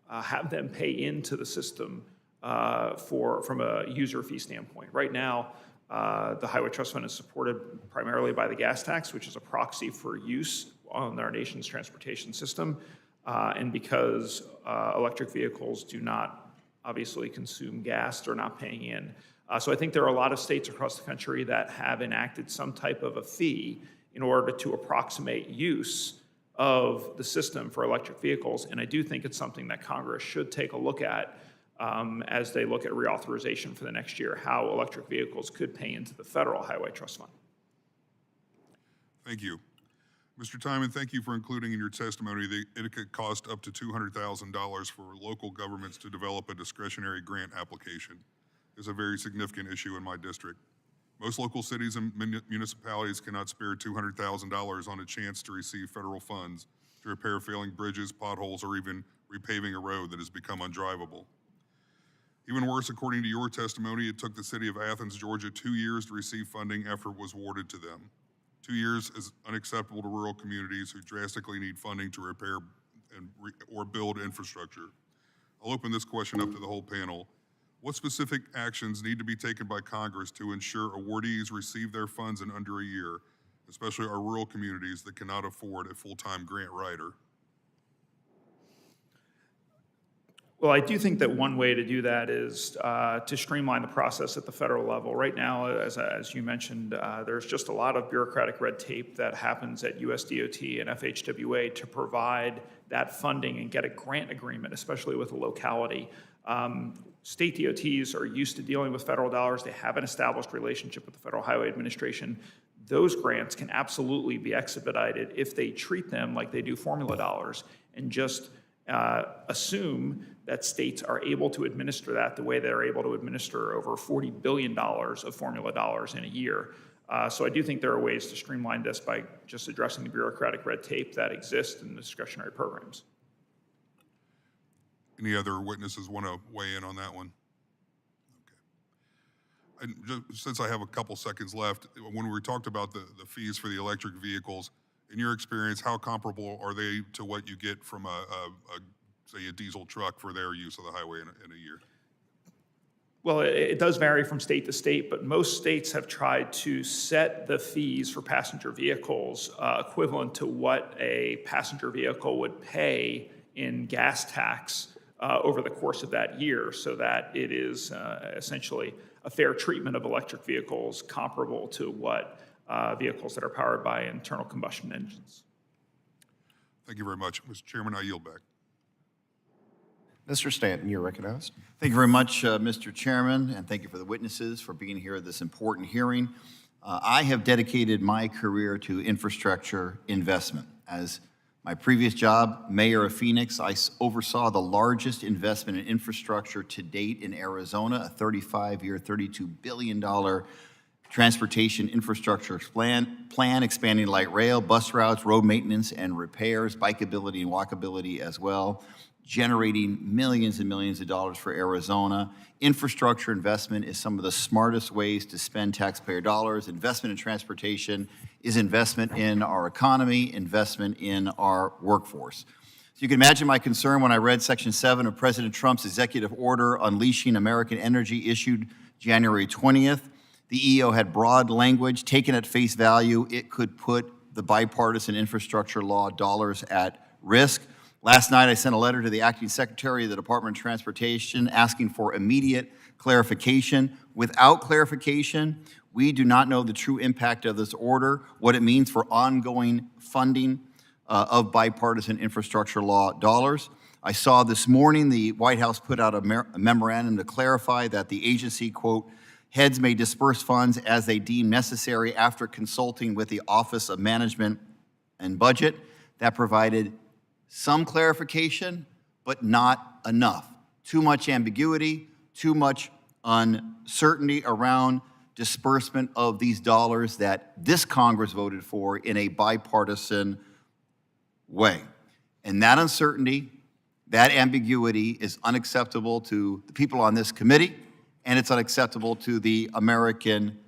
have them pay into the system from a user fee standpoint. Right now, the Highway Trust Fund is supported primarily by the gas tax, which is a proxy for use on our nation's transportation system. And because electric vehicles do not obviously consume gas, they're not paying in. So I think there are a lot of states across the country that have enacted some type of a fee in order to approximate use of the system for electric vehicles. And I do think it's something that Congress should take a look at as they look at reauthorization for the next year, how electric vehicles could pay into the federal Highway Trust Fund. Thank you. Mr. Timon, thank you for including in your testimony that it could cost up to $200,000 for local governments to develop a discretionary grant application. It's a very significant issue in my district. Most local cities and municipalities cannot spare $200,000 on a chance to receive federal funds to repair failing bridges, potholes, or even repaving a road that has become undrivable. Even worse, according to your testimony, it took the city of Athens, Georgia 2 years to receive funding after it was awarded to them. 2 years is unacceptable to rural communities who drastically need funding to repair or build infrastructure. I'll open this question up to the whole panel. What specific actions need to be taken by Congress to ensure awardees receive their funds in under a year, especially our rural communities that cannot afford a full-time grant writer? Well, I do think that one way to do that is to streamline the process at the federal level. Right now, as you mentioned, there's just a lot of bureaucratic red tape that happens at USDOT and FHWA to provide that funding and get a grant agreement, especially with a locality. State DOTs are used to dealing with federal dollars. They have an established relationship with the Federal Highway Administration. Those grants can absolutely be expedited if they treat them like they do formula dollars and just assume that states are able to administer that the way they're able to administer over $40 billion of formula dollars in a year. So I do think there are ways to streamline this by just addressing the bureaucratic red tape that exists in the discretionary programs. Any other witnesses want to weigh in on that one? Okay. And just, since I have a couple seconds left, when we talked about the fees for the electric vehicles, in your experience, how comparable are they to what you get from say, a diesel truck for their use of the highway in a year? Well, it does vary from state to state, but most states have tried to set the fees for passenger vehicles equivalent to what a passenger vehicle would pay in gas tax over the course of that year, so that it is essentially a fair treatment of electric vehicles comparable to what vehicles that are powered by internal combustion engines. Thank you very much. Mr. Chairman, I yield back. Mr. Stanton, you're recognized. Thank you very much, Mr. Chairman, and thank you for the witnesses for being here at this important hearing. I have dedicated my career to infrastructure investment. As my previous job, mayor of Phoenix, I oversaw the largest investment in infrastructure to date in Arizona, a 35-year, $32 billion transportation infrastructure plan expanding light rail, bus routes, road maintenance and repairs, bikeability and walkability as well, generating millions and millions of dollars for Arizona. Infrastructure investment is some of the smartest ways to spend taxpayer dollars. Investment in transportation is investment in our economy, investment in our workforce. So you can imagine my concern when I read Section 7 of President Trump's executive order unleashing American energy issued January 20th. The EO had broad language. Taken at face value, it could put the bipartisan infrastructure law dollars at risk. Last night, I sent a letter to the acting secretary of the Department of Transportation asking for immediate clarification. Without clarification, we do not know the true impact of this order, what it means for ongoing funding of bipartisan infrastructure law dollars. I saw this morning the White House put out a memorandum to clarify that the agency, quote, heads may disperse funds as they deem necessary after consulting with the Office of Management and Budget. That provided some clarification, but not enough. Too much ambiguity, too much uncertainty around disbursement of these dollars that this Congress voted for in a bipartisan way. And that uncertainty, that ambiguity is unacceptable to the people on this committee, and it's unacceptable to the American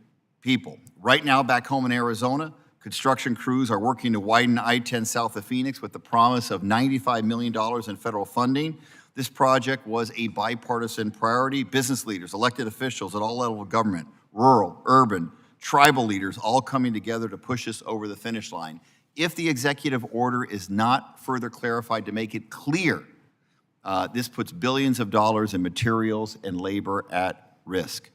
people. Right now, back home in Arizona, construction crews are working to widen I-10 south of Phoenix with the promise of $95 million in federal funding. This project was a bipartisan priority. Business leaders, elected officials at all levels of government, rural, urban, tribal leaders, all coming together to push us over the finish line. If the executive order is not further clarified to make it clear, this puts billions of dollars in materials and labor at risk.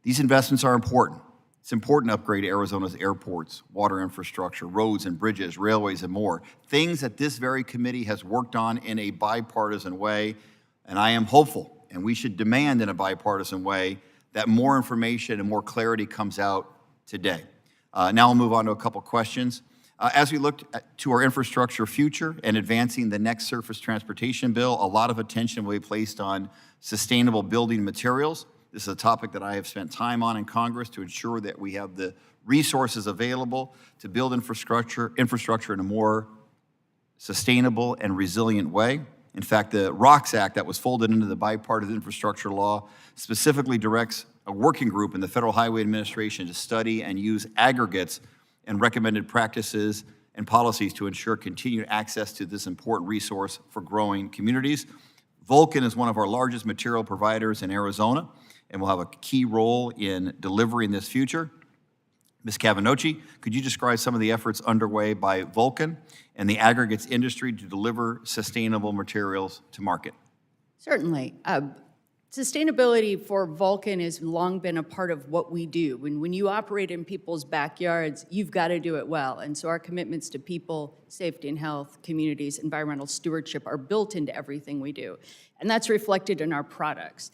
These investments are important. It's important to upgrade Arizona's airports, water infrastructure, roads and bridges, railways, and more. Things that this very committee has worked on in a bipartisan way, and I am hopeful, and we should demand in a bipartisan way, that more information and more clarity comes out today. Now I'll move on to a couple questions. As we look to our infrastructure future and advancing the next surface transportation bill, a lot of attention will be placed on sustainable building materials. This is a topic that I have spent time on in Congress to ensure that we have the resources available to build infrastructure in a more sustainable and resilient way. In fact, the ROCKS Act that was folded into the bipartisan infrastructure law specifically directs a working group in the Federal Highway Administration to study and use aggregates and recommended practices and policies to ensure continued access to this important resource for growing communities. Vulcan is one of our largest material providers in Arizona and will have a key role in delivering this future. Ms. Cavanocchi, could you describe some of the efforts underway by Vulcan and the aggregates industry to deliver sustainable materials to market? Certainly. Sustainability for Vulcan has long been a part of what we do. When you operate in people's backyards, you've got to do it well. And so our commitments to people, safety and health, communities, environmental stewardship are built into everything we do. And that's reflected in our products.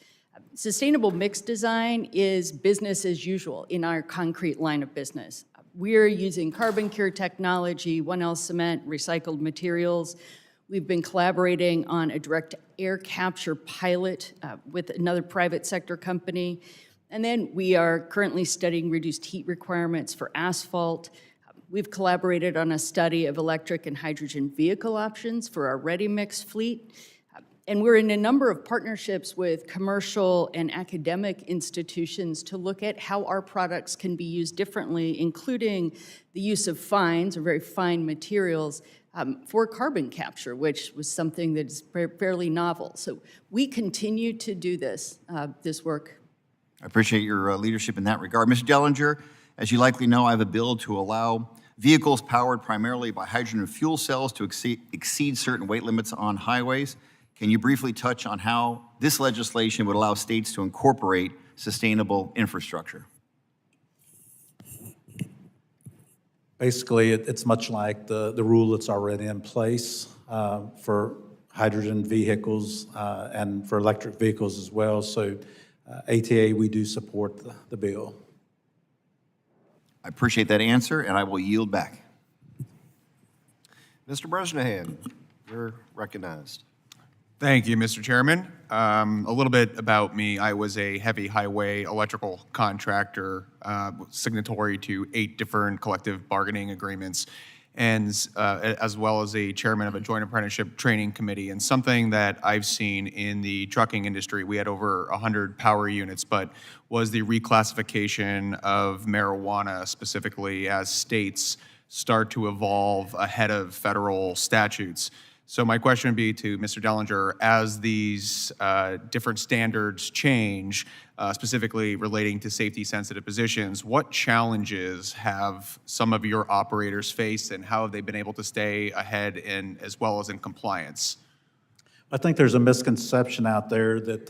Sustainable mix design is business as usual in our concrete line of business. We're using CarbonCure technology, 1L cement, recycled materials. We've been collaborating on a direct air capture pilot with another private sector company. And then we are currently studying reduced heat requirements for asphalt. We've collaborated on a study of electric and hydrogen vehicle options for our ready-mix fleet. And we're in a number of partnerships with commercial and academic institutions to look at how our products can be used differently, including the use of fines, or very fine materials, for carbon capture, which was something that is fairly novel. So we continue to do this work. I appreciate your leadership in that regard. Mr. Dellinger, as you likely know, I have a bill to allow vehicles powered primarily by hydrogen fuel cells to exceed certain weight limits on highways. Can you briefly touch on how this legislation would allow states to incorporate sustainable infrastructure? Basically, it's much like the rule that's already in place for hydrogen vehicles and for electric vehicles as well. So ATA, we do support the bill. I appreciate that answer, and I will yield back. Mr. Bresnahan, you're recognized. Thank you, Mr. Chairman. A little bit about me. I was a heavy highway electrical contractor, signatory to 8 different collective bargaining agreements, and as well as a chairman of a joint apprenticeship training committee. And something that I've seen in the trucking industry, we had over 100 power units, but was the reclassification of marijuana specifically as states start to evolve ahead of federal statutes. So my question would be to Mr. Dellinger, as these different standards change, specifically relating to safety-sensitive positions, what challenges have some of your operators faced, and how have they been able to stay ahead in, as well as in compliance? I think there's a misconception out there that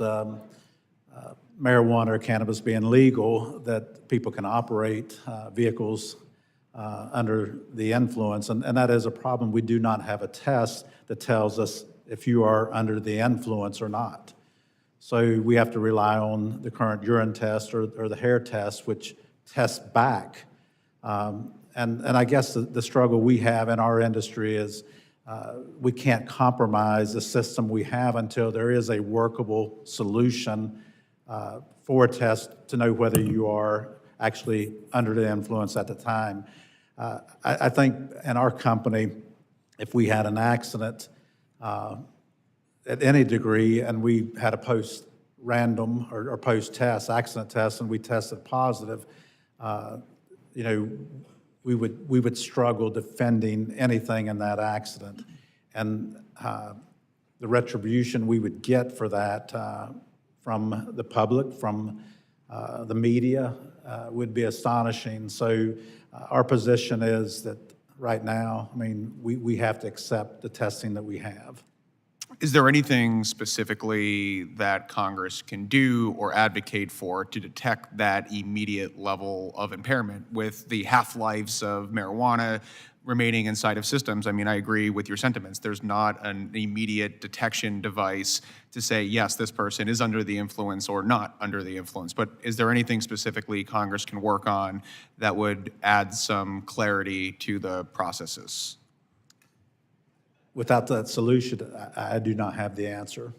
marijuana or cannabis being legal, that people can operate vehicles under the influence, and that is a problem. We do not have a test that tells us if you are under the influence or not. So we have to rely on the current urine test or the hair test, which tests back. And I guess the struggle we have in our industry is we can't compromise the system we have until there is a workable solution for a test to know whether you are actually under the influence at the time. I think in our company, if we had an accident at any degree and we had a post-random or post-test, accident test, and we tested positive, we would struggle defending anything in that accident. And the retribution we would get for that from the public, from the media, would be astonishing. So our position is that right now, I mean, we have to accept the testing that we have. Is there anything specifically that Congress can do or advocate for to detect that immediate level of impairment with the half-lives of marijuana remaining inside of systems? I mean, I agree with your sentiments. There's not an immediate detection device to say, yes, this person is under the influence or not under the influence. But is there anything specifically Congress can work on that would add some clarity to the processes? Without that solution, I do not have the answer.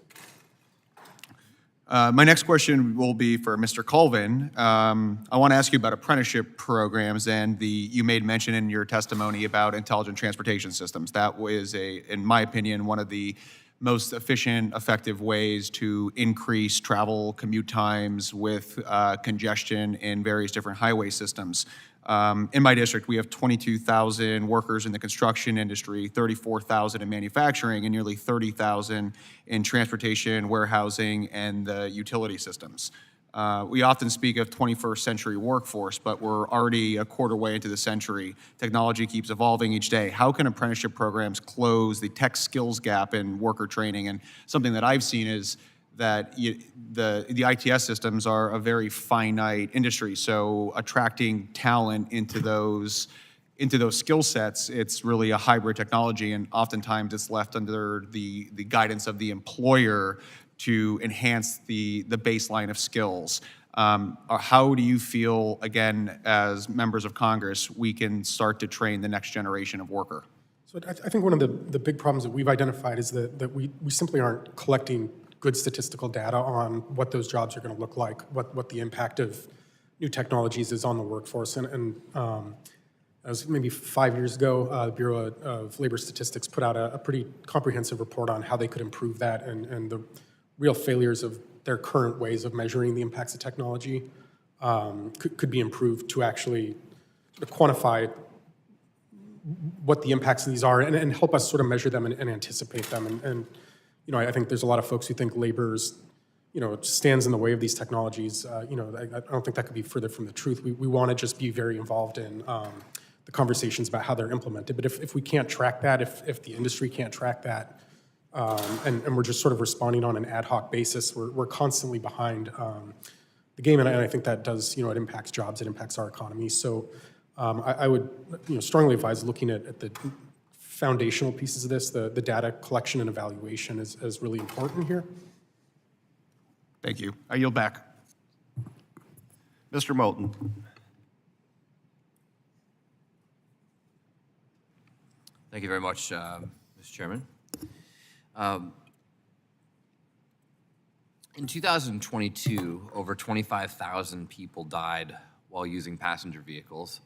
My next question will be for Mr. Colvin. I want to ask you about apprenticeship programs, and you made mention in your testimony about intelligent transportation systems. That was, in my opinion, one of the most efficient, effective ways to increase travel commute times with congestion in various different highway systems. In my district, we have 22,000 workers in the construction industry, 34,000 in manufacturing, and nearly 30,000 in transportation, warehousing, and the utility systems. We often speak of 21st century workforce, but we're already a quarter way into the century. Technology keeps evolving each day. How can apprenticeship programs close the tech skills gap in worker training? And something that I've seen is that the ITS systems are a very finite industry. So attracting talent into those skill sets, it's really a hybrid technology, and oftentimes it's left under the guidance of the employer to enhance the baseline of skills. How do you feel, again, as members of Congress, we can start to train the next generation of worker? So I think one of the big problems that we've identified is that we simply aren't collecting good statistical data on what those jobs are going to look like, what the impact of new technologies is on the workforce. And as maybe 5 years ago, the Bureau of Labor Statistics put out a pretty comprehensive report on how they could improve that and the real failures of their current ways of measuring the impacts of technology could be improved to actually sort of quantify what the impacts of these are and help us sort of measure them and anticipate them. And you know, I think there's a lot of folks who think labor's, stands in the way of these technologies. I don't think that could be further from the truth. We want to just be very involved in the conversations about how they're implemented. But if we can't track that, if the industry can't track that, and we're just sort of responding on an ad hoc basis, we're constantly behind the game. And I think that does, it impacts jobs, it impacts our economy. So I would strongly advise looking at the foundational pieces of this. The data collection and evaluation is really important here. Thank you. I yield back. Mr. Moulton. Thank you very much, Mr. Chairman. In 2022, over 25,000 people died while using passenger vehicles.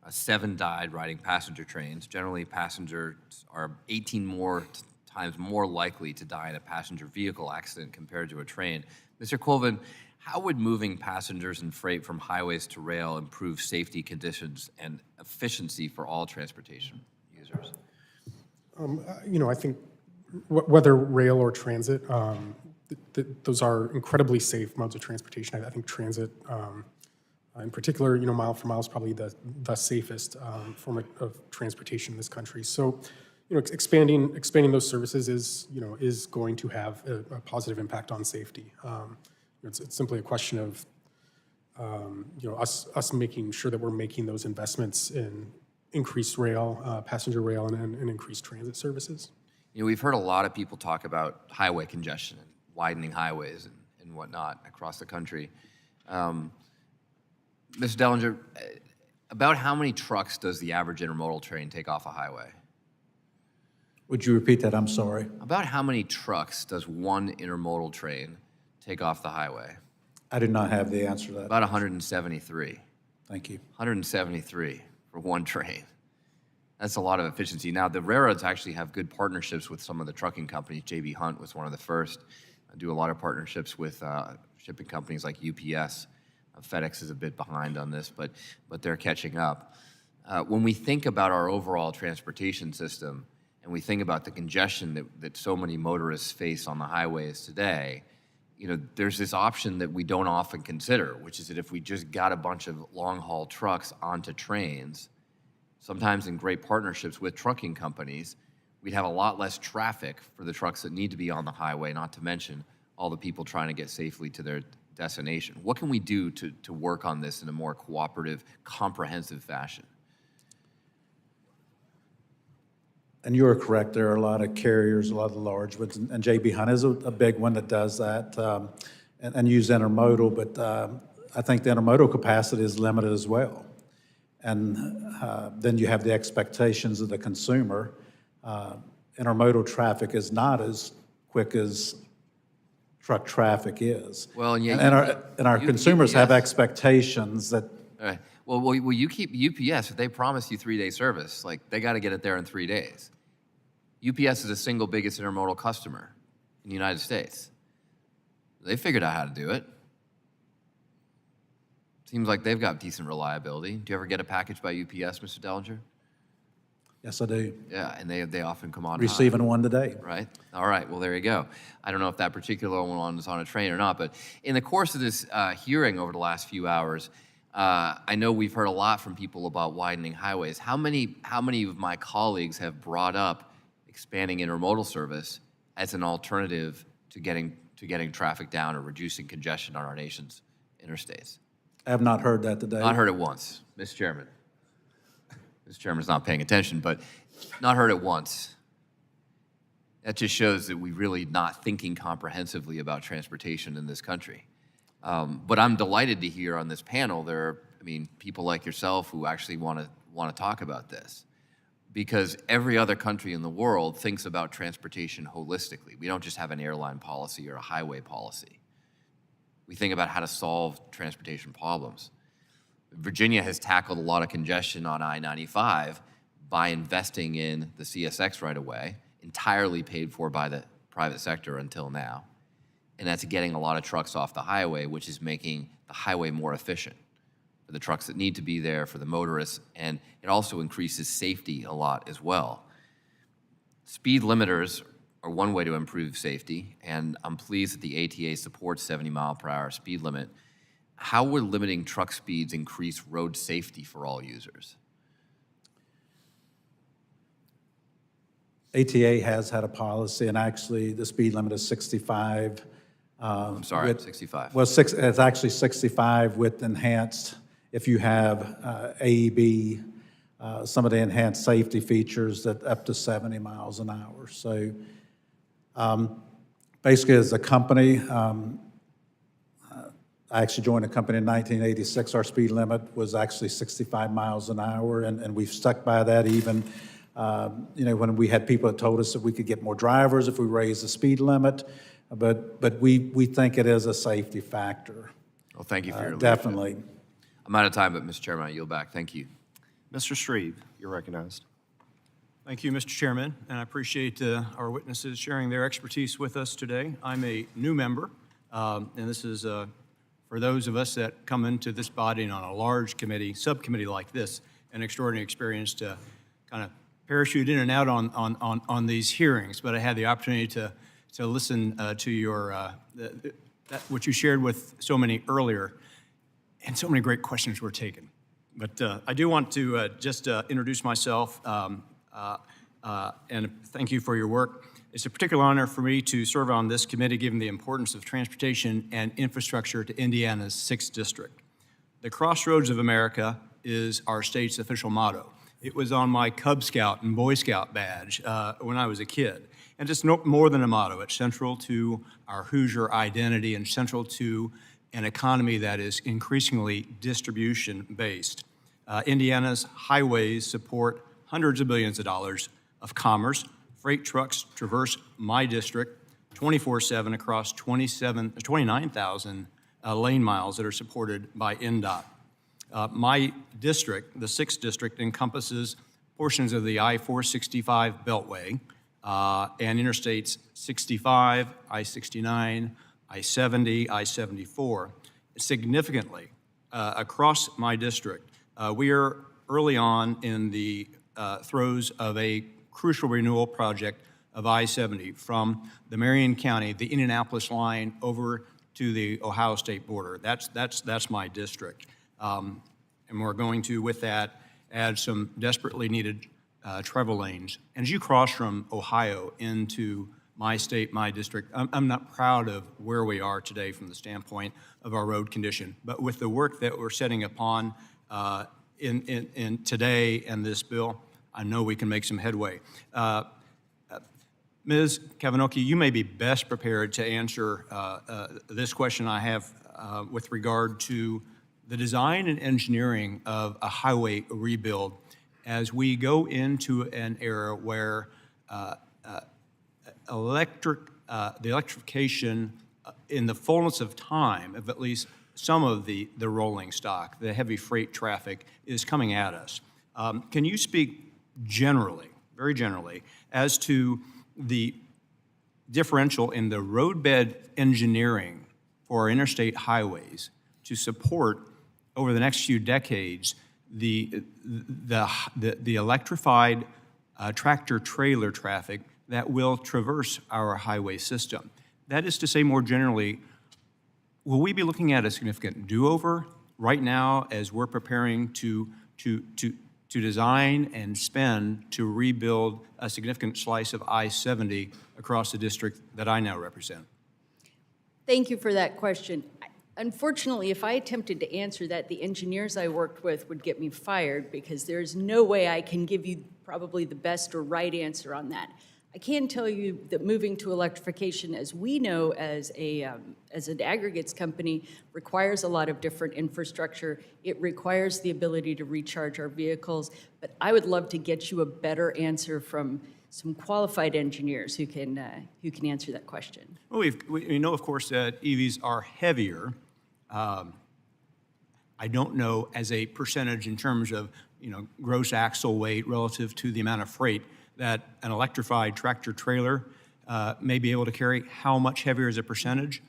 7 died riding passenger trains. Generally, passengers are 18 times more likely to die in a passenger vehicle accident compared to a train. Mr. Colvin, how would moving passengers and freight from highways to rail improve safety conditions and efficiency for all transportation users? I think whether rail or transit, those are incredibly safe modes of transportation. I think transit, in particular, mile for mile is probably the safest form of transportation in this country. So, expanding those services is going to have a positive impact on safety. It's simply a question of us making sure that we're making those investments in increased rail, passenger rail, and increased transit services. We've heard a lot of people talk about highway congestion and widening highways and whatnot across the country. Mr. Dellinger, about how many trucks does the average intermodal train take off a highway? Would you repeat that? I'm sorry. About how many trucks does one intermodal train take off the highway? I do not have the answer to that. About 173. Thank you. 173 for one train. That's a lot of efficiency. Now, the railroads actually have good partnerships with some of the trucking companies. J.B. Hunt was one of the first. I do a lot of partnerships with shipping companies like UPS. FedEx is a bit behind on this, but they're catching up. When we think about our overall transportation system, and we think about the congestion that so many motorists face on the highways today, you know, there's this option that we don't often consider, which is that if we just got a bunch of long-haul trucks onto trains, sometimes in great partnerships with trucking companies, we'd have a lot less traffic for the trucks that need to be on the highway, not to mention all the people trying to get safely to their destination. What can we do to work on this in a more cooperative, comprehensive fashion? And you're correct, there are a lot of carriers, a lot of the large ones, and J.B. Hunt is a big one that does that, and use intermodal, but I think the intermodal capacity is limited as well. And then you have the expectations of the consumer. Intermodal traffic is not as quick as truck traffic is. Well, and yet and our consumers have expectations that. All right. Well, you keep UPS, if they promise you 3-day service, like, they got to get it there in 3 days. UPS is the single biggest intermodal customer in the United States. They figured out how to do it. Seems like they've got decent reliability. Do you ever get a package by UPS, Mr. Dellinger? Yes, I do. Yeah, and they often come on Receiving one today. Right? All right, well, there you go. I don't know if that particular one was on a train or not, but in the course of this hearing over the last few hours, I know we've heard a lot from people about widening highways. How many of my colleagues have brought up expanding intermodal service as an alternative to getting traffic down or reducing congestion on our nation's interstates? I have not heard that today. Not heard it once, Mr. Chairman. Mr. Chairman's not paying attention, but not heard it once. That just shows that we're really not thinking comprehensively about transportation in this country. But I'm delighted to hear on this panel there are, people like yourself who actually want to talk about this, because every other country in the world thinks about transportation holistically. We don't just have an airline policy or a highway policy. We think about how to solve transportation problems. Virginia has tackled a lot of congestion on I-95 by investing in the CSX right away, entirely paid for by the private sector until now. And that's getting a lot of trucks off the highway, which is making the highway more efficient for the trucks that need to be there, for the motorists, and it also increases safety a lot as well. Speed limiters are one way to improve safety, and I'm pleased that the ATA supports 70-mile-per-hour speed limit. How would limiting truck speeds increase road safety for all users? ATA has had a policy, and actually the speed limit is 65. I'm sorry, 65. Well, it's actually 65 with enhanced, if you have AEB, some of the enhanced safety features that up to 70 miles an hour. So basically as a company, I actually joined a company in 1986. Our speed limit was actually 65 miles an hour, and we've stuck by that even, when we had people that told us that we could get more drivers if we raised the speed limit, but we think it is a safety factor. Well, thank you for your leadership. Definitely. I'm out of time, but Mr. Chairman, I yield back. Thank you. Mr. Shreve, you're recognized. Thank you, Mr. Chairman, and I appreciate our witnesses sharing their expertise with us today. I'm a new member, and this is for those of us that come into this body and on a large committee, subcommittee like this, an extraordinary experience to kind of parachute in and out on these hearings. But I had the opportunity to listen to your what you shared with so many earlier, and so many great questions were taken. But I do want to just introduce myself and thank you for your work. It's a particular honor for me to serve on this committee given the importance of transportation and infrastructure to Indiana's 6th District. The Crossroads of America is our state's official motto. It was on my Cub Scout and Boy Scout badge when I was a kid. And it's no more than a motto. It's central to our Hoosier identity and central to an economy that is increasingly distribution-based. Indiana's highways support hundreds of billions of dollars of commerce. Freight trucks traverse my district 24/7 across 29,000 lane miles that are supported by NDOT. My district, the 6th District, encompasses portions of the I-465 Beltway and Interstates 65, I-69, I-70, I-74. Significantly, across my district, we are early on in the throes of a crucial renewal project of I-70 from the Marion County, the Indianapolis line, over to the Ohio State border. That's my district. And we're going to, with that, add some desperately needed travel lanes. And as you cross from Ohio into my state, my district, I'm not proud of where we are today from the standpoint of our road condition. But with the work that we're setting upon in today and this bill, I know we can make some headway. Ms. Kavanaugh, you may be best prepared to answer this question I have with regard to the design and engineering of a highway rebuild as we go into an era where the electrification in the fullness of time of at least some of the rolling stock, the heavy freight traffic, is coming at us. Can you speak generally, very generally, as to the differential in the roadbed engineering for our interstate highways to support over the next few decades the electrified tractor-trailer traffic that will traverse our highway system? That is to say, more generally, will we be looking at a significant do-over right now as we're preparing to design and spend to rebuild a significant slice of I-70 across the district that I now represent? Thank you for that question. Unfortunately, if I attempted to answer that, the engineers I worked with would get me fired because there's no way I can give you probably the best or right answer on that. I can tell you that moving to electrification, as we know as an aggregates company, requires a lot of different infrastructure. It requires the ability to recharge our vehicles, but I would love to get you a better answer from some qualified engineers who can answer that question. Well, we know, of course, that EVs are heavier. I don't know as a percentage in terms of gross axle weight relative to the amount of freight that an electrified tractor trailer may be able to carry, how much heavier as a percentage.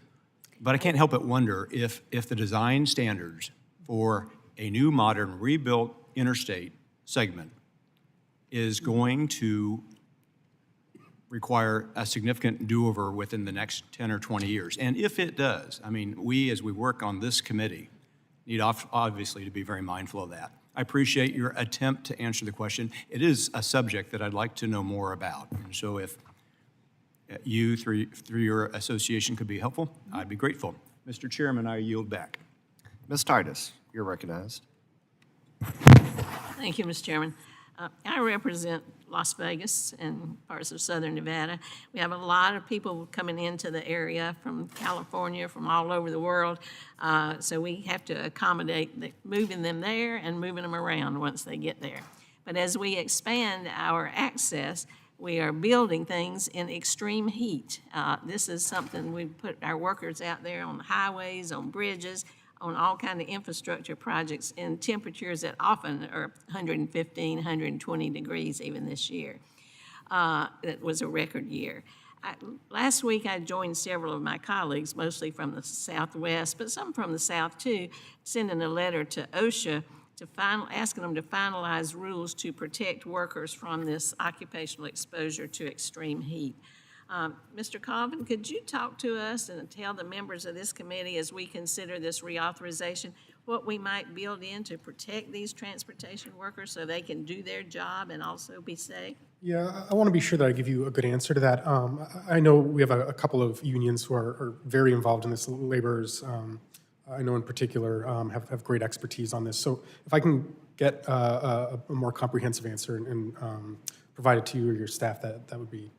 But I can't help but wonder if the design standards for a new modern rebuilt interstate segment is going to require a significant do-over within the next 10 or 20 years. And if it does, I mean, we, as we work on this committee, need obviously to be very mindful of that. I appreciate your attempt to answer the question. It is a subject that I'd like to know more about. And so if you, through your association, could be helpful, I'd be grateful. Mr. Chairman, I yield back. Ms. Titus, you're recognized. Thank you, Mr. Chairman. I represent Las Vegas and parts of southern Nevada. We have a lot of people coming into the area from California, from all over the world. So we have to accommodate moving them there and moving them around once they get there. But as we expand our access, we are building things in extreme heat. This is something we put our workers out there on the highways, on bridges, on all kind of infrastructure projects in temperatures that often are 115, 120 degrees even this year. That was a record year. Last week I joined several of my colleagues, mostly from the Southwest, but some from the South too, sending a letter to OSHA asking them to finalize rules to protect workers from this occupational exposure to extreme heat. Mr. Colvin, could you talk to us and tell the members of this committee as we consider this reauthorization what we might build in to protect these transportation workers so they can do their job and also be safe? Yeah, I want to be sure that I give you a good answer to that. I know we have a couple of unions who are very involved in this. Laborers, I know in particular, have great expertise on this. So if I can get a more comprehensive answer and provide it to you or your staff, that would be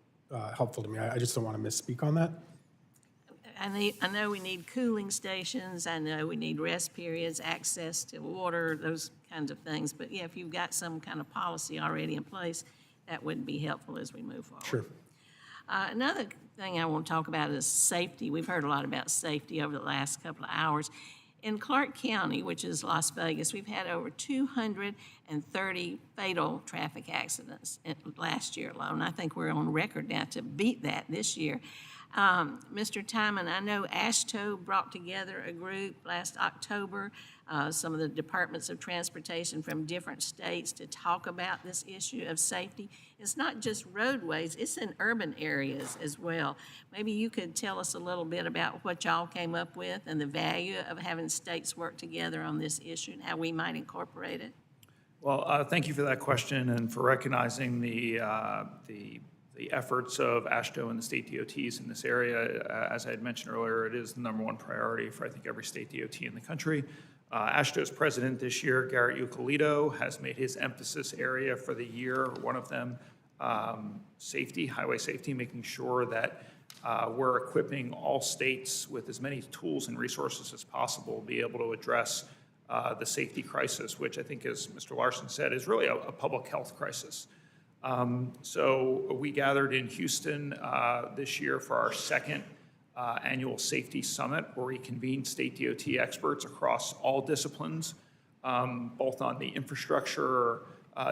helpful to me. I just don't want to misspeak on that. I know we need cooling stations. I know we need rest periods, access to water, those kinds of things. But yeah, if you've got some kind of policy already in place, that would be helpful as we move forward. Sure. Another thing I want to talk about is safety. We've heard a lot about safety over the last couple of hours. In Clark County, which is Las Vegas, we've had over 230 fatal traffic accidents last year alone. I think we're on record now to beat that this year. Mr. Timon, I know AASHTO brought together a group last October, some of the departments of transportation from different states to talk about this issue of safety. It's not just roadways, it's in urban areas as well. Maybe you could tell us a little bit about what y'all came up with and the value of having states work together on this issue and how we might incorporate it. Well, thank you for that question and for recognizing the efforts of AASHTO and the state DOTs in this area. As I had mentioned earlier, it is the #1 priority for, I think, every state DOT in the country. AASHTO's president this year, Garrett Eucalito, has made his emphasis area for the year, one of them, safety, highway safety, making sure that we're equipping all states with as many tools and resources as possible to be able to address the safety crisis, which I think, as Mr. Larson said, is really a public health crisis. So we gathered in Houston this year for our second annual Safety Summit, where we convened state DOT experts across all disciplines, both on the infrastructure,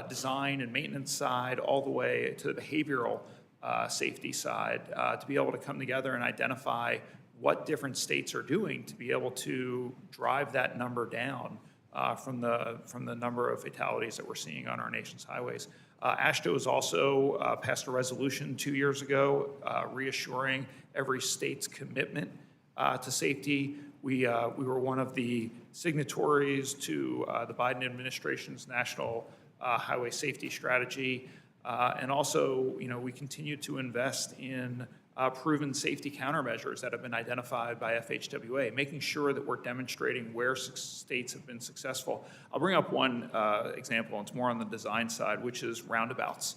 design and maintenance side, all the way to the behavioral safety side, to be able to come together and identify what different states are doing to be able to drive that number down from the number of fatalities that we're seeing on our nation's highways. AASHTO has also passed a resolution 2 years ago reassuring every state's commitment to safety. We were one of the signatories to the Biden administration's National Highway Safety Strategy. And also, we continue to invest in proven safety countermeasures that have been identified by FHWA, making sure that we're demonstrating where states have been successful. I'll bring up one example, and it's more on the design side, which is roundabouts.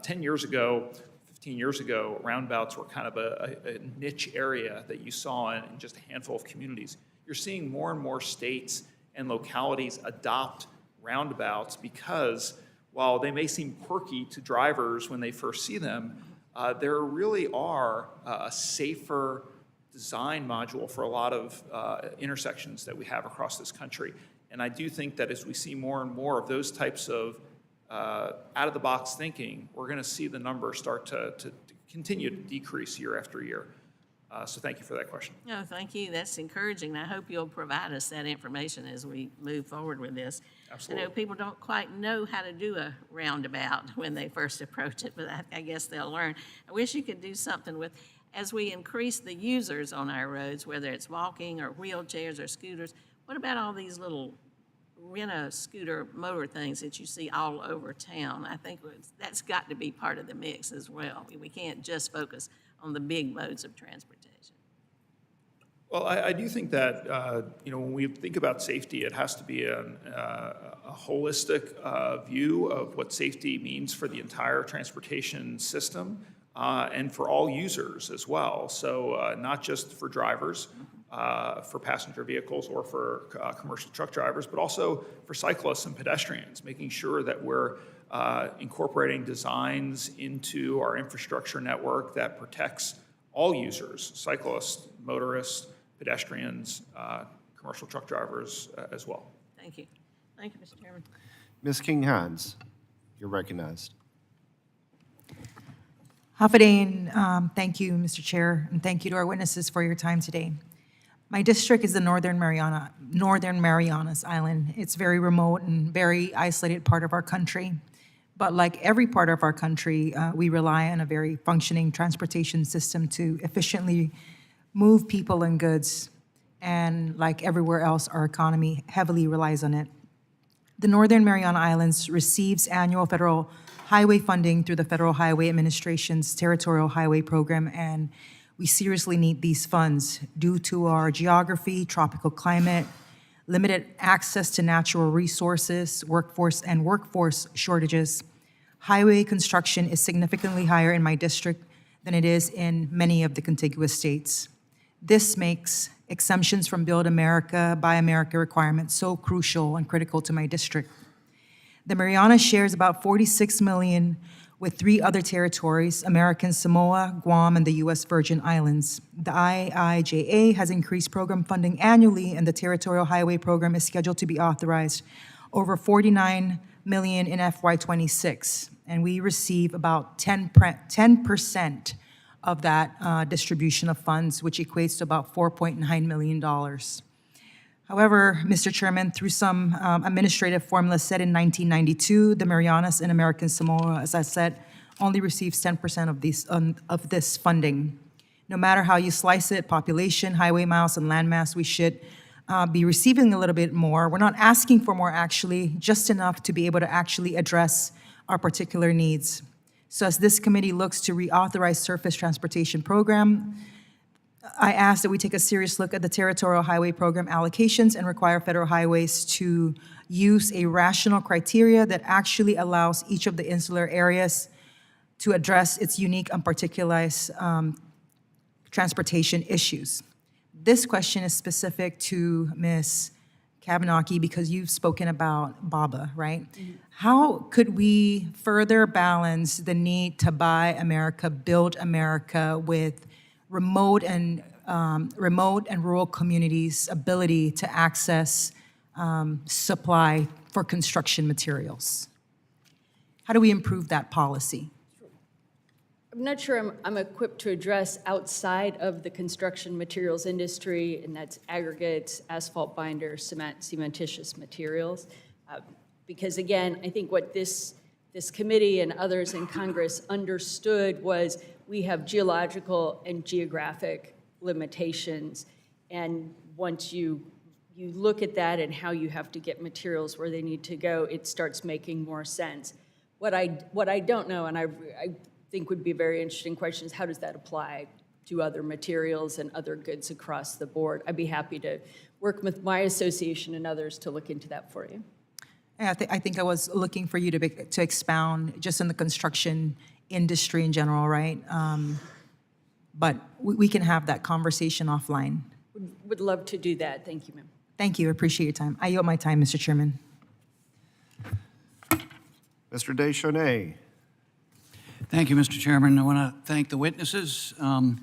10 years ago, 15 years ago, roundabouts were kind of a niche area that you saw in just a handful of communities. You're seeing more and more states and localities adopt roundabouts because while they may seem quirky to drivers when they first see them, there really are a safer design module for a lot of intersections that we have across this country. And I do think that as we see more and more of those types of out-of-the-box thinking, we're going to see the number start to continue to decrease year after year. So thank you for that question. No, thank you. That's encouraging. I hope you'll provide us that information as we move forward with this. Absolutely. I know people don't quite know how to do a roundabout when they first approach it, but I guess they'll learn. I wish you could do something with, as we increase the users on our roads, whether it's walking or wheelchairs or scooters, what about all these little rent-a-scooter motor things that you see all over town? I think that's got to be part of the mix as well. We can't just focus on the big modes of transportation. Well, I do think that, when we think about safety, it has to be a holistic view of what safety means for the entire transportation system and for all users as well. So not just for drivers, for passenger vehicles or for commercial truck drivers, but also for cyclists and pedestrians, making sure that we're incorporating designs into our infrastructure network that protects all users, cyclists, motorists, pedestrians, commercial truck drivers as well. Thank you. Thank you, Mr. Chairman. Ms. King-Hines, you're recognized. Hafidane, thank you, Mr. Chair, and thank you to our witnesses for your time today. My district is the Northern Marianas Island. It's very remote and very isolated part of our country. But like every part of our country, we rely on a very functioning transportation system to efficiently move people and goods. And like everywhere else, our economy heavily relies on it. The Northern Mariana Islands receives annual federal highway funding through the Federal Highway Administration's Territorial Highway Program, and we seriously need these funds due to our geography, tropical climate, limited access to natural resources, workforce shortages. Highway construction is significantly higher in my district than it is in many of the contiguous states. This makes exemptions from Build America, Buy America requirements so crucial and critical to my district. The Marianas shares about $46 million with 3 other territories, American Samoa, Guam, and the U.S. Virgin Islands. The IIJA has increased program funding annually, and the Territorial Highway Program is scheduled to be authorized over $49 million in FY26, and we receive about 10% of that distribution of funds, which equates to about $4.9 million. However, Mr. Chairman, through some administrative formula set in 1992, the Marianas and American Samoa, as I said, only receives 10% of this funding. No matter how you slice it, population, highway miles, and landmass, we should be receiving a little bit more. We're not asking for more, actually, just enough to be able to actually address our particular needs. So as this committee looks to reauthorize surface transportation program, I ask that we take a serious look at the territorial highway program allocations and require federal highways to use a rational criteria that actually allows each of the insular areas to address its unique and particularized transportation issues. This question is specific to Ms. Kavanaughke because you've spoken about BABA, right? How could we further balance the need to buy America, build America with remote and rural communities' ability to access supply for construction materials? How do we improve that policy? I'm not sure I'm equipped to address outside of the construction materials industry, and that's aggregates, asphalt binders, cement, cementitious materials. Because again, I think what this committee and others in Congress understood was we have geological and geographic limitations. And once you look at that and how you have to get materials where they need to go, it starts making more sense. What I don't know, and I think would be a very interesting question, is how does that apply to other materials and other goods across the board? I'd be happy to work with my association and others to look into that for you. Yeah, I think I was looking for you to expound just in the construction industry in general, right? But we can have that conversation offline. Would love to do that. Thank you, ma'am. Thank you. I appreciate your time. I yield my time, Mr. Chairman. Mr. Deschanel. Thank you, Mr. Chairman. I want to thank the witnesses and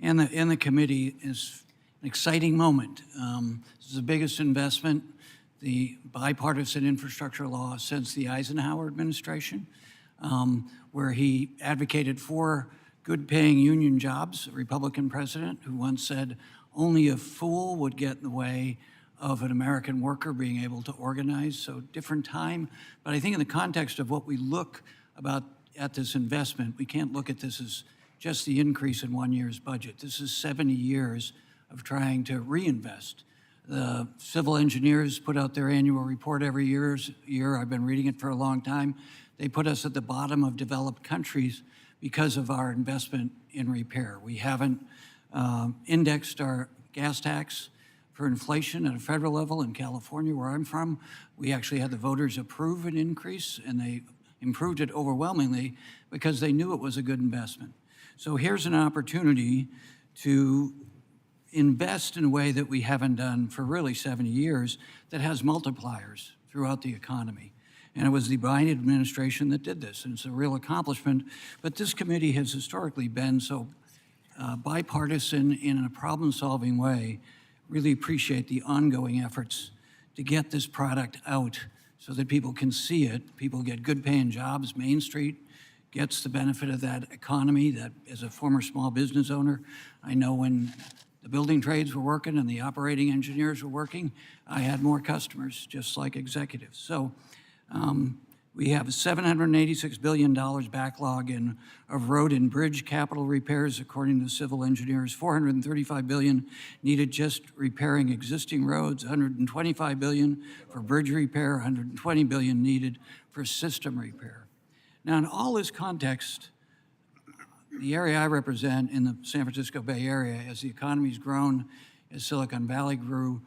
the committee. It's an exciting moment. This is the biggest investment, the bipartisan infrastructure law since the Eisenhower administration, where he advocated for good-paying union jobs, a Republican president who once said, only a fool would get in the way of an American worker being able to organize. So different time. But I think in the context of what we look at this investment, we can't look at this as just the increase in 1 year's budget. This is 70 years of trying to reinvest. The civil engineers put out their annual report every year. I've been reading it for a long time. They put us at the bottom of developed countries because of our investment in repair. We haven't indexed our gas tax for inflation at a federal level. In California, where I'm from, we actually had the voters approve an increase, and they improved it overwhelmingly because they knew it was a good investment. So here's an opportunity to invest in a way that we haven't done for really 70 years that has multipliers throughout the economy. And it was the Biden administration that did this, and it's a real accomplishment. But this committee has historically been so bipartisan in a problem-solving way. Really appreciate the ongoing efforts to get this product out so that people can see it, people get good-paying jobs. Main Street gets the benefit of that economy. That, as a former small business owner, I know when the building trades were working and the operating engineers were working, I had more customers, just like executives. So we have a $786 billion backlog of road and bridge capital repairs, according to civil engineers. $435 billion needed just repairing existing roads, $125 billion for bridge repair, $120 billion needed for system repair. Now, in all this context, the area I represent in the San Francisco Bay Area, as the economy's grown, as Silicon Valley grew,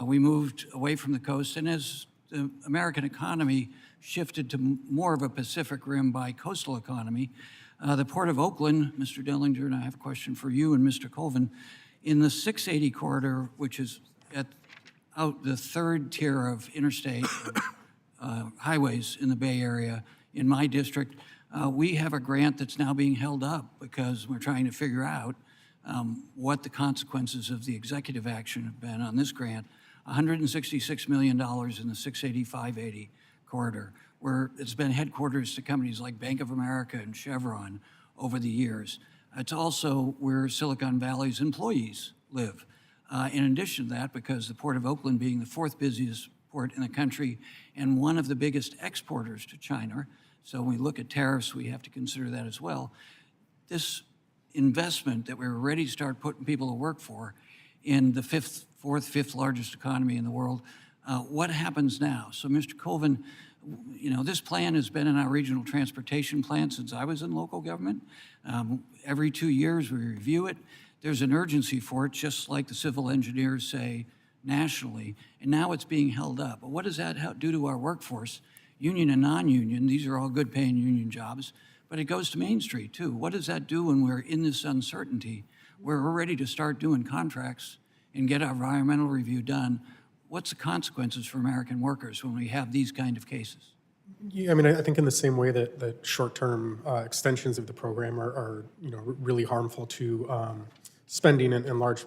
we moved away from the coast, and as the American economy shifted to more of a Pacific Rim bi-coastal economy, the Port of Oakland, Mr. Dellinger, and I have a question for you and Mr. Colvin, in the 680 corridor, which is out the third tier of interstate highways in the Bay Area, in my district, we have a grant that's now being held up because we're trying to figure out what the consequences of the executive action have been on this grant. $166 million in the 680-580 corridor, where it's been headquarters to companies like Bank of America and Chevron over the years. It's also where Silicon Valley's employees live. In addition to that, because the Port of Oakland being the fourth busiest port in the country and one of the biggest exporters to China, so when we look at tariffs, we have to consider that as well. This investment that we're ready to start putting people to work for in the fourth, fifth largest economy in the world, what happens now? So, Mr. Colvin, you know, this plan has been in our regional transportation plan since I was in local government. Every 2 years, we review it. There's an urgency for it, just like the civil engineers say nationally, and now it's being held up. But what does that do to our workforce? Union and non-union, these are all good-paying union jobs, but it goes to Main Street, too. What does that do when we're in this uncertainty, where we're ready to start doing contracts and get our environmental review done? What's the consequences for American workers when we have these kind of cases? Yeah, I mean, I think in the same way that short-term extensions of the program are you know, really harmful to spending in large,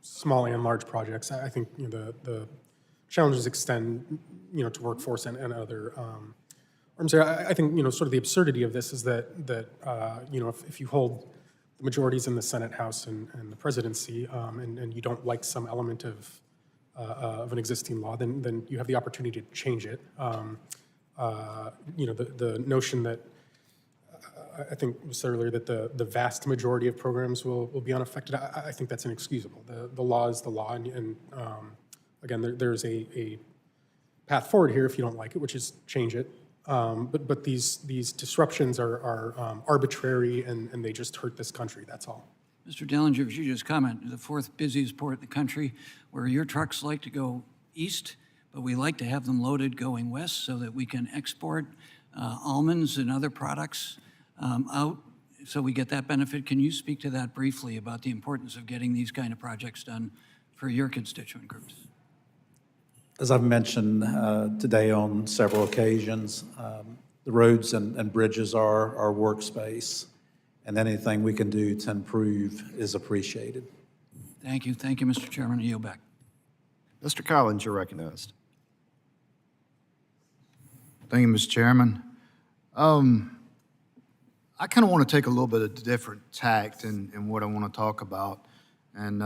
small and large projects. I think you know, the challenges extend, you know, to workforce and other arms. I think you know, sort of the absurdity of this is that you know, if you hold the majorities in the Senate, House, and the presidency, and you don't like some element of an existing law, then you have the opportunity to change it. You know, the notion that I think was said earlier that the vast majority of programs will be unaffected, I think that's inexcusable. The law is the law, and again, there's a path forward here if you don't like it, which is change it. But these disruptions are arbitrary, and they just hurt this country, that's all. Mr. Dellinger, if you just comment, the fourth busiest port in the country, where your trucks like to go east, but we like to have them loaded going west so that we can export almonds and other products out, so we get that benefit. Can you speak to that briefly about the importance of getting these kind of projects done for your constituent groups? As I've mentioned today on several occasions, the roads and bridges are our workspace, and anything we can do to improve is appreciated. Thank you. Thank you, Mr. Chairman. I yield back. Mr. Collins, you're recognized. Thank you, Mr. Chairman. I kind of want to take a little bit of different tact in what I want to talk about. And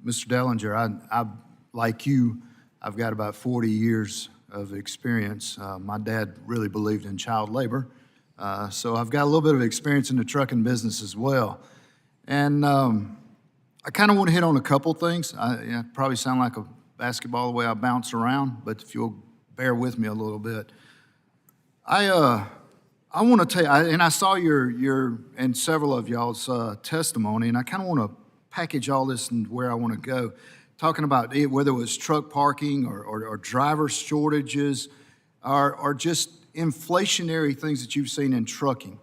Mr. Dellinger, I like you, I've got about 40 years of experience. My dad really believed in child labor, so I've got a little bit of experience in the trucking business as well. And I kind of want to hit on a couple things. I probably sound like a basketball the way I bounce around, but if you'll bear with me a little bit. I want to tell you, and I saw your and several of y'all's testimony, and I kind of want to package all this and where I want to go. Talking about it, whether it was truck parking or driver shortages, or just inflationary things that you've seen in trucking.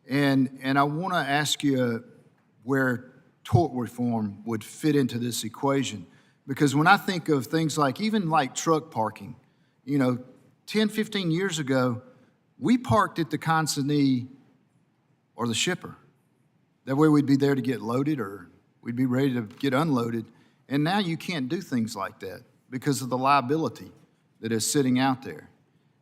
And I want to ask you where tort reform would fit into this equation. Because when I think of things like, even like truck parking, you know, 10, 15 years ago, we parked at the consignee or the shipper. That way we'd be there to get loaded or we'd be ready to get unloaded. And now you can't do things like that because of the liability that is sitting out there.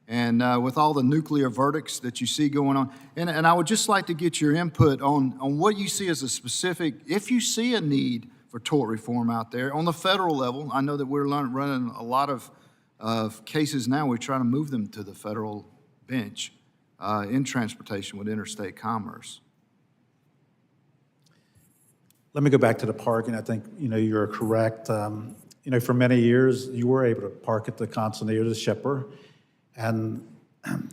And with all the nuclear verdicts that you see going on, and I would just like to get your input on what you see as a specific, if you see a need for tort reform out there on the federal level. I know that we're running a lot of cases now. We're trying to move them to the federal bench in transportation with interstate commerce. Let me go back to the parking. I think, you know, you're correct. You know, for many years, you were able to park at the consignee or the shipper. And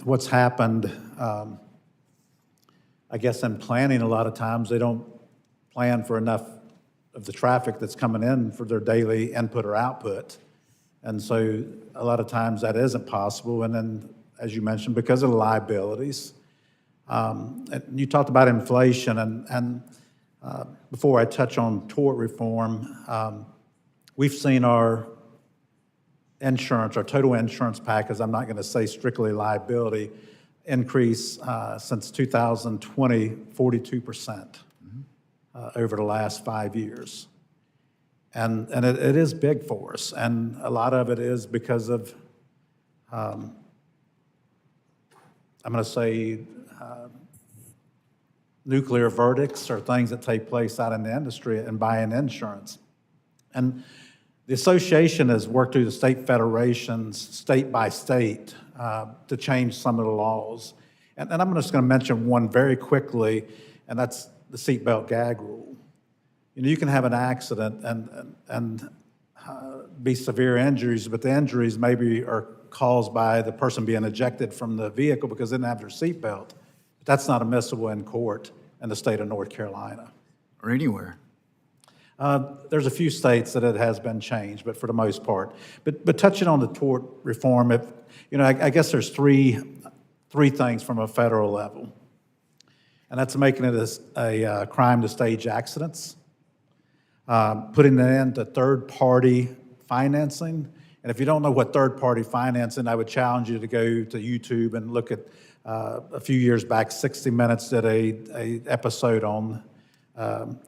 what's happened, I guess in planning, a lot of times they don't plan for enough of the traffic that's coming in for their daily input or output. And so a lot of times that isn't possible. And then, as you mentioned, because of the liabilities. And you talked about inflation, and before I touch on tort reform, we've seen our insurance, our total insurance package, I'm not going to say strictly liability, increase since 2020, 42% over the last 5 years. And it is big for us, and a lot of it is because of, I'm going to say, nuclear verdicts or things that take place out in the industry and buying insurance. And the association has worked through the state federations, state by state, to change some of the laws. And I'm just going to mention one very quickly, and that's the seatbelt gag rule. You know, you can have an accident and be severe injuries, but the injuries maybe are caused by the person being ejected from the vehicle because they didn't have their seatbelt. But that's not admissible in court in the state of North Carolina. Or anywhere. There's a few states that it has been changed, but for the most part. But touching on the tort reform, I guess there's three things from a federal level, and that's making it a crime to stage accidents, putting an end to third-party financing. And if you don't know what third-party financing, I would challenge you to go to YouTube and look at a few years back, 60 Minutes did a episode on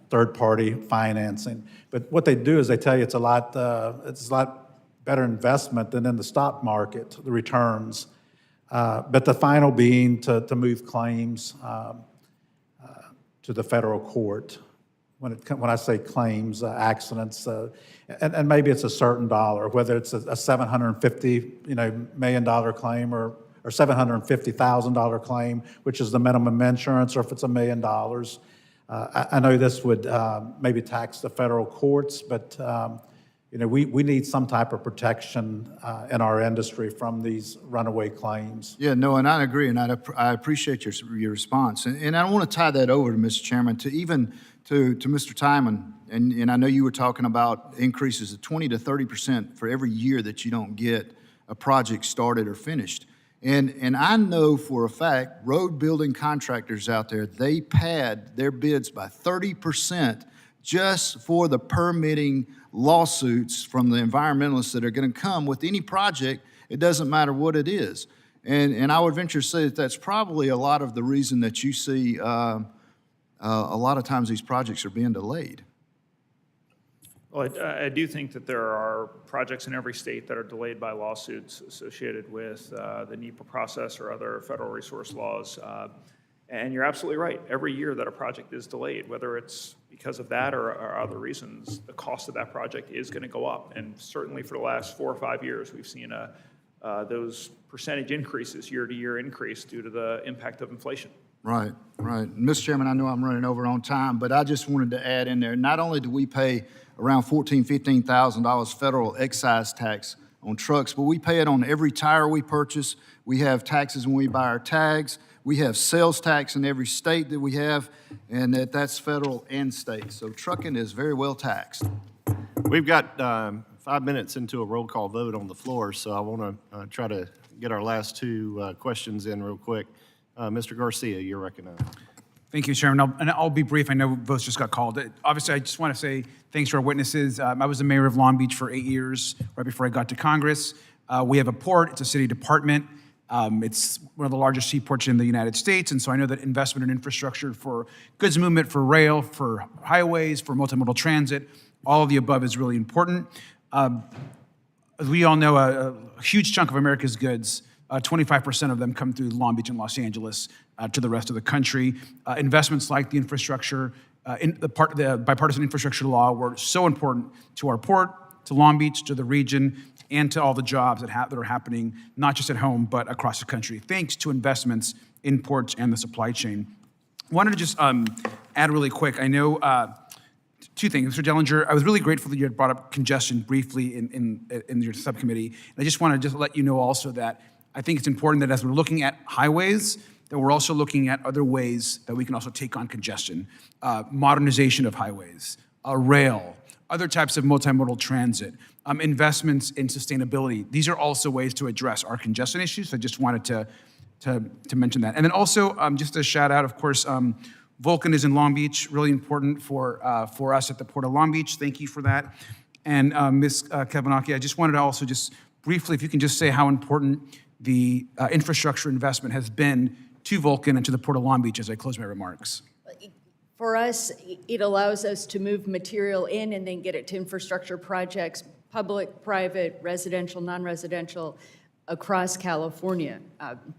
third-party financing. But what they do is they tell you it's a lot better investment than in the stock market, the returns. But the final being to move claims to the federal court. When I say claims, accidents, and maybe it's a certain dollar, whether it's a $750 million claim or $750,000 claim, which is the minimum insurance, or if it's $1 million. I know this would maybe tax the federal courts, but we need some type of protection in our industry from these runaway claims. Yeah, no, and I agree, and I appreciate your response. And I want to tie that over to Mr. Chairman, to Mr. Timon, and I know you were talking about increases of 20 to 30% for every year that you don't get a project started or finished. And I know for a fact, road building contractors out there, they pad their bids by 30% just for the permitting lawsuits from the environmentalists that are going to come with any project. It doesn't matter what it is. And I would venture to say that that's probably a lot of the reason that you see a lot of times these projects are being delayed. Well, I do think that there are projects in every state that are delayed by lawsuits associated with the NEPA process or other federal resource laws. And you're absolutely right. Every year that a project is delayed, whether it's because of that or other reasons, the cost of that project is going to go up. And certainly for the last 4 or 5 years, we've seen those percentage increases, year-to-year increase due to the impact of inflation. Right, right. Mr. Chairman, I know I'm running over on time, but I just wanted to add in there, not only do we pay around $14,000, $15,000 federal excise tax on trucks, but we pay it on every tire we purchase. We have taxes when we buy our tags. We have sales tax in every state that we have, and that's federal and state. So trucking is very well taxed. We've got 5 minutes into a roll call vote on the floor, so I want to try to get our last two questions in real quick. Mr. Garcia, you're recognized. Thank you, Chairman. And I'll be brief. I know votes just got called. Obviously, I just want to say thanks to our witnesses. I was the mayor of Long Beach for 8 years, right before I got to Congress. We have a port. It's a city department. It's one of the largest seaports in the United States, and so I know that investment in infrastructure for goods movement, for rail, for highways, for multimodal transit, all of the above is really important. As we all know, a huge chunk of America's goods, 25% of them come through Long Beach and Los Angeles to the rest of the country. Investments like the infrastructure, the bipartisan infrastructure law were so important to our port, to Long Beach, to the region, and to all the jobs that are happening, not just at home, but across the country, thanks to investments in ports and the supply chain. Wanted to just add really quick, I know two things. Mr. Dellinger, I was really grateful that you had brought up congestion briefly in your subcommittee. And I just want to just let you know also that I think it's important that as we're looking at highways, that we're also looking at other ways that we can also take on congestion. Modernization of highways, rail, other types of multimodal transit, investments in sustainability. These are also ways to address our congestion issues. So I just wanted to mention that. And then also, just a shout out, of course, Vulcan is in Long Beach, really important for us at the Port of Long Beach. Thank you for that. And Ms. Kavanaughey, I just wanted to also just briefly, if you can just say how important the infrastructure investment has been to Vulcan and to the Port of Long Beach as I close my remarks. For us, it allows us to move material in and then get it to infrastructure projects, public, private, residential, non-residential, across California.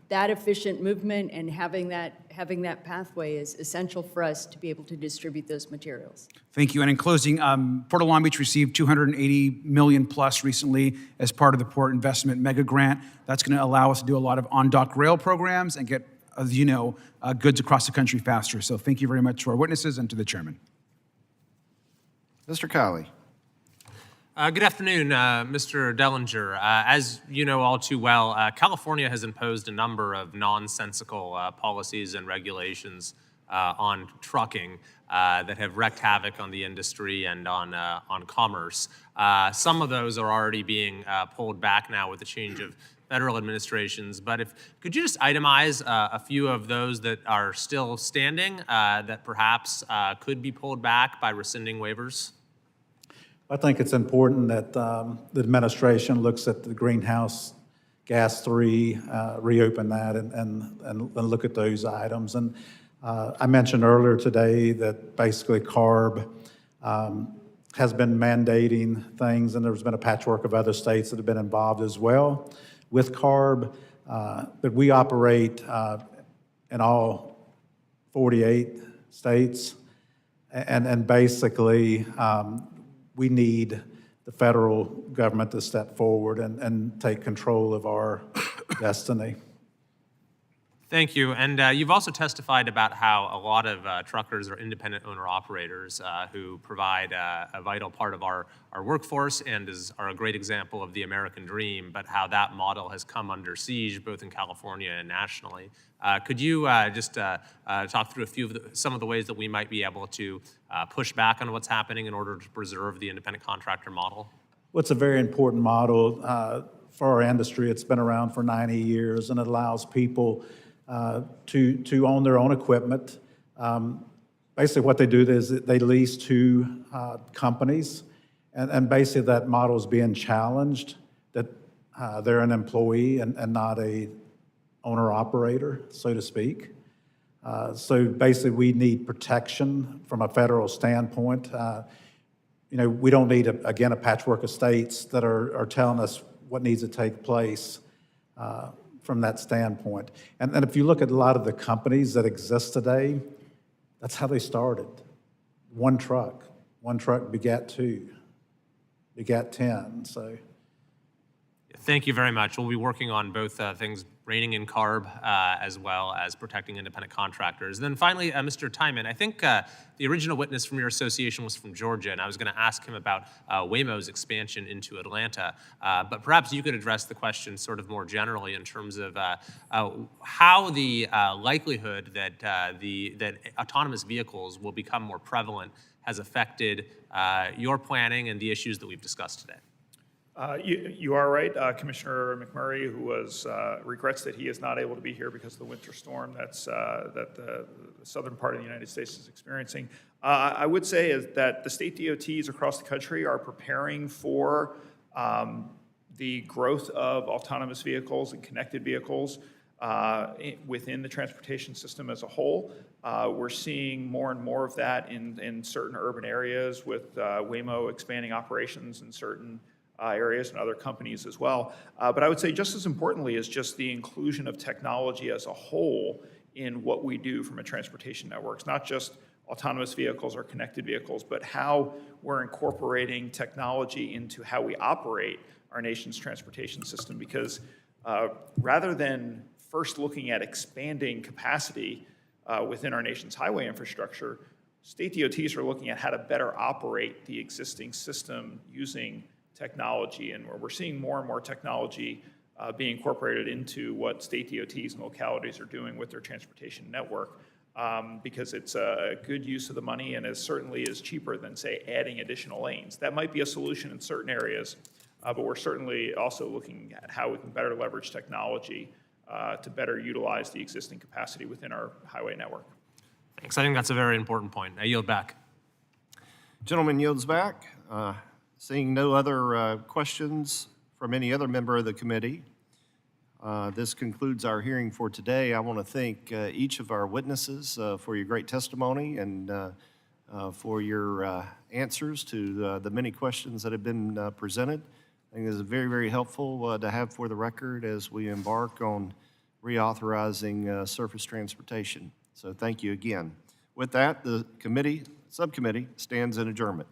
That efficient movement and having that pathway is essential for us to be able to distribute those materials. Thank you. And in closing, Port of Long Beach received $280 million plus recently as part of the Port Investment Mega Grant. That's going to allow us to do a lot of on-dock rail programs and get, as you know, goods across the country faster. So thank you very much to our witnesses and to the chairman. Mr. Kiley. Good afternoon, Mr. Dellinger. As you know all too well, California has imposed a number of nonsensical policies and regulations on trucking that have wreaked havoc on the industry and on commerce. Some of those are already being pulled back now with the change of federal administrations. But could you just itemize a few of those that are still standing that perhaps could be pulled back by rescinding waivers? I think it's important that the administration looks at the greenhouse gas 3, reopen that and look at those items. And I mentioned earlier today that basically CARB has been mandating things, and there's been a patchwork of other states that have been involved as well with CARB. But we operate in all 48 states, and basically we need the federal government to step forward and take control of our destiny. Thank you. And you've also testified about how a lot of truckers are independent owner-operators who provide a vital part of our workforce and are a great example of the American dream, but how that model has come under siege both in California and nationally. Could you just talk through some of the ways that we might be able to push back on what's happening in order to preserve the independent contractor model? Well, it's a very important model for our industry. It's been around for 90 years, and it allows people to own their own equipment. Basically what they do is they lease to companies, and basically that model is being challenged, that they're an employee and not a owner-operator, so to speak. So basically we need protection from a federal standpoint. You know, we don't need, again, a patchwork of states that are telling us what needs to take place from that standpoint. And if you look at a lot of the companies that exist today, that's how they started. One truck begat 2, begat 10, so. Thank you very much. We'll be working on both things, reining in CARB as well as protecting independent contractors. And then finally, Mr. Timon, I think the original witness from your association was from Georgia, and I was going to ask him about Waymo's expansion into Atlanta. But perhaps you could address the question sort of more generally in terms of how the likelihood that that autonomous vehicles will become more prevalent has affected your planning and the issues that we've discussed today. You are right. Commissioner McMurray, who regrets that he is not able to be here because of the winter storm that the southern part of the United States is experiencing. I would say is that the state DOTs across the country are preparing for the growth of autonomous vehicles and connected vehicles within the transportation system as a whole. We're seeing more and more of that in certain urban areas with Waymo expanding operations in certain areas and other companies as well. But I would say just as importantly is just the inclusion of technology as a whole in what we do from a transportation network. It's not just autonomous vehicles or connected vehicles, but how we're incorporating technology into how we operate our nation's transportation system. Because rather than first looking at expanding capacity within our nation's highway infrastructure, state DOTs are looking at how to better operate the existing system using technology, and we're seeing more and more technology being incorporated into what state DOTs and localities are doing with their transportation network because it's a good use of the money and certainly is cheaper than, say, adding additional lanes. That might be a solution in certain areas, but we're certainly also looking at how we can better leverage technology to better utilize the existing capacity within our highway network. Thanks. I think that's a very important point. I yield back. Gentleman yields back. Seeing no other questions from any other member of the committee, this concludes our hearing for today. I want to thank each of our witnesses for your great testimony and for your answers to the many questions that have been presented. I think this is very, very helpful to have for the record as we embark on reauthorizing surface transportation. So thank you again. With that, the subcommittee stands in adjournment.